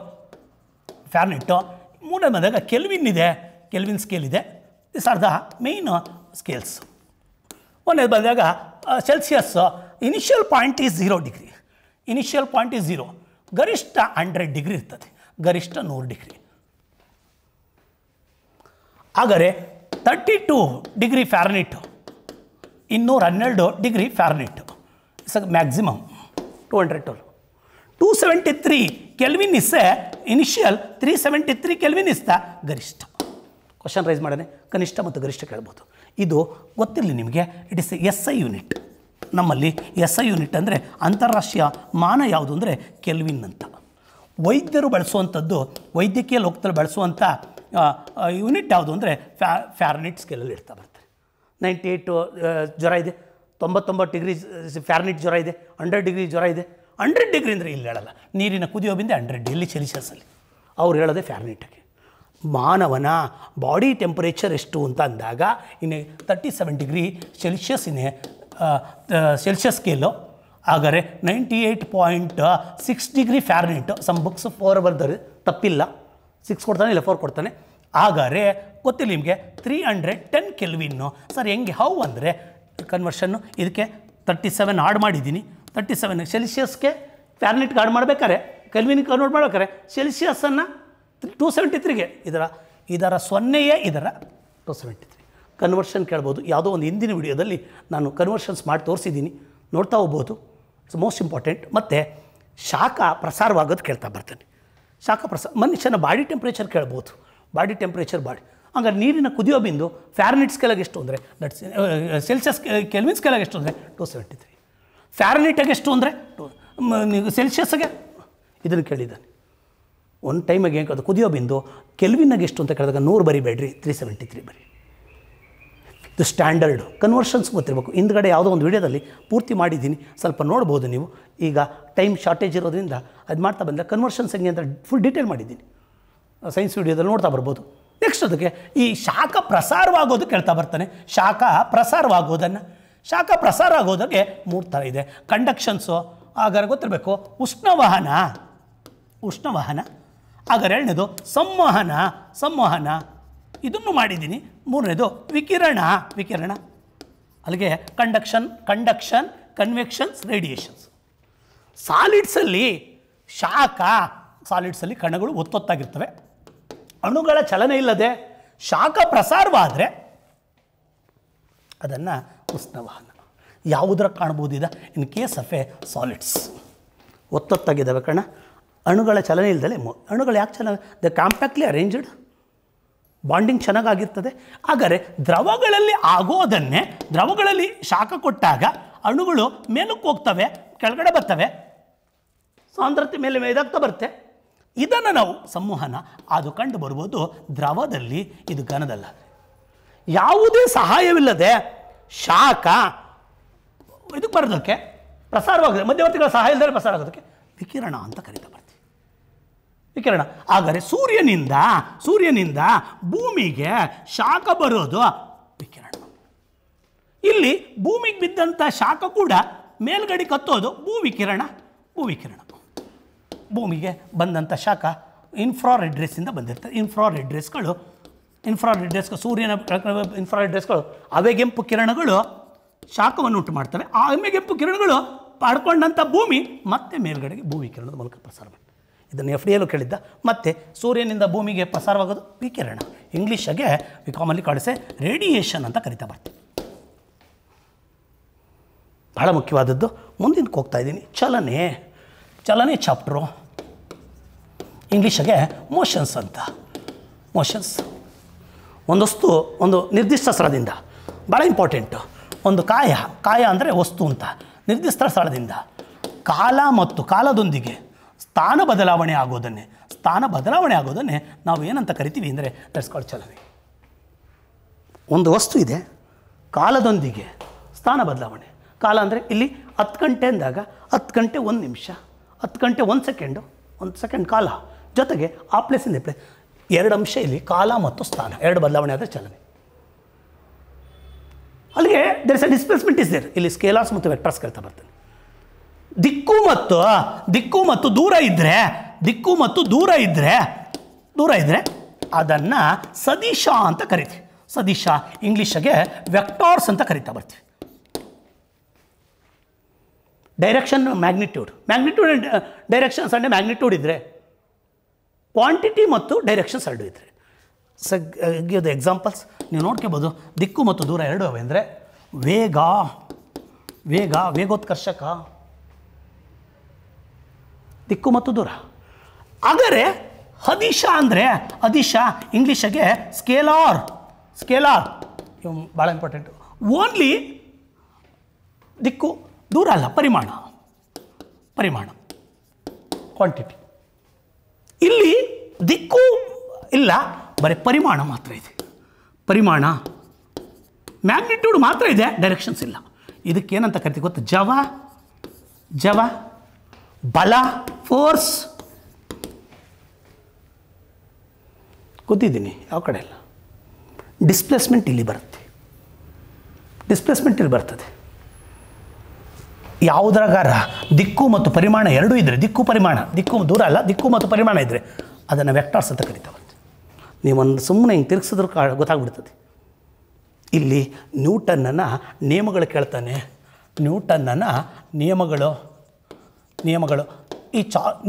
ಮೂರನೇದು ಬಂದಾಗ ಕೆಲ್ವಿನ್ ಇದೆ, ಕೆಲ್ವಿನ್ ಸ್ಕೇಲ್ ಇದೆ. This are the main scales. ಒಂದೇದು ಬಂದಾಗ Celsius initial point is 0 degree. Initial point is 0. ಗರಿಷ್ಠ 100 ಡಿಗ್ರಿ ಇರ್ತದೆ, ಗರಿಷ್ಠ 100 ಡಿಗ್ರಿ. ಹಾಗಾದರೆ 32 degree Fahrenheit, 212 degree Fahrenheit is maximum. 273 Kelvin is a initial, 373 Kelvin is the ಗರಿಷ್ಠ. Question raise ಮಾಡೋಣ, ಕನಿಷ್ಠ ಮತ್ತು ಗರಿಷ್ಠ ಕೇಳ್ಬೋದು. ಇದು ಗೊತ್ತಿರಲಿ ನಿಮಗೆ. It is SI unit. ನಮ್ಮಲ್ಲಿ SI ಯೂನಿಟ್ ಅಂದರೆ ಅಂತಾರಾಷ್ಟ್ರೀಯ ಮಾನ ಯಾವುದು ಅಂದರೆ ಕೆಲ್ವಿನ್ ಅಂತ. ವೈದ್ಯರು ಬಳಸುವಂಥದ್ದು, ವೈದ್ಯಕೀಯ ಲೋಕದಲ್ಲಿ ಬಳಸುವಂಥ ಯೂನಿಟ್ ಯಾವುದು ಅಂದರೆ ಫ್ಯಾರನೀಟ್ ಸ್ಕೇಲಲ್ಲಿ ಇರ್ತಾ ಬರ್ತಾರೆ. 98 ಜ್ವರ ಇದೆ, 99 ಡಿಗ್ರಿ ಫ್ಯಾರನೀಟ್ ಜ್ವರ ಇದೆ, 100 ಡಿಗ್ರಿ ಜ್ವರ ಇದೆ. 100 ಡಿಗ್ರಿ ಅಂದರೆ ಇಲ್ಲಿ ಹೇಳಲ್ಲ, ನೀರಿನ ಕುದಿಯೋ ಬಿಂದೆ 100 ಇಲ್ಲಿ ಸೆಲ್ಸಿಯಸ್ಸಲ್ಲಿ. ಅವ್ರು ಹೇಳೋದೇ ಫ್ಯಾರನೀಟಾಗಿ. ಮಾನವನ ಬಾಡಿ ಟೆಂಪರೇಚರ್ ಎಷ್ಟು ಅಂತ ಅಂದಾಗ ಇನ್ನು 37 ಡಿಗ್ರಿ ಸೆಲ್ಸಿಯಸ್ ಸೆಲ್ಸಿಯಸ್ ಸ್ಕೇಲು. ಹಾಗಾದರೆ 98.6 ಡಿಗ್ರಿ ಫ್ಯಾರನೀಟು. ಸಮ್ ಬುಕ್ಸ್ 4 ಬರ್ತಾರೆ, ತಪ್ಪಿಲ್ಲ. 6 ಕೊಡ್ತಾನೆ, ಇಲ್ಲ 4 ಕೊಡ್ತಾನೆ. ಹಾಗಾದರೆ ಗೊತ್ತಿಲ್ಲ ನಿಮಗೆ 310 ಕೆಲ್ವಿನ್ನು. ಸರ್ ಹೆಂಗೆ ಹೌ ಅಂದರೆ ಕನ್ವರ್ಷನ್ನು ಇದಕ್ಕೆ 37 ಆಡ್ ಮಾಡಿದ್ದೀನಿ. 37 ಸೆಲ್ಸಿಯಸ್ಗೆ ಫ್ಯಾರನೀಟ್ಗೆ ಆಡ್ ಮಾಡಬೇಕಾದ್ರೆ, ಕೆಲ್ವಿನ್ಗೆ ಕನ್ವರ್ಟ್ ಮಾಡ್ಬೇಕಾದ್ರೆ ಸೆಲ್ಸಿಯಸ್ಸನ್ನು 273ಗೆ ಇದರ ಸೊನ್ನೆಯೇ ಇದರ 273 ಕನ್ವರ್ಷನ್ ಕೇಳ್ಬೋದು. ಯಾವುದೋ ಒಂದು ಹಿಂದಿನ ವಿಡಿಯೋದಲ್ಲಿ ನಾನು ಕನ್ವರ್ಷನ್ಸ್ ಮಾಡಿ ತೋರಿಸಿದ್ದೀನಿ, ನೋಡ್ತಾ ಹೋಗ್ಬೋದು. It's most important. ಮತ್ತು ಶಾಖ ಪ್ರಸಾರವಾಗೋದು ಕೇಳ್ತಾ ಬರ್ತಾನೆ. ಶಾಖ ಮನುಷ್ಯನ ಬಾಡಿ ಟೆಂಪ್ರೇಚರ್ ಕೇಳ್ಬೋದು. ಬಾಡಿ ಟೆಂಪ್ರೇಚರ್ ಹಂಗಾರೆ ನೀರಿನ ಕುದಿಯೋ ಬಿಂದು ಫ್ಯಾರನೀಟ್ ಸ್ಕೇಲಾಗಿ ಎಷ್ಟು ಅಂದರೆ ಸೆಲ್ಸಿಯಸ್ ಕೆಲ್ವಿನ್ ಸ್ಕೇಲಾಗಿ ಎಷ್ಟು ಅಂದರೆ 273. ಫ್ಯಾರನೀಟಾಗಿ ಎಷ್ಟು ಅಂದರೆ ಸೆಲ್ಸಿಯಸ್ಗೆ ಇದನ್ನು ಕೇಳಿದ್ದಾನೆ. ಒಂದು ಟೈಮಿಗೆ ಹೆಂಗೆ ಅದು ಕುದಿಯೋ ಬಿಂದು ಕೆಲ್ವಿನ್ನಾಗೆ ಎಷ್ಟು ಅಂತ ಕೇಳಿದಾಗ 100 ಬರಿಬೇಡ್ರಿ, 373 ಬರಿ. ಇದು ಸ್ಟ್ಯಾಂಡರ್ಡು. ಕನ್ವರ್ಷನ್ಸ್ ಗೊತ್ತಿರಬೇಕು. ಹಿಂದ್ಗಡೆ ಯಾವುದೋ ಒಂದು ವಿಡಿಯೋದಲ್ಲಿ ಪೂರ್ತಿ ಮಾಡಿದ್ದೀನಿ, ಸ್ವಲ್ಪ ನೋಡ್ಬೋದು ನೀವು. ಈಗ ಟೈಮ್ ಶಾರ್ಟೇಜ್ ಇರೋದ್ರಿಂದ ಅದು ಮಾಡ್ತಾ ಬಂದರೆ ಕನ್ವರ್ಷನ್ಸ್ ಹೆಂಗೆ ಅಂತ ಫುಲ್ ಡೀಟೇಲ್ ಮಾಡಿದ್ದೀನಿ, ಸೈನ್ಸ್ ವಿಡಿಯೋದಲ್ಲಿ ನೋಡ್ತಾ ಬರ್ಬೋದು. ನೆಕ್ಸ್ಟ್ ಅದಕ್ಕೆ ಈ ಶಾಖ ಪ್ರಸಾರವಾಗೋದು ಕೇಳ್ತಾ ಬರ್ತಾನೆ. ಶಾಖ ಪ್ರಸಾರ ಆಗೋದಕ್ಕೆ 3 ಥರ ಇದೆ. ಕಂಡಕ್ಷನ್ಸು, ಹಾಗಾದ್ರೆ ಗೊತ್ತಿರಬೇಕು. ಉಷ್ಣವಹನ. ಹಾಗಾದ್ರೆ ಎರಡನೇದು ಸಂವಹನ, ಇದನ್ನು ಮಾಡಿದ್ದೀನಿ. ಮೂರನೇದು ವಿಕಿರಣ. ಅಲ್ಲಿಗೆ ಕಂಡಕ್ಷನ್, ಕನ್ವೆಕ್ಷನ್ಸ್, ರೇಡಿಯೇಷನ್ಸ್. ಸಾಲಿಡ್ಸಲ್ಲಿ ಸಾಲಿಡ್ಸಲ್ಲಿ ಕಣಗಳು ಒತ್ತೊತ್ತಾಗಿರ್ತವೆ, ಅಣುಗಳ ಚಲನೆ ಇಲ್ಲದೆ ಶಾಖ ಪ್ರಸಾರವಾದರೆ ಅದನ್ನು ಉಷ್ಣವಹನ. ಯಾವುದರ ಕಾಣ್ಬೋದು ಇದ in case of a solids ಒತ್ತೊತ್ತಾಗಿದ್ದಾವೆ ಕಣ, ಅಣುಗಳ ಚಲನೆ ಇಲ್ಲದಲೇ ಅಣುಗಳು ಯಾಕೆ ಚಲನೆ, ದ ಕಾಂಪ್ಯಾಕ್ಟ್ಲಿ ಅರೇಂಜ್ಡ್, ಬಾಂಡಿಂಗ್ ಚೆನ್ನಾಗಾಗಿರ್ತದೆ. ಹಾಗಾದರೆ ದ್ರವಗಳಲ್ಲಿ ಆಗೋದನ್ನೇ, ದ್ರವಗಳಲ್ಲಿ ಶಾಖ ಕೊಟ್ಟಾಗ ಅಣುಗಳು ಮೇಲಕ್ಕೆ ಹೋಗ್ತವೆ, ಕೆಳಗಡೆ ಬರ್ತವೆ, ಸಾಂದ್ರತೆ ಮೇಲೆ ಇದಾಗ್ತಾ ಬರುತ್ತೆ. ಇದನ್ನು ನಾವು ಸಂವಹನ ಅದು ಕಂಡು ಬರ್ಬೋದು ದ್ರವದಲ್ಲಿ, ಇದು ಘನದಲ್ಲ. ಯಾವುದೇ ಸಹಾಯವಿಲ್ಲದೆ ಶಾಖ ಇದಕ್ಕೆ ಬರೋದಕ್ಕೆ ಪ್ರಸಾರವಾಗುತ್ತೆ, ಮಧ್ಯವರ್ತಿಗಳ ಸಹಾಯ ಇಲ್ಲದೆ ಪ್ರಸಾರ ಆಗೋದಕ್ಕೆ ವಿಕಿರಣ ಅಂತ ಕರೀತಾ ಬರ್ತೀವಿ. ವಿಕಿರಣ. ಹಾಗಾದರೆ ಸೂರ್ಯನಿಂದ ಭೂಮಿಗೆ ಶಾಖ ಬರೋದು ವಿಕಿರಣ. ಇಲ್ಲಿ ಭೂಮಿಗೆ ಬಿದ್ದಂಥ ಶಾಖ ಕೂಡ ಮೇಲ್ಗಡೆ ಕತ್ತೋದು ಭೂವಿಕಿರಣ. ಭೂಮಿಗೆ ಬಂದಂಥ ಶಾಖ ಇನ್ಫ್ರಾರೆಡ್ ರೇಸಿಂದ ಬಂದಿರ್ತದೆ. ಇನ್ಫ್ರಾರೆಡ್ ರೇಸ್ಗಳು ಸೂರ್ಯನ ಇನ್ಫ್ರಾರೆಡ್ ರೇಸ್ಗಳು ಅವೆಗೆಂಪು ಕಿರಣಗಳು ಶಾಖವನ್ನು ಉಂಟು ಮಾಡ್ತವೆ. ಆ ಅವೆಗೆಂಪು ಕಿರಣಗಳು ಪಡ್ಕೊಂಡಂಥ ಭೂಮಿ ಮತ್ತೆ ಮೇಲ್ಗಡೆಗೆ ಭೂವಿಕಿರಣದ ಮೂಲಕ ಪ್ರಸಾರ ಮಾಡ್ತವೆ. ಇದನ್ನು FDAಲ್ಲೂ ಕೇಳಿದ್ದ. ಮತ್ತು ಸೂರ್ಯನಿಂದ ಭೂಮಿಗೆ ಪ್ರಸಾರವಾಗೋದು ವಿಕಿರಣ. ಇಂಗ್ಲೀಷಾಗೆ ವಿ ಕಾಮನ್ಲಿ ಕಾಲ್ಸ್ ರೇಡಿಯೇಷನ್ ಅಂತ ಕರಿತಾ ಬರ್ತೀವಿ. ಬಹಳ ಮುಖ್ಯವಾದದ್ದು. ಮುಂದಿನಕ್ಕೆ ಹೋಗ್ತಾ ಇದ್ದೀನಿ. ಚಲನೆ ಚಾಪ್ಟ್ರು ಇಂಗ್ಲೀಷಾಗೆ ಮೋಷನ್ಸ್ ಅಂತ. ಮೋಷನ್ಸ್ ಒಂದು ವಸ್ತು ಒಂದು ನಿರ್ದಿಷ್ಟ ಸ್ಥಳದಿಂದ, ಭಾಳ ಇಂಪಾರ್ಟೆಂಟು, ಒಂದು ಕಾಯ ಅಂದರೆ ವಸ್ತು ಅಂತ, ನಿರ್ದಿಷ್ಟ ಸ್ಥಳದಿಂದ ಕಾಲದೊಂದಿಗೆ ಸ್ಥಾನ ಬದಲಾವಣೆ ಆಗೋದನ್ನೇ ನಾವು ಏನಂತ ಕರಿತೀವಿ ಅಂದರೆ ದಟ್ಸ್ ಕಾಲ್ಡ್ ಚಲನೆ. ಒಂದು ವಸ್ತು ಇದೆ, ಕಾಲದೊಂದಿಗೆ ಸ್ಥಾನ ಬದಲಾವಣೆ. ಕಾಲ ಅಂದರೆ ಇಲ್ಲಿ 10 ಗಂಟೆ ಅಂದಾಗ 10 ಗಂಟೆ 1 ನಿಮಿಷ, 10 ಗಂಟೆ 1 ಸೆಕೆಂಡ್ ಕಾಲ, ಜೊತೆಗೆ ಆ ಪ್ಲೇಸಿಂದ ಪ್ಲೇಸ್ 2 ಅಂಶ. ಇಲ್ಲಿ ಕಾಲ ಮತ್ತು ಸ್ಥಾನ 2 ಬದಲಾವಣೆ ಆದರೆ ಚಲನೆ. ಅಲ್ಲಿಗೆ there is a displacement is there. ಇಲ್ಲಿ ಸ್ಕೇಲಾರ್ಸ್ ಮತ್ತು ವೆಕ್ಟರ್ಸ್ ಕರಿತಾ ಬರ್ತಾನೆ. ದಿಕ್ಕು ಮತ್ತು ದೂರ ಇದ್ದರೆ ಅದನ್ನು ಸದಿಶ ಅಂತ ಕರಿತೀವಿ. ಸದಿಶ ಇಂಗ್ಲೀಷಿಗೆ ವೆಕ್ಟಾರ್ಸ್ ಅಂತ ಕರಿತಾ ಬರ್ತೀವಿ. ಡೈರೆಕ್ಷನ್ ಮ್ಯಾಗ್ನಿಟ್ಯೂಡ್ ಡೈರೆಕ್ಷನ್ಸ್ ಅಂದರೆ ಮ್ಯಾಗ್ನಿಟ್ಯೂಡ್ ಇದ್ದರೆ, ಕ್ವಾಂಟಿಟಿ ಮತ್ತು ಡೈರೆಕ್ಷನ್ಸ್ 2 ಇದ್ದರೆ. ಗಿವ್ ದ ಎಕ್ಸಾಂಪಲ್ಸ್ ನೀವು ನೋಡ್ಕೋಬೋದು. ದಿಕ್ಕು ಮತ್ತು ದೂರ 2 ಅವೆ ಅಂದರೆ ವೇಗೋತ್ಕರ್ಷಕ, ದಿಕ್ಕು ಮತ್ತು ದೂರ. ಆದರೆ ಅದಿಶ ಇಂಗ್ಲೀಷಿಗೆ ಸ್ಕೇಲಾರ್ ಇವು ಭಾಳ ಇಂಪಾರ್ಟೆಂಟು. ಓನ್ಲಿ ದಿಕ್ಕು, ದೂರ ಅಲ್ಲ, ಪರಿಮಾಣ ಕ್ವಾಂಟಿಟಿ. ಇಲ್ಲಿ ದಿಕ್ಕು ಇಲ್ಲ, ಬರೀ ಪರಿಮಾಣ ಮಾತ್ರ ಇದೆ. ಮ್ಯಾಗ್ನಿಟ್ಯೂಡ್ ಮಾತ್ರ ಇದೆ, ಡೈರೆಕ್ಷನ್ಸ್ ಇಲ್ಲ. ಇದಕ್ಕೇನಂತ ಕರಿತೀವಿ ಗೊತ್ತು? ಜವ ಬಲ, ಫೋರ್ಸ್. ಗೊತ್ತಿದ್ದೀನಿ ಯಾವ ಕಡೆ ಇಲ್ಲ. ಡಿಸ್ಪ್ಲೇಸ್ಮೆಂಟ್ ಇಲ್ಲಿ ಬರ್ತದೆ. ಯಾವುದ್ರಾಗಾರ ದಿಕ್ಕು ಮತ್ತು ಪರಿಮಾಣ 2 ಇದ್ದರೆ, ದಿಕ್ಕು ದೂರ ಅಲ್ಲ, ದಿಕ್ಕು ಮತ್ತು ಪರಿಮಾಣ ಇದ್ದರೆ ಅದನ್ನು ವೆಕ್ಟಾರ್ಸ್ ಅಂತ ಕರಿತಾವೆ. ನೀವೊಂದು ಸುಮ್ಮನೆ ಹಿಂಗೆ ತಿರುಗಿಸಿದ್ರು ಗೊತ್ತಾಗ್ಬಿಡ್ತದೆ. ಇಲ್ಲಿ ನ್ಯೂಟನ್ನನ ನಿಯಮಗಳು ಕೇಳ್ತಾನೆ. ನ್ಯೂಟನ್ನನ ನಿಯಮಗಳು ಈ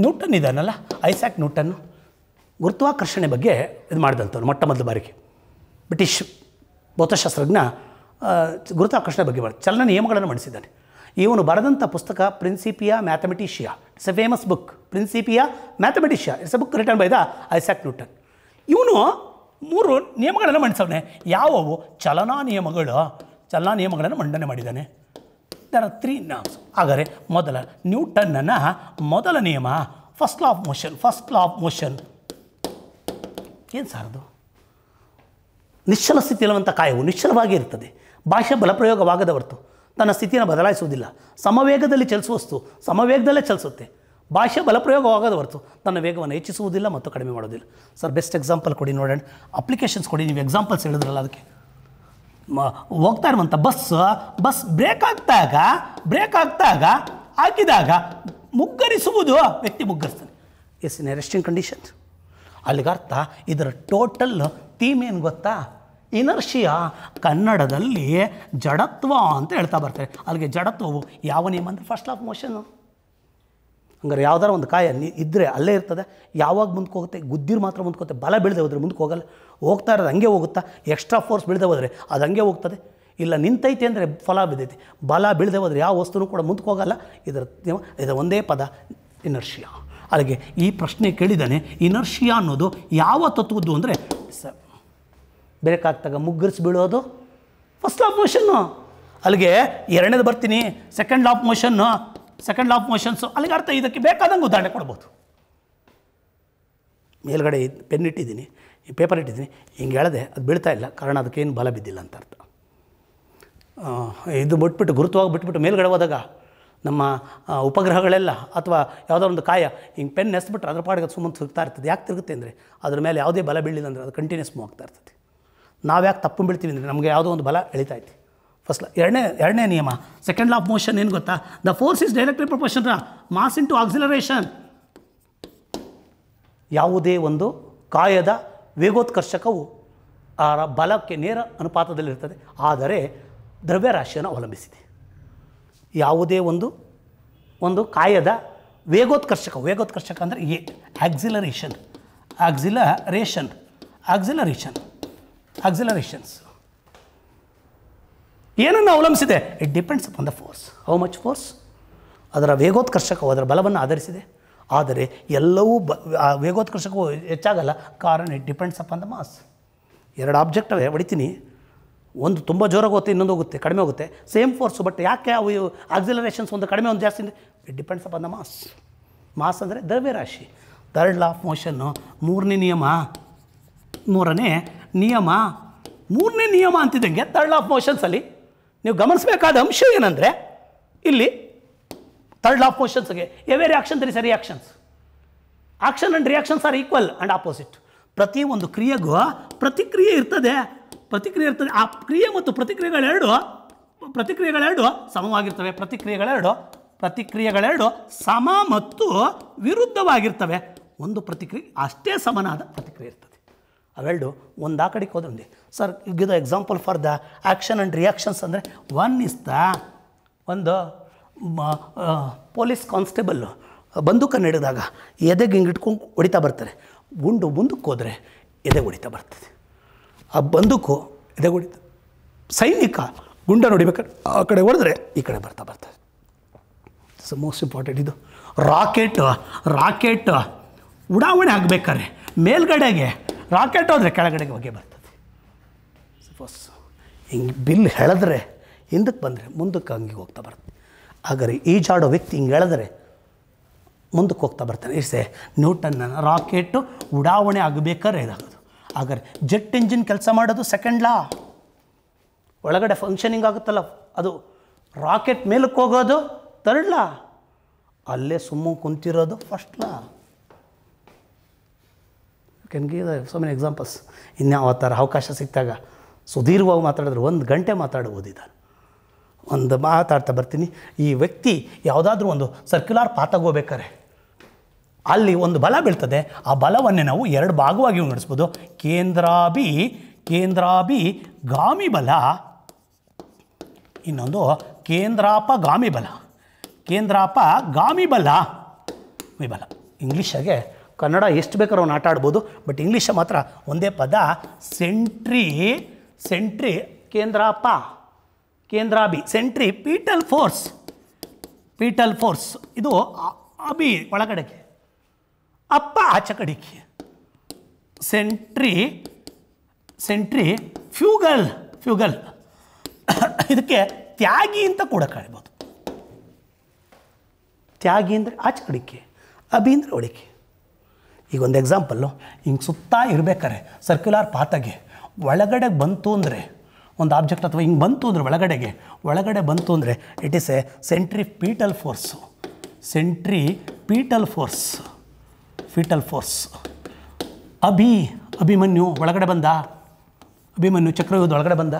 ನ್ಯೂಟನ್ ಇದ್ದಾನಲ್ಲ, ಐಸಾಕ್ ನ್ಯೂಟನ್ನು ಗುರುತ್ವಾಕರ್ಷಣೆ ಬಗ್ಗೆ ಇದು ಮಾಡಿದಂಥವ್ರು ಮೊಟ್ಟ ಮೊದಲ ಬಾರಿಗೆ. ಬ್ರಿಟಿಷ್ ಭೌತಶಾಸ್ತ್ರಜ್ಞ ಗುರುತ್ವಾಕರ್ಷಣೆ ಬಗ್ಗೆ ಚಲನ ನಿಯಮಗಳನ್ನು ಮಾಡಿಸಿದ್ದಾನೆ. ಇವನು ಬರೆದಂಥ ಪುಸ್ತಕ Principia Mathematica. It's a famous book. Principia Mathematica it's a book written by the Isaac Newton. ಇವನು 3 ನಿಯಮಗಳನ್ನು ಮಂಡಿಸವನೆ. ಯಾವುವು? ಚಲನಾ ನಿಯಮಗಳನ್ನು ಮಂಡನೆ ಮಾಡಿದ್ದಾನೆ. There are 3 norms. ಹಾಗಾದರೆ ನ್ಯೂಟನ್ನನ ಮೊದಲ ನಿಯಮ ಫಸ್ಟ್ ಲಾ ಆಫ್ ಮೋಷನ್. ಏನು ಸಾರದು? ನಿಶ್ಚಲ ಸ್ಥಿತಿಯಲ್ಲಿರುವಂಥ ಕಾಯವು ನಿಶ್ಚಲವಾಗಿ ಇರ್ತದೆ. ಬಾಹ್ಯ ಬಲಪ್ರಯೋಗವಾಗದ ಹೊರತು ತನ್ನ ಸ್ಥಿತಿಯನ್ನು ಬದಲಾಯಿಸುವುದಿಲ್ಲ. ಸಮವೇಗದಲ್ಲಿ ಚಲಿಸುವ ವಸ್ತು ಸಮವೇಗದಲ್ಲೇ ಚಲಿಸುತ್ತೆ. ಬಾಹ್ಯ ಬಲಪ್ರಯೋಗವಾಗದ ಹೊರತು ತನ್ನ ವೇಗವನ್ನು ಹೆಚ್ಚಿಸುವುದಿಲ್ಲ ಮತ್ತು ಕಡಿಮೆ ಮಾಡೋದಿಲ್ಲ. ಸರ್ ಬೆಸ್ಟ್ ಎಕ್ಸಾಂಪಲ್ ಕೊಡಿ ನೋಡೋಣ, ಅಪ್ಲಿಕೇಶನ್ಸ್ ಕೊಡಿ. ನೀವು ಎಕ್ಸಾಂಪಲ್ಸ್ ಹೇಳಿದ್ರಲ್ಲ, ಅದಕ್ಕೆ ಹೋಗ್ತಾ ಇರುವಂಥ ಬಸ್ ಬ್ರೇಕ್ ಆಗ್ತಾಗ ಹಾಕಿದಾಗ ಮುಗ್ಗರಿಸುವುದು, ವ್ಯಕ್ತಿ ಮುಗ್ಗರಿಸ್ತಾನೆ. Is in a resting condition. ಅಲ್ಲಿಗರ್ಥ ಇದರ ಟೋಟಲ್ ಥೀಮ್ ಏನು ಗೊತ್ತಾ? ಇನರ್ಷಿಯಾ. ಕನ್ನಡದಲ್ಲಿ ಜಡತ್ವ ಅಂತ ಹೇಳ್ತಾ ಬರ್ತಾರೆ. ಅಲ್ಲಿಗೆ ಜಡತ್ವವು ಯಾವ ನಿಯಮ ಅಂದರೆ ಫಸ್ಟ್ ಲಾ ಆಫ್ ಮೋಷನ್ನು. ಹಂಗಾರೆ ಯಾವ್ದಾರ ಒಂದು ಕಾಯ ಇದ್ದರೆ ಅಲ್ಲೇ ಇರ್ತದೆ. ಯಾವಾಗ ಮುಂದಕ್ಕೆ ಹೋಗುತ್ತೆ? ಗುದ್ದಿರು ಮಾತ್ರ ಮುಂದಕ್ಕೆ ಹೋಗುತ್ತೆ. ಬಲ ಬೀಳದೆ ಹೋದರೆ ಮುಂದಕ್ಕೆ ಹೋಗಲ್ಲ. ಹೋಗ್ತಾ ಇರೋದು ಹಂಗೆ ಹೋಗುತ್ತಾ? ಎಕ್ಸ್ಟ್ರಾ ಫೋರ್ಸ್ ಬೀಳದೆ ಹೋದರೆ ಅದು ಹಂಗೆ ಹೋಗ್ತದೆ. ಇಲ್ಲ ನಿಂತೈತೆ ಅಂದರೆ ಫಲ ಬಿದ್ದೈತಿ. ಬಲ ಬೀಳದೆ ಹೋದರೆ ಯಾವ ವಸ್ತುನೂ ಕೂಡ ಮುಂದಕ್ಕೆ ಹೋಗಲ್ಲ. ಇದರ ಒಂದೇ ಪದ ಇನರ್ಷಿಯಾ. ಅಲ್ಲಿಗೆ ಈ ಪ್ರಶ್ನೆ ಕೇಳಿದ್ದಾನೆ, ಇನರ್ಷಿಯಾ ಅನ್ನೋದು ಯಾವ ತತ್ವದ್ದು ಅಂದರೆ ಬ್ರೇಕ್ ಆಗ್ತಾಗ ಮುಗ್ಗರಿಸಿ ಬೀಳೋದು ಫಸ್ಟ್ ಲಾ ಆಫ್ ಮೋಷನ್ನು. ಅಲ್ಲಿಗೆ ಎರಡನೇದು ಬರ್ತೀನಿ, second law of motion, second law of motions. ಅಲ್ಲಿಗೆ ಅರ್ಥ ಇದಕ್ಕೆ ಬೇಕಾದಂಗೆ ಉದಾಹರಣೆ ಕೊಡ್ಬೋದು. ಮೇಲ್ಗಡೆ ಪೆನ್ ಇಟ್ಟಿದ್ದೀನಿ, ಈ ಪೇಪರ್ ಇಟ್ಟಿದ್ದೀನಿ, ಹಿಂಗೆ ಎಳೆದೆ ಅದು ಬೀಳ್ತಾ ಇಲ್ಲ, ಕಾರಣ ಅದಕ್ಕೇನು ಬಲ ಬಿದ್ದಿಲ್ಲ ಅಂತ ಅರ್ಥ. ಇದು ಬಿಟ್ಬಿಟ್ಟು ಗುರುತವಾಗಿ ಬಿಟ್ಬಿಟ್ಟು ಮೇಲ್ಗಡೆ ಹೋದಾಗ ನಮ್ಮ ಉಪಗ್ರಹಗಳೆಲ್ಲ ಅಥವಾ ಯಾವುದೋ ಒಂದು ಕಾಯ ಹಿಂಗೆ ಪೆನ್ ಎಸ್ಬಿಟ್ರೆ ಅದ್ರ ಪಾಡಿಗೆ ಅದು ಸುಮ್ಮನೆ ತಿರುಗ್ತಾ ಇರ್ತದೆ. ಯಾಕೆ ತಿರುಗುತ್ತೆ ಅಂದರೆ ಅದ್ರ ಮೇಲೆ ಯಾವುದೇ ಬಲ ಬೀಳಿಲ್ಲ ಅಂದರೆ ಅದು ಕಂಟಿನ್ಯೂಸ್ ಮೂವ್ ಆಗ್ತಾ ಇರ್ತದೆ. ನಾವು ಯಾಕೆ ತಪ್ಪು ಬೀಳ್ತೀವಿ ಅಂದರೆ ನಮಗೆ ಯಾವುದೋ ಒಂದು ಬಲ ಎಳಿತಾ ಐತಿ. ಫಸ್ಟ್ ಎರಡನೇ ನಿಯಮ ಸೆಕೆಂಡ್ ಲಾ ಆಫ್ ಮೋಷನ್ ಏನು ಗೊತ್ತಾ? The force is directly proportion mass into acceleration. ಯಾವುದೇ ಒಂದು ಕಾಯದ ವೇಗೋತ್ಕರ್ಷಕವು ಆ ಬಲಕ್ಕೆ ನೇರ ಅನುಪಾತದಲ್ಲಿರ್ತದೆ, ಆದರೆ ದ್ರವ್ಯರಾಶಿಯನ್ನು ಅವಲಂಬಿಸಿದೆ. ಯಾವುದೇ ಒಂದು ಕಾಯದ ವೇಗೋತ್ಕರ್ಷಕ ಅಂದರೆ ಆಕ್ಸಿಲರೇಷನ್ಸ್ ಏನನ್ನು ಅವಲಂಬಿಸಿದೆ? It depends upon the force. How much force? ಅದರ ವೇಗೋತ್ಕರ್ಷಕವು ಅದರ ಬಲವನ್ನು ಆಧರಿಸಿದೆ. ಆದರೆ ಎಲ್ಲವೂ ವೇಗೋತ್ಕರ್ಷಕವು ಹೆಚ್ಚಾಗಲ್ಲ, ಕಾರಣ it depends upon the mass. ಎರಡು ಆಬ್ಜೆಕ್ಟವೇ ಹೊಡಿತೀನಿ, ಒಂದು ತುಂಬ ಜೋರಾಗಿ ಹೋಗುತ್ತೆ, ಇನ್ನೊಂದು ಹೋಗುತ್ತೆ, ಕಡಿಮೆ ಹೋಗುತ್ತೆ, ಸೇಮ್ ಫೋರ್ಸು. ಬಟ್ ಯಾಕೆ ಅವು ಆಕ್ಸಿಲರೇಷನ್ಸ್ ಒಂದು ಕಡಿಮೆ ಒಂದು ಜಾಸ್ತಿ ಅಂದರೆ it depends upon the mass. Mass ಅಂದರೆ ದ್ರವ್ಯರಾಶಿ. ಥರ್ಡ್ ಲಾ ಆಫ್ ಮೋಷನ್ನು ಮೂರನೇ ನಿಯಮ ಅಂತಿದ್ದಂಗೆ ಥರ್ಡ್ ಲಾ ಆಫ್ ಮೋಷನ್ಸಲ್ಲಿ ನೀವು ಗಮನಿಸಬೇಕಾದ ಅಂಶ ಏನಂದರೆ, ಇಲ್ಲಿ ಥರ್ಡ್ ಲಾ ಆಫ್ ಮೋಷನ್ಸ್ಗೆ every reaction there is a reactions. Action and reactions are equal and opposite. ಪ್ರತಿ ಒಂದು ಕ್ರಿಯೆಗೂ ಪ್ರತಿಕ್ರಿಯೆ ಇರ್ತದೆ. ಆ ಕ್ರಿಯೆ ಮತ್ತು ಪ್ರತಿಕ್ರಿಯೆಗಳೆರಡು ಸಮವಾಗಿರ್ತವೆ. ಪ್ರತಿಕ್ರಿಯೆಗಳೆರಡು ಸಮ ಮತ್ತು ವಿರುದ್ಧವಾಗಿರ್ತವೆ. ಒಂದು ಪ್ರತಿಕ್ರಿಯೆ ಅಷ್ಟೇ ಸಮನಾದ ಪ್ರತಿಕ್ರಿಯೆ ಇರ್ತದೆ. ಅವೆರಡು ಒಂದು ಆ ಕಡೆಗೆ ಹೋದ್ರೆ sir give the example for the action and reactions ಅಂದರೆ ಒಂದು ಪೊಲೀಸ್ ಕಾನ್ಸ್ಟೇಬಲ್ಲು ಬಂದೂಕನ್ನು ಹಿಡಿದಾಗ ಎದೆಗೆ ಹಿಂಗೆ ಇಟ್ಕೊಂಡು ಹೊಡಿತಾ ಬರ್ತಾರೆ. ಗುಂಡು ಮುಂದಕ್ಕೆ ಹೋದರೆ ಎದೆಗೆ ಹೊಡಿತಾ ಬರ್ತದೆ. ಆ ಬಂದೂಕು ಎದೆಗೆ ಹೊಡಿತ ಸೈನಿಕ ಗುಂಡನ್ನು ಹೊಡಿಬೇಕಾದ್ರೆ ಆ ಕಡೆ ಹೊಡೆದ್ರೆ ಈ ಕಡೆ ಬರ್ತದೆ. It's most important. ಇದು ರಾಕೆಟ್ ಉಡಾವಣೆ ಆಗಬೇಕಾದ್ರೆ ಮೇಲ್ಗಡೆಗೆ ರಾಕೆಟ್ ಹೋದರೆ ಕೆಳಗಡೆಗೆ ಹೊಗೆ ಬರ್ತದೆ. ಸಪೋಸ್ ಹಿಂಗೆ ಬಿಲ್ ಎಳೆದ್ರೆ ಹಿಂದಕ್ಕೆ ಬಂದರೆ ಮುಂದಕ್ಕೆ ಹಂಗೆ ಹೋಗ್ತಾ ಬರ್ತದೆ. ಹಾಗಾದ್ರೆ ಈಜಾಡೋ ವ್ಯಕ್ತಿ ಹಿಂಗೆ ಎಳೆದ್ರೆ ಮುಂದಕ್ಕೆ ಹೋಗ್ತಾ ಬರ್ತಾನೆ. ಇಟ್ಸ್ ಎ ನ್ಯೂಟನ್ನ ರಾಕೆಟು ಉಡಾವಣೆ ಆಗಬೇಕಾದ್ರೆ ಇದಾಗೋದು. ಹಾಗಾದ್ರೆ ಜೆಟ್ ಇಂಜಿನ್ ಕೆಲಸ ಮಾಡೋದು ಸೆಕೆಂಡ್ ಲಾ. ಒಳಗಡೆ ಫಂಕ್ಷನಿಂಗ್ ಆಗುತ್ತಲ್ಲ ಅದು. ರಾಕೆಟ್ ಮೇಲಕ್ಕೆ ಹೋಗೋದು ಥರ್ಡ್ ಲಾ. ಅಲ್ಲೇ ಸುಮ್ಮನೆ ಕುಂತಿರೋದು first law. Can give so many examples. ಇನ್ಯಾವ ಥರ ಅವಕಾಶ ಸಿಕ್ತಾಗ ಸುದೀರ್ಘವಾಗಿ ಮಾತಾಡಿದ್ರೆ 1 ಗಂಟೆ ಮಾತಾಡ್ಬೋದು. ಒಂದು ಮಾತಾಡ್ತಾ ಬರ್ತೀನಿ. ಈ ವ್ಯಕ್ತಿ ಯಾವುದಾದ್ರೂ ಒಂದು ಸರ್ಕ್ಯುಲರ್ ಪಾತಾಗಿ ಹೋಗ್ಬೇಕಾರೆ ಅಲ್ಲಿ ಒಂದು ಬಲ ಬೀಳ್ತದೆ. ಆ ಬಲವನ್ನೇ ನಾವು 2 ಭಾಗವಾಗಿ ವಿಂಗಡಿಸ್ಬೋದು. ಕೇಂದ್ರಾಭಿ ಗಾಮಿ ಬಲ, ಇನ್ನೊಂದು ಕೇಂದ್ರಾಪಗಾಮಿ ಬಲ. ಇಂಗ್ಲೀಷಾಗೆ ಕನ್ನಡ ಎಷ್ಟು ಬೇಕಾದ್ರೂ ಅವನು ಆಟ ಆಡ್ಬೋದು. ಬಟ್ ಇಂಗ್ಲೀಷ ಮಾತ್ರ ಒಂದೇ ಪದ. ಕೇಂದ್ರಾಭಿ ಸೆಂಟ್ರಿಪೀಟಲ್ ಫೋರ್ಸ್. ಇದು ಅಭಿ ಒಳಗಡೆಗೆ, ಅಪ್ಪ ಆಚೆ ಕಡೆಗೆ. ಫ್ಯೂಗಲ್ ಇದಕ್ಕೆ ತ್ಯಾಗಿ ಅಂತ ಕೂಡ ಕರಿಬೋದು. ತ್ಯಾಗಿ ಅಂದರೆ ಆಚೆ ಕಡೆಗೆ, ಅಭಿ ಅಂದರೆ ಒಳಗೆ. ಈಗ ಒಂದು ಎಕ್ಸಾಂಪಲ್ಲು, ಹಿಂಗೆ ಸುತ್ತಾ ಇರಬೇಕಾರೆ ಸರ್ಕ್ಯುಲರ್ ಪಾತಾಗೆ ಒಳಗಡೆ ಬಂತು ಅಂದರೆ ಒಂದು ಆಬ್ಜೆಕ್ಟ್ ಅಥವಾ ಹಿಂಗೆ ಬಂತು ಅಂದರೆ ಒಳಗಡೆ ಬಂತು ಅಂದರೆ it is a centripetal force. Abhimanyu ಒಳಗಡೆ ಬಂದ, ಚಕ್ರವ್ಯೂಹದ ಒಳಗಡೆ ಬಂದ.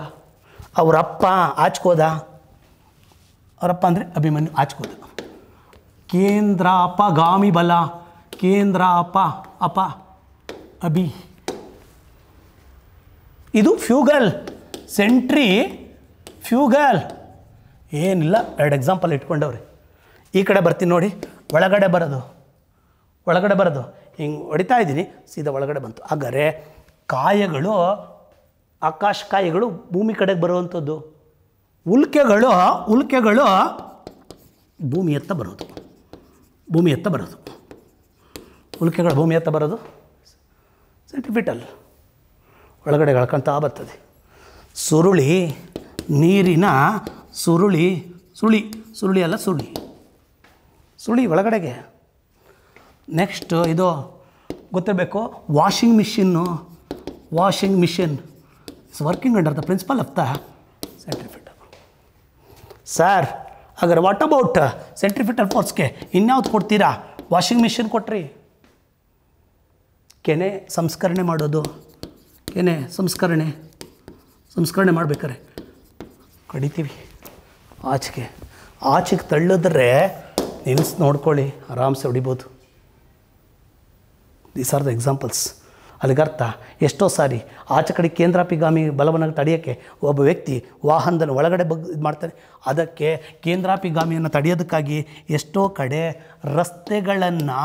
ಅವರಪ್ಪ ಆಚ್ಕೋದ. ಅವರಪ್ಪ ಅಂದರೆ ಅಭಿಮನ್ಯು ಆಚ್ಕೋದ. ಕೇಂದ್ರಾಪಗಾಮಿ ಬಲ, ಅಭಿ. ಇದು ಫ್ಯೂಗಲ್, ಫ್ಯೂಗಲ್. ಏನಿಲ್ಲ, 2 ಎಕ್ಸಾಂಪಲ್ ಇಟ್ಕೊಂಡವ್ರಿ. ಈ ಕಡೆ ಬರ್ತೀನಿ ನೋಡಿ, ಒಳಗಡೆ ಬರೋದು ಹಿಂಗೆ ಹೊಡಿತಾ ಇದ್ದೀನಿ, ಸೀದಾ ಒಳಗಡೆ ಬಂತು. ಹಾಗಾದರೆ ಆಕಾಶ ಕಾಯಗಳು ಭೂಮಿ ಕಡೆಗೆ ಬರುವಂಥದ್ದು ಉಲ್ಕೆಗಳು ಭೂಮಿಯತ್ತ ಬರೋದು, ಉಲ್ಕೆಗಳು ಭೂಮಿಯತ್ತ ಬರೋದು ಸೆಂಟ್ರಿಪಿಟಲ್ ಒಳಗಡೆ ಎಳ್ಕೊಳ್ತಾ ಬರ್ತದೆ. ಸುರುಳಿ, ನೀರಿನ ಸುರುಳಿ ಅಲ್ಲ ಸುಳಿ ಒಳಗಡೆಗೆ. ನೆಕ್ಸ್ಟ್ ಇದು ಗೊತ್ತಿರಬೇಕು, washing machine is working under the principle of the centripetal. Sir ಅಗರ್ ವಾಟ್ ಅಬೌಟ್ ಸೆಂಟ್ರಿಪಿಟಲ್ ಫೋರ್ಸ್ಗೆ ಇನ್ಯಾವ್ದು ಕೊಡ್ತೀರಾ? ವಾಷಿಂಗ್ ಮಿಷಿನ್ ಕೊಟ್ರಿ. ಕೆನೆ ಸಂಸ್ಕರಣೆ ಮಾಡೋದು, ಸಂಸ್ಕರಣೆ ಮಾಡ್ಬೇಕಾರೆ ಕಡಿತೀವಿ, ಆಚೆಗೆ ತಳ್ಳಿದ್ರೆ ನಿಲ್ಸಿ ನೋಡ್ಕೊಳ್ಳಿ, ಆರಾಮ್ಸೆ ಹೊಡಿಬೋದು. These are the examples. ಅಲ್ಲಿಗರ್ಥ ಎಷ್ಟೋ ಸಾರಿ ಆಚೆ ಕಡೆ ಕೇಂದ್ರಾಪಿಗಾಮಿ ಬಲವನ್ನು ತಡೆಯೋಕ್ಕೆ ಒಬ್ಬ ವ್ಯಕ್ತಿ ವಾಹನದಲ್ಲಿ ಒಳಗಡೆ ಇದು ಮಾಡ್ತಾನೆ. ಅದಕ್ಕೆ ಕೇಂದ್ರಾಪಿಗಾಮಿಯನ್ನು ತಡೆಯೋದಕ್ಕಾಗಿ ಎಷ್ಟೋ ಕಡೆ ರಸ್ತೆಗಳನ್ನು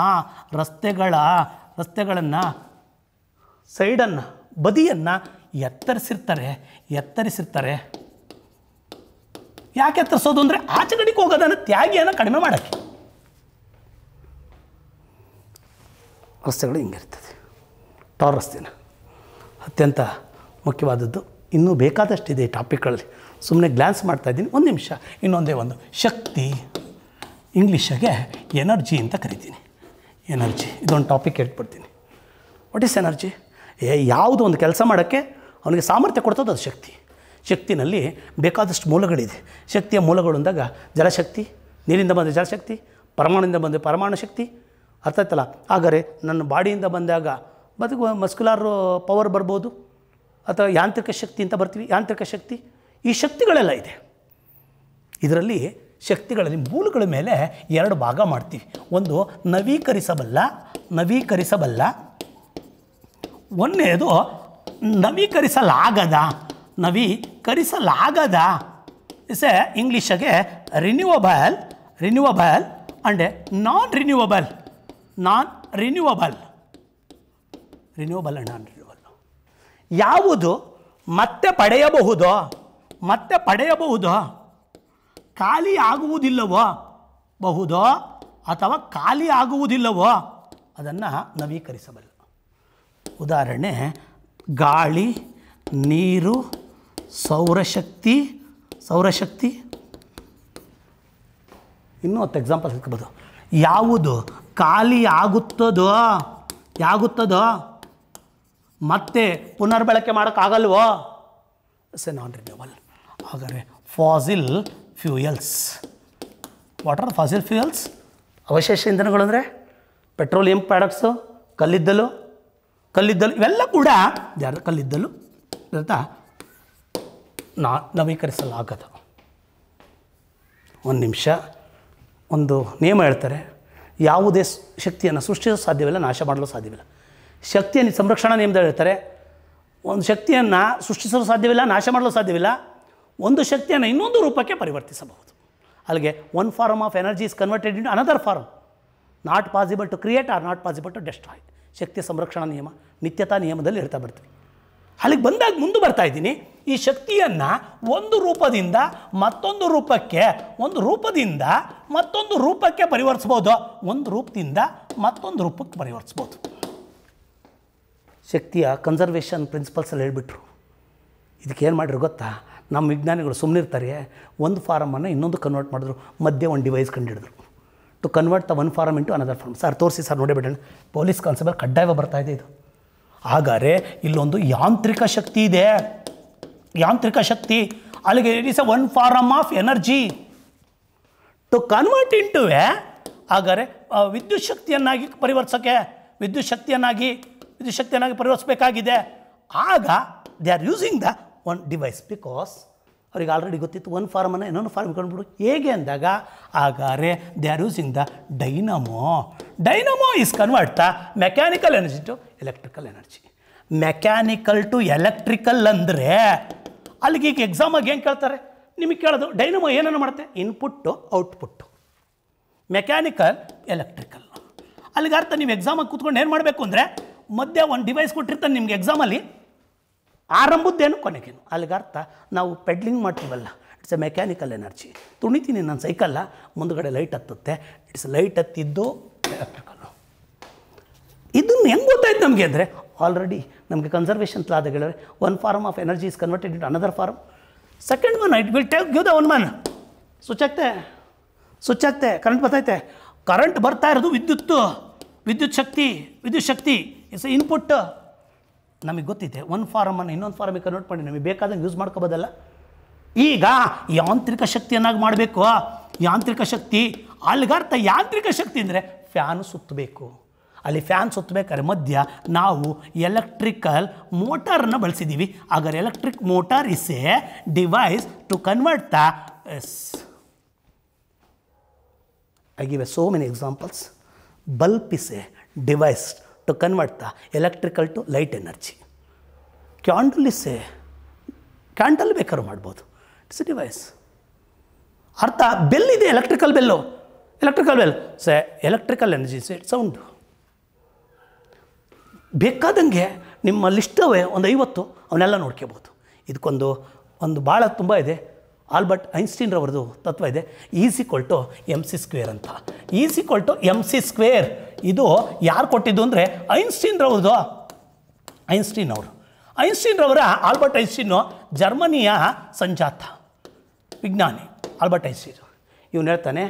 ಸೈಡನ್ನು ಬದಿಯನ್ನು ಎತ್ತರಿಸಿರ್ತಾರೆ. ಯಾಕೆ ಎತ್ತರಿಸೋದು ಅಂದರೆ ಆಚೆ ಕಡೆಗೆ ಹೋಗೋದನ್ನು ತ್ಯಾಗಿಯನ್ನು ಕಡಿಮೆ ಮಾಡೋಕ್ಕೆ. ರಸ್ತೆಗಳು ಹಿಂಗಿರ್ತದೆ. ಟಾರ್ ರಸ್ತೆನ ಅತ್ಯಂತ ಮುಖ್ಯವಾದದ್ದು. ಇನ್ನೂ ಬೇಕಾದಷ್ಟಿದೆ ಈ ಟಾಪಿಕ್ಗಳಲ್ಲಿ, ಸುಮ್ಮನೆ ಗ್ಲಾನ್ಸ್ ಮಾಡ್ತಾಯಿದ್ದೀನಿ. ಒಂದು ನಿಮಿಷ, ಒಂದು ಶಕ್ತಿ, ಇಂಗ್ಲೀಷಿಗೆ ಎನರ್ಜಿ ಅಂತ ಕರಿತೀನಿ. ಎನರ್ಜಿ ಇದೊಂದು ಟಾಪಿಕ್ ಹೇಳ್ಬಿಡ್ತೀನಿ. What is energy? ಯಾವುದೋ ಒಂದು ಕೆಲಸ ಮಾಡೋಕ್ಕೆ ಅವನಿಗೆ ಸಾಮರ್ಥ್ಯ ಕೊಡ್ತದೆ ಅದು ಶಕ್ತಿ. ಶಕ್ತಿನಲ್ಲಿ ಬೇಕಾದಷ್ಟು ಮೂಲಗಳಿದೆ. ಶಕ್ತಿಯ ಮೂಲಗಳು ಅಂದಾಗ ಜಲಶಕ್ತಿ, ನೀರಿಂದ ಬಂದ ಜಲಶಕ್ತಿ, ಪರಮಾಣುವಿಂದ ಬಂದ ಪರಮಾಣು ಶಕ್ತಿ, ಅರ್ಥ ಆಯ್ತಲ್ಲ. ಹಾಗಾದರೆ ನನ್ನ ಬಾಡಿಯಿಂದ ಬಂದಾಗ ಮಸ್ಕ್ಯುಲಾರ್ ಪವರ್ ಬರ್ಬೋದು, ಅಥವಾ ಯಾಂತ್ರಿಕ ಶಕ್ತಿ ಅಂತ ಬರ್ತೀವಿ, ಯಾಂತ್ರಿಕ ಶಕ್ತಿ. ಈ ಶಕ್ತಿಗಳೆಲ್ಲ ಇದೆ. ಇದರಲ್ಲಿ ಶಕ್ತಿಗಳಲ್ಲಿ ಮೂಲಗಳ ಮೇಲೆ 2 ಭಾಗ ಮಾಡ್ತೀವಿ. ಒಂದು ನವೀಕರಿಸಬಲ್ಲ, ಒಂದನೇದು ನವೀಕರಿಸಲಾಗದ ಇಸ್ ಎ ಇಂಗ್ಲೀಷಿಗೆ renewable and non renewable and non renewable. ಯಾವುದು ಮತ್ತೆ ಪಡೆಯಬಹುದೋ ಖಾಲಿ ಆಗುವುದಿಲ್ಲವೋ ಅದನ್ನು ನವೀಕರಿಸಬಲ್ಲ. ಉದಾಹರಣೆ ಗಾಳಿ, ನೀರು, ಸೌರಶಕ್ತಿ. ಇನ್ನೂ 10 ಎಕ್ಸಾಂಪಲ್ ಸಿಗ್ಬೋದು. ಯಾವುದು ಖಾಲಿ ಆಗುತ್ತದೋ ಮತ್ತೆ ಪುನರ್ಬಳಕೆ ಮಾಡೋಕ್ಕಾಗಲ್ವೋ ಇಟ್ಸ್ ಎ ನಾನ್ ರಿನ್ಯೂವಬಲ್. ಹಾಗಾದರೆ fossil fuels. What are fossil fuels? ಅವಶೇಷ ಇಂಧನಗಳು ಅಂದರೆ ಪೆಟ್ರೋಲಿಯಂ ಪ್ರಾಡಕ್ಟ್ಸು, ಕಲ್ಲಿದ್ದಲು ಇವೆಲ್ಲ ಕೂಡ ಕಲ್ಲಿದ್ದಲು ನವೀಕರಿಸಲಾಗದು. ಒಂದು ನಿಮಿಷ, ಒಂದು ನಿಯಮ ಹೇಳ್ತಾರೆ, ಯಾವುದೇ ಶಕ್ತಿಯನ್ನು ಸೃಷ್ಟಿಸಲು ಸಾಧ್ಯವಿಲ್ಲ, ನಾಶ ಮಾಡಲು ಸಾಧ್ಯವಿಲ್ಲ. ಶಕ್ತಿಯನ್ನು ಸಂರಕ್ಷಣಾ ನಿಯಮದಲ್ಲಿ ಹೇಳ್ತಾರೆ, ಒಂದು ಶಕ್ತಿಯನ್ನು ಸೃಷ್ಟಿಸಲು ಸಾಧ್ಯವಿಲ್ಲ, ನಾಶ ಮಾಡಲು ಸಾಧ್ಯವಿಲ್ಲ. ಒಂದು ಶಕ್ತಿಯನ್ನು ಇನ್ನೊಂದು ರೂಪಕ್ಕೆ ಪರಿವರ್ತಿಸಬಹುದು. ಅಲ್ಲಿಗೆ one form of energy is converted into another form. Not possible to create or not possible to destroy. ಶಕ್ತಿಯ ಸಂರಕ್ಷಣಾ ನಿಯಮ, ನಿತ್ಯತಾ ನಿಯಮದಲ್ಲಿ ಹೇಳ್ತಾ ಬರ್ತೀವಿ. ಅಲ್ಲಿಗೆ ಬಂದಾಗ ಮುಂದೆ ಬರ್ತಾ ಇದ್ದೀನಿ. ಈ ಶಕ್ತಿಯನ್ನು ಒಂದು ರೂಪದಿಂದ ಮತ್ತೊಂದು ರೂಪಕ್ಕೆ ಪರಿವರ್ತಿಸ್ಬೋದು, ಒಂದು ರೂಪದಿಂದ ಮತ್ತೊಂದು ರೂಪಕ್ಕೆ ಪರಿವರ್ತಿಸ್ಬೋದು. ಶಕ್ತಿಯ ಕನ್ಸರ್ವೇಷನ್ ಪ್ರಿನ್ಸಿಪಲ್ಸಲ್ಲಿ ಹೇಳ್ಬಿಟ್ರು. ಇದಕ್ಕೆ ಏನು ಮಾಡಿದ್ರು ಗೊತ್ತಾ? ನಮ್ಮ ವಿಜ್ಞಾನಿಗಳು ಸುಮ್ಮನಿರ್ತಾರೆ, ಒಂದು ಫಾರಮನ್ನು ಇನ್ನೊಂದು ಕನ್ವರ್ಟ್ ಮಾಡಿದ್ರು, ಮಧ್ಯೆ ಒಂದು ಡಿವೈಸ್ ಕಂಡುಹಿಡಿದ್ರು to convert the one form into another form. Sir ತೋರಿಸಿ ಸರ್, ನೋಡಿ ಬಿಡೋಣ. ಪೊಲೀಸ್ ಕಾನ್ಸ್ಟೇಬಲ್ ಕಡ್ಡಾಯವಾಗಿ ಬರ್ತಾಯಿದೆ ಇದು. ಹಾಗಾದರೆ ಇಲ್ಲೊಂದು ಯಾಂತ್ರಿಕ ಶಕ್ತಿ ಇದೆ, ಅಲ್ಲಿಗೆ it is a one form of energy to convert into a. ಹಾಗಾದರೆ ವಿದ್ಯುತ್ ಶಕ್ತಿಯನ್ನಾಗಿ ಪರಿವರ್ತಿಸಬೇಕಾಗಿದೆ. ಆಗ they are using the one device, because ಅವ್ರಿಗೆ ಆಲ್ರೆಡಿ ಗೊತ್ತಿತ್ತು ಒಂದು ಫಾರ್ಮನ್ನು ಇನ್ನೊಂದು ಫಾರ್ಮ್ ಕಂಡುಬಿಡು. ಹೇಗೆ ಅಂದಾಗ ಹಾಗಾದರೆ they are using the dynamo is convert the mechanical energy to electrical energy. Mechanical to electrical ಅಂದರೆ ಅಲ್ಲಿಗೆ ಈಗ ಎಕ್ಸಾಮಾಗಿ ಏನು ಕೇಳ್ತಾರೆ ನಿಮಗೆ ಕೇಳೋದು, ಡೈನಮೋ ಏನನ್ನು ಮಾಡುತ್ತೆ? Input output. Mechanical electrical. ಅಲ್ಲಿಗೆ ಅರ್ಥ ನೀವು ಎಕ್ಸಾಮಾಗಿ ಕೂತ್ಕೊಂಡು ಏನು ಮಾಡಬೇಕು ಅಂದರೆ, ಮಧ್ಯೆ ಒಂದು ಡಿವೈಸ್ ಕೊಟ್ಟಿರ್ತಾನೆ ನಿಮಗೆ ಎಕ್ಸಾಮಲ್ಲಿ, ಆರಂಭದ್ದೇನು ಕೊನೆಗೇನು. ಅಲ್ಲಿಗೆ ಅರ್ಥ ನಾವು ಪೆಡ್ಲಿಂಗ್ ಮಾಡ್ತೀವಲ್ಲ, ಇಟ್ಸ್ ಎ ಮೆಕ್ಯಾನಿಕಲ್ ಎನರ್ಜಿ. ತುಣಿತೀನಿ ನಾನು ಸೈಕಲ್ಲ, ಮುಂದುಗಡೆ ಲೈಟ್ ಹತ್ತುತ್ತೆ, ಇಟ್ಸ್ ಲೈಟ್ ಹತ್ತಿದ್ದು ಎಲೆಕ್ಟ್ರಿಕಲ್ಲು. ಇದನ್ನು ಹೆಂಗೆ ಗೊತ್ತಾಯ್ತು ನಮಗೆ ಅಂದರೆ ಆಲ್ರೆಡಿ ನಮಗೆ ಕನ್ಸರ್ವೇಷನ್ ಲಾದಾಗ ಹೇಳಿದ್ರೆ one form of energy is converted into another form. Second one it will take give the one man. Switch ಆಗ್ತೆ ಕರೆಂಟ್ ಬರ್ತೈತೆ. ಕರೆಂಟ್ ಬರ್ತಾ ಇರೋದು ವಿದ್ಯುತ್ ಶಕ್ತಿ ಇಟ್ಸ್ ಇನ್ಪುಟ್. ನಮಗೆ ಗೊತ್ತಿದೆ ಒಂದು ಫಾರಮನ್ನು ಇನ್ನೊಂದು ಫಾರಮಿಗೆ ಕನ್ವರ್ಟ್ ಮಾಡಿ ನಮಗೆ ಬೇಕಾದಂಗೆ ಯೂಸ್ ಮಾಡ್ಕೋಬೋದಲ್ಲ. ಈಗ ಯಾಂತ್ರಿಕ ಶಕ್ತಿಯನ್ನಾಗಿ ಮಾಡಬೇಕು. ಯಾಂತ್ರಿಕ ಶಕ್ತಿ ಅಲ್ಲಿಗರ್ಥ ಯಾಂತ್ರಿಕ ಶಕ್ತಿ ಅಂದರೆ ಫ್ಯಾನು ಸುತ್ತಬೇಕು. ಅಲ್ಲಿ ಫ್ಯಾನ್ ಸುತ್ತಬೇಕಾದ್ರೆ ಮಧ್ಯ ನಾವು ಎಲೆಕ್ಟ್ರಿಕಲ್ ಮೋಟಾರನ್ನು ಬಳಸಿದ್ದೀವಿ. ಅಗರ್ electric motor is a device to convert the I give so many examples. Bulb is a device to convert the electrical to light energy. Candle is a candle ಬೇಕಾದ್ರೂ ಮಾಡ್ಬೋದು. It's A device. ಅರ್ಥ bell ಇದೆ, electrical bell ಸೆ electrical energy sound. ಬೇಕಾದಂಗೆ ನಿಮ್ಮ ಲಿಸ್ಟವೇ ಒಂದು 50 ಅವನ್ನೆಲ್ಲ ನೋಡ್ಕೋಬೋದು. ಇದಕ್ಕೊಂದು ಭಾಳ ತುಂಬ ಇದೆ. ಆಲ್ಬರ್ಟ್ ಐನ್ಸ್ಟೀನ್ ರವರದು ತತ್ವ ಇದೆ, E=mc² ಅಂತ. E=mc². ಇದು ಯಾರು ಕೊಟ್ಟಿದ್ದು ಅಂದರೆ ಐನ್ಸ್ಟೀನ್ ರವರದು. ಐನ್ಸ್ಟೀನ್ ರವರ ಆಲ್ಬರ್ಟ್ ಐನ್ಸ್ಟೀನು ಜರ್ಮನಿಯ ಸಂಜಾತ ವಿಜ್ಞಾನಿ ಆಲ್ಬರ್ಟ್ ಐನ್ಸ್ಟೀನ್. ಇವನು ಹೇಳ್ತಾನೆ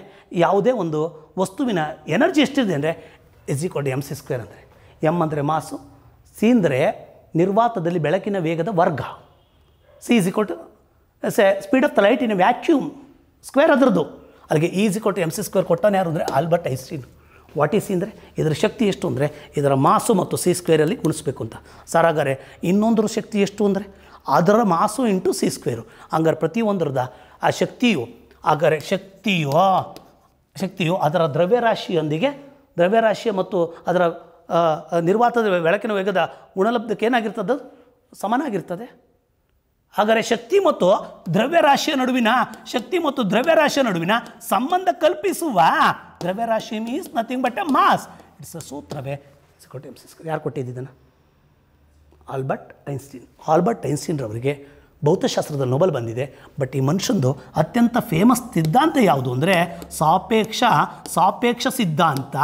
ಯಾವುದೇ ಒಂದು ವಸ್ತುವಿನ ಎನರ್ಜಿ ಎಷ್ಟಿದೆ ಅಂದರೆ mc² ಅಂದರೆ ಎಮ್ ಅಂದರೆ ಮಾಸು, ಸಿ ಅಂದರೆ ನಿರ್ವಾತದಲ್ಲಿ ಬೆಳಕಿನ ವೇಗದ ವರ್ಗ, C speed of the light in a vacuum square ಅದರದ್ದು. ಅಲ್ಲಿಗೆ E=mc² ಕೊಟ್ಟಾನೆ ಯಾರು ಅಂದರೆ Albert Einstein. What is C ಅಂದರೆ ಇದರ ಶಕ್ತಿ ಎಷ್ಟು ಅಂದರೆ ಇದರ ಮಾಸು ಮತ್ತು c² ಗುಣಿಸ್ಬೇಕು ಅಂತ. ಸರ್ ಹಾಗಾದರೆ ಇನ್ನೊಂದರ ಶಕ್ತಿ ಎಷ್ಟು ಅಂದರೆ ಅದರ ಮಾಸು ಇಂಟು c². ಹಂಗಾರೆ ಪ್ರತಿಯೊಂದರದ ಆ ಶಕ್ತಿಯು ಅದರ ದ್ರವ್ಯರಾಶಿಯ ಮತ್ತು ಅದರ ನಿರ್ವಾತದ ಬೆಳಕಿನ ವೇಗದ ಗುಣಲಬ್ಧಕ್ಕೆ ಏನಾಗಿರ್ತದೆ, ಸಮನಾಗಿರ್ತದೆ. ಹಾಗಾದರೆ ಶಕ್ತಿ ಮತ್ತು ದ್ರವ್ಯರಾಶಿಯ ನಡುವಿನ ಸಂಬಂಧ ಕಲ್ಪಿಸುವ ದ್ರವ್ಯರಾಶಿ means nothing but a mass. It's a ಸೂತ್ರವೇ mc². ಯಾರು ಕೊಟ್ಟಿದ್ದನ್ನು? ಆಲ್ಬರ್ಟ್ ಐನ್ಸ್ಟೀನ್ ರವರಿಗೆ ಭೌತಶಾಸ್ತ್ರದ ನೋಬೆಲ್ ಬಂದಿದೆ. ಬಟ್ ಈ ಮನುಷ್ಯಂದು ಅತ್ಯಂತ ಫೇಮಸ್ ಸಿದ್ಧಾಂತ ಯಾವುದು ಅಂದರೆ ಸಾಪೇಕ್ಷ ಸಿದ್ಧಾಂತ.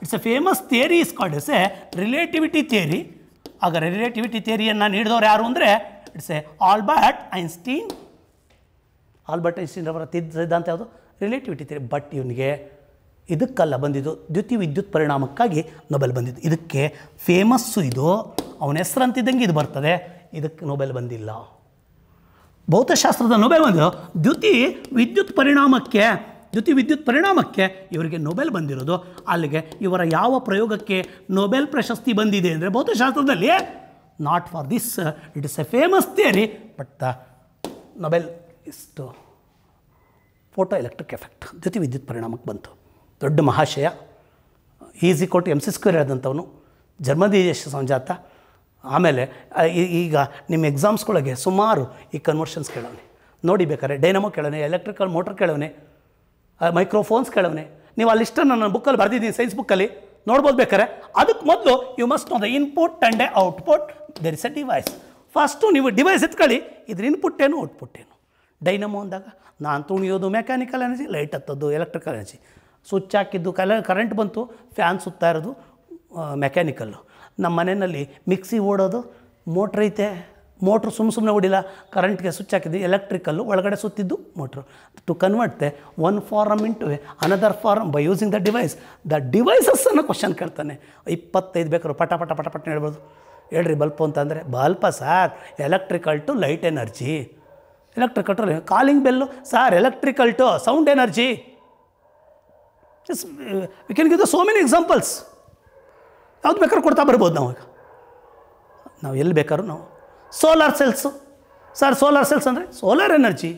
It's a famous theory is called as A relativity theory. ಆಗ ರಿಲೇಟಿವಿಟಿ ಥಿಯರಿಯನ್ನು ನೀಡಿದವರು ಯಾರು ಅಂದರೆ ಇಟ್ಸ್ ಎ ಆಲ್ಬರ್ಟ್ ಐನ್ಸ್ಟೀನ್ ರವರ ಸಿದ್ಧಾಂತ ಯಾವುದು? Relativity theory. ಬಟ್ ಇವನಿಗೆ ಇದಕ್ಕಲ್ಲ ಬಂದಿದ್ದು, ದ್ಯುತಿವಿದ್ಯುತ್ ಪರಿಣಾಮಕ್ಕಾಗಿ ನೊಬೆಲ್ ಬಂದಿದ್ದು. ಇದಕ್ಕೆ ಫೇಮಸ್ಸು ಇದು, ಅವನ ಹೆಸರಂತಿದ್ದಂಗೆ ಇದು ಬರ್ತದೆ. ಇದಕ್ಕೆ ನೊಬೆಲ್ ಬಂದಿಲ್ಲ. ಭೌತಶಾಸ್ತ್ರದ ನೊಬೆಲ್ ಬಂದಿದ್ದು ದ್ಯುತಿವಿದ್ಯುತ್ ಪರಿಣಾಮಕ್ಕೆ ಇವರಿಗೆ ನೊಬೆಲ್ ಬಂದಿರೋದು. ಅಲ್ಲಿಗೆ ಇವರ ಯಾವ ಪ್ರಯೋಗಕ್ಕೆ ನೊಬೆಲ್ ಪ್ರಶಸ್ತಿ ಬಂದಿದೆ ಅಂದರೆ ಭೌತಶಾಸ್ತ್ರದಲ್ಲಿ not for this, it is a famous theory, but the Nobel is to photo electric effect, ದ್ಯುತಿವಿದ್ಯುತ್ ಪರಿಣಾಮಕ್ಕೆ ಬಂತು. ದೊಡ್ಡ ಮಹಾಶಯ. E=mc² ಹೇಳಿದಂಥವನು, ಜರ್ಮನಿ ದೇಶ ಸಂಜಾತ. ಆಮೇಲೆ ಈಗ ನಿಮ್ಮ ಎಕ್ಸಾಮ್ಸ್ಗಳಿಗೆ ಸುಮಾರು ಈ ಕನ್ವರ್ಷನ್ಸ್ ಕೇಳೋನೆ ನೋಡಿ. ಬೇಕಾದ್ರೆ ಡೈನಮೋ ಕೇಳೋನೆ, ಎಲೆಕ್ಟ್ರಿಕಲ್ ಮೋಟರ್ ಕೇಳೋನೆ, ಮೈಕ್ರೋಫೋನ್ಸ್ ಕೇಳೋನೆ. ನೀವು ಆ ಲಿಸ್ಟನ್ನು ನನ್ನ ಬುಕ್ಕಲ್ಲಿ ಬರೆದಿದ್ದೀನಿ, ಸೈನ್ಸ್ ಬುಕ್ಕಲ್ಲಿ ನೋಡ್ಬೋದು ಬೇಕಾರೆ. ಅದಕ್ಕೆ ಮೊದಲು you must know the input and a output. There is a device. First ನೀವು ಡಿವೈಸ್ ಎತ್ಕೊಳ್ಳಿ, ಇದ್ರ ಇನ್ಪುಟ್ ಏನು ಔಟ್ಪುಟ್ ಏನು. ಡೈನಮೋ ಅಂದಾಗ ನಾನು ತುಣಿಯೋದು ಮೆಕ್ಯಾನಿಕಲ್ ಎನರ್ಜಿ, ಲೈಟ್ ಹತ್ತೋದು ಎಲೆಕ್ಟ್ರಿಕಲ್ ಎನರ್ಜಿ. ಸ್ವಿಚ್ ಹಾಕಿದ್ದು ಕರೆಂಟ್ ಬಂತು, ಫ್ಯಾನ್ ಸುತ್ತಾ ಇರೋದು ಮೆಕ್ಯಾನಿಕಲ್ಲು. ನಮ್ಮ ಮನೆಯಲ್ಲಿ ಮಿಕ್ಸಿ ಓಡೋದು, ಮೋಟ್ರ್ ಐತೆ, ಮೋಟ್ರು ಸುಮ್ಮನೆ ಹೊಡಿಲ್ಲ, ಕರೆಂಟ್ಗೆ ಸ್ವಿಚ್ ಹಾಕಿದ್ದು ಎಲೆಕ್ಟ್ರಿಕಲ್ಲು, ಒಳಗಡೆ ಸುತ್ತಿದ್ದು motor. To convert the one form into another form by using the ಡಿವೈಸಸ್ಸನ್ನು ಕ್ವಶನ್ ಕೇಳ್ತಾನೆ. 25 ಬೇಕಾದ್ರು ಪಟ ಹೇಳ್ಬೋದು. ಹೇಳ್ರಿ ಬಲ್ಪು ಅಂತ ಅಂದರೆ ಬಲ್ಪ sir, electrical to light energy, electrical to calling bell sir, electrical to sound energy. We can give the so many examples. ಯಾವ್ದು ಬೇಕಾದ್ರೂ ಕೊಡ್ತಾ ಬರ್ಬೋದು. ನಾವು ಎಲ್ಲಿ ಬೇಕಾದ್ರೂ ನಾವು solar cells sir, solar cells ಅಂದರೆ ಸೋಲಾರ್ ಎನರ್ಜಿ.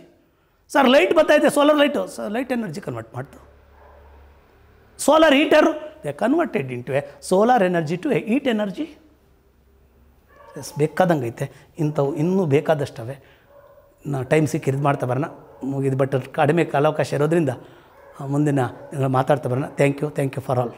ಸರ್ ಲೈಟ್ ಬರ್ತಾಯಿದೆ, solar light, light energy convert ಮಾಡ್ತು. Solar heater they converted into a solar energy to a heat energy. Yes, ಬೇಕಾದಂಗೆ ಐತೆ ಇಂಥವು, ಇನ್ನೂ ಬೇಕಾದಷ್ಟವೆ. ನಾವು ಟೈಮ್ ಸಿಕ್ಕಿ ಇದು ಮಾಡ್ತಾ ಬರೋಣ, ಮುಗಿದು. ಬಟ್ ಕಡಿಮೆ ಕಾಲಾವಕಾಶ ಇರೋದ್ರಿಂದ ಮುಂದಿನ ಮಾತಾಡ್ತಾ ಬರೋಣ. Thank you for all.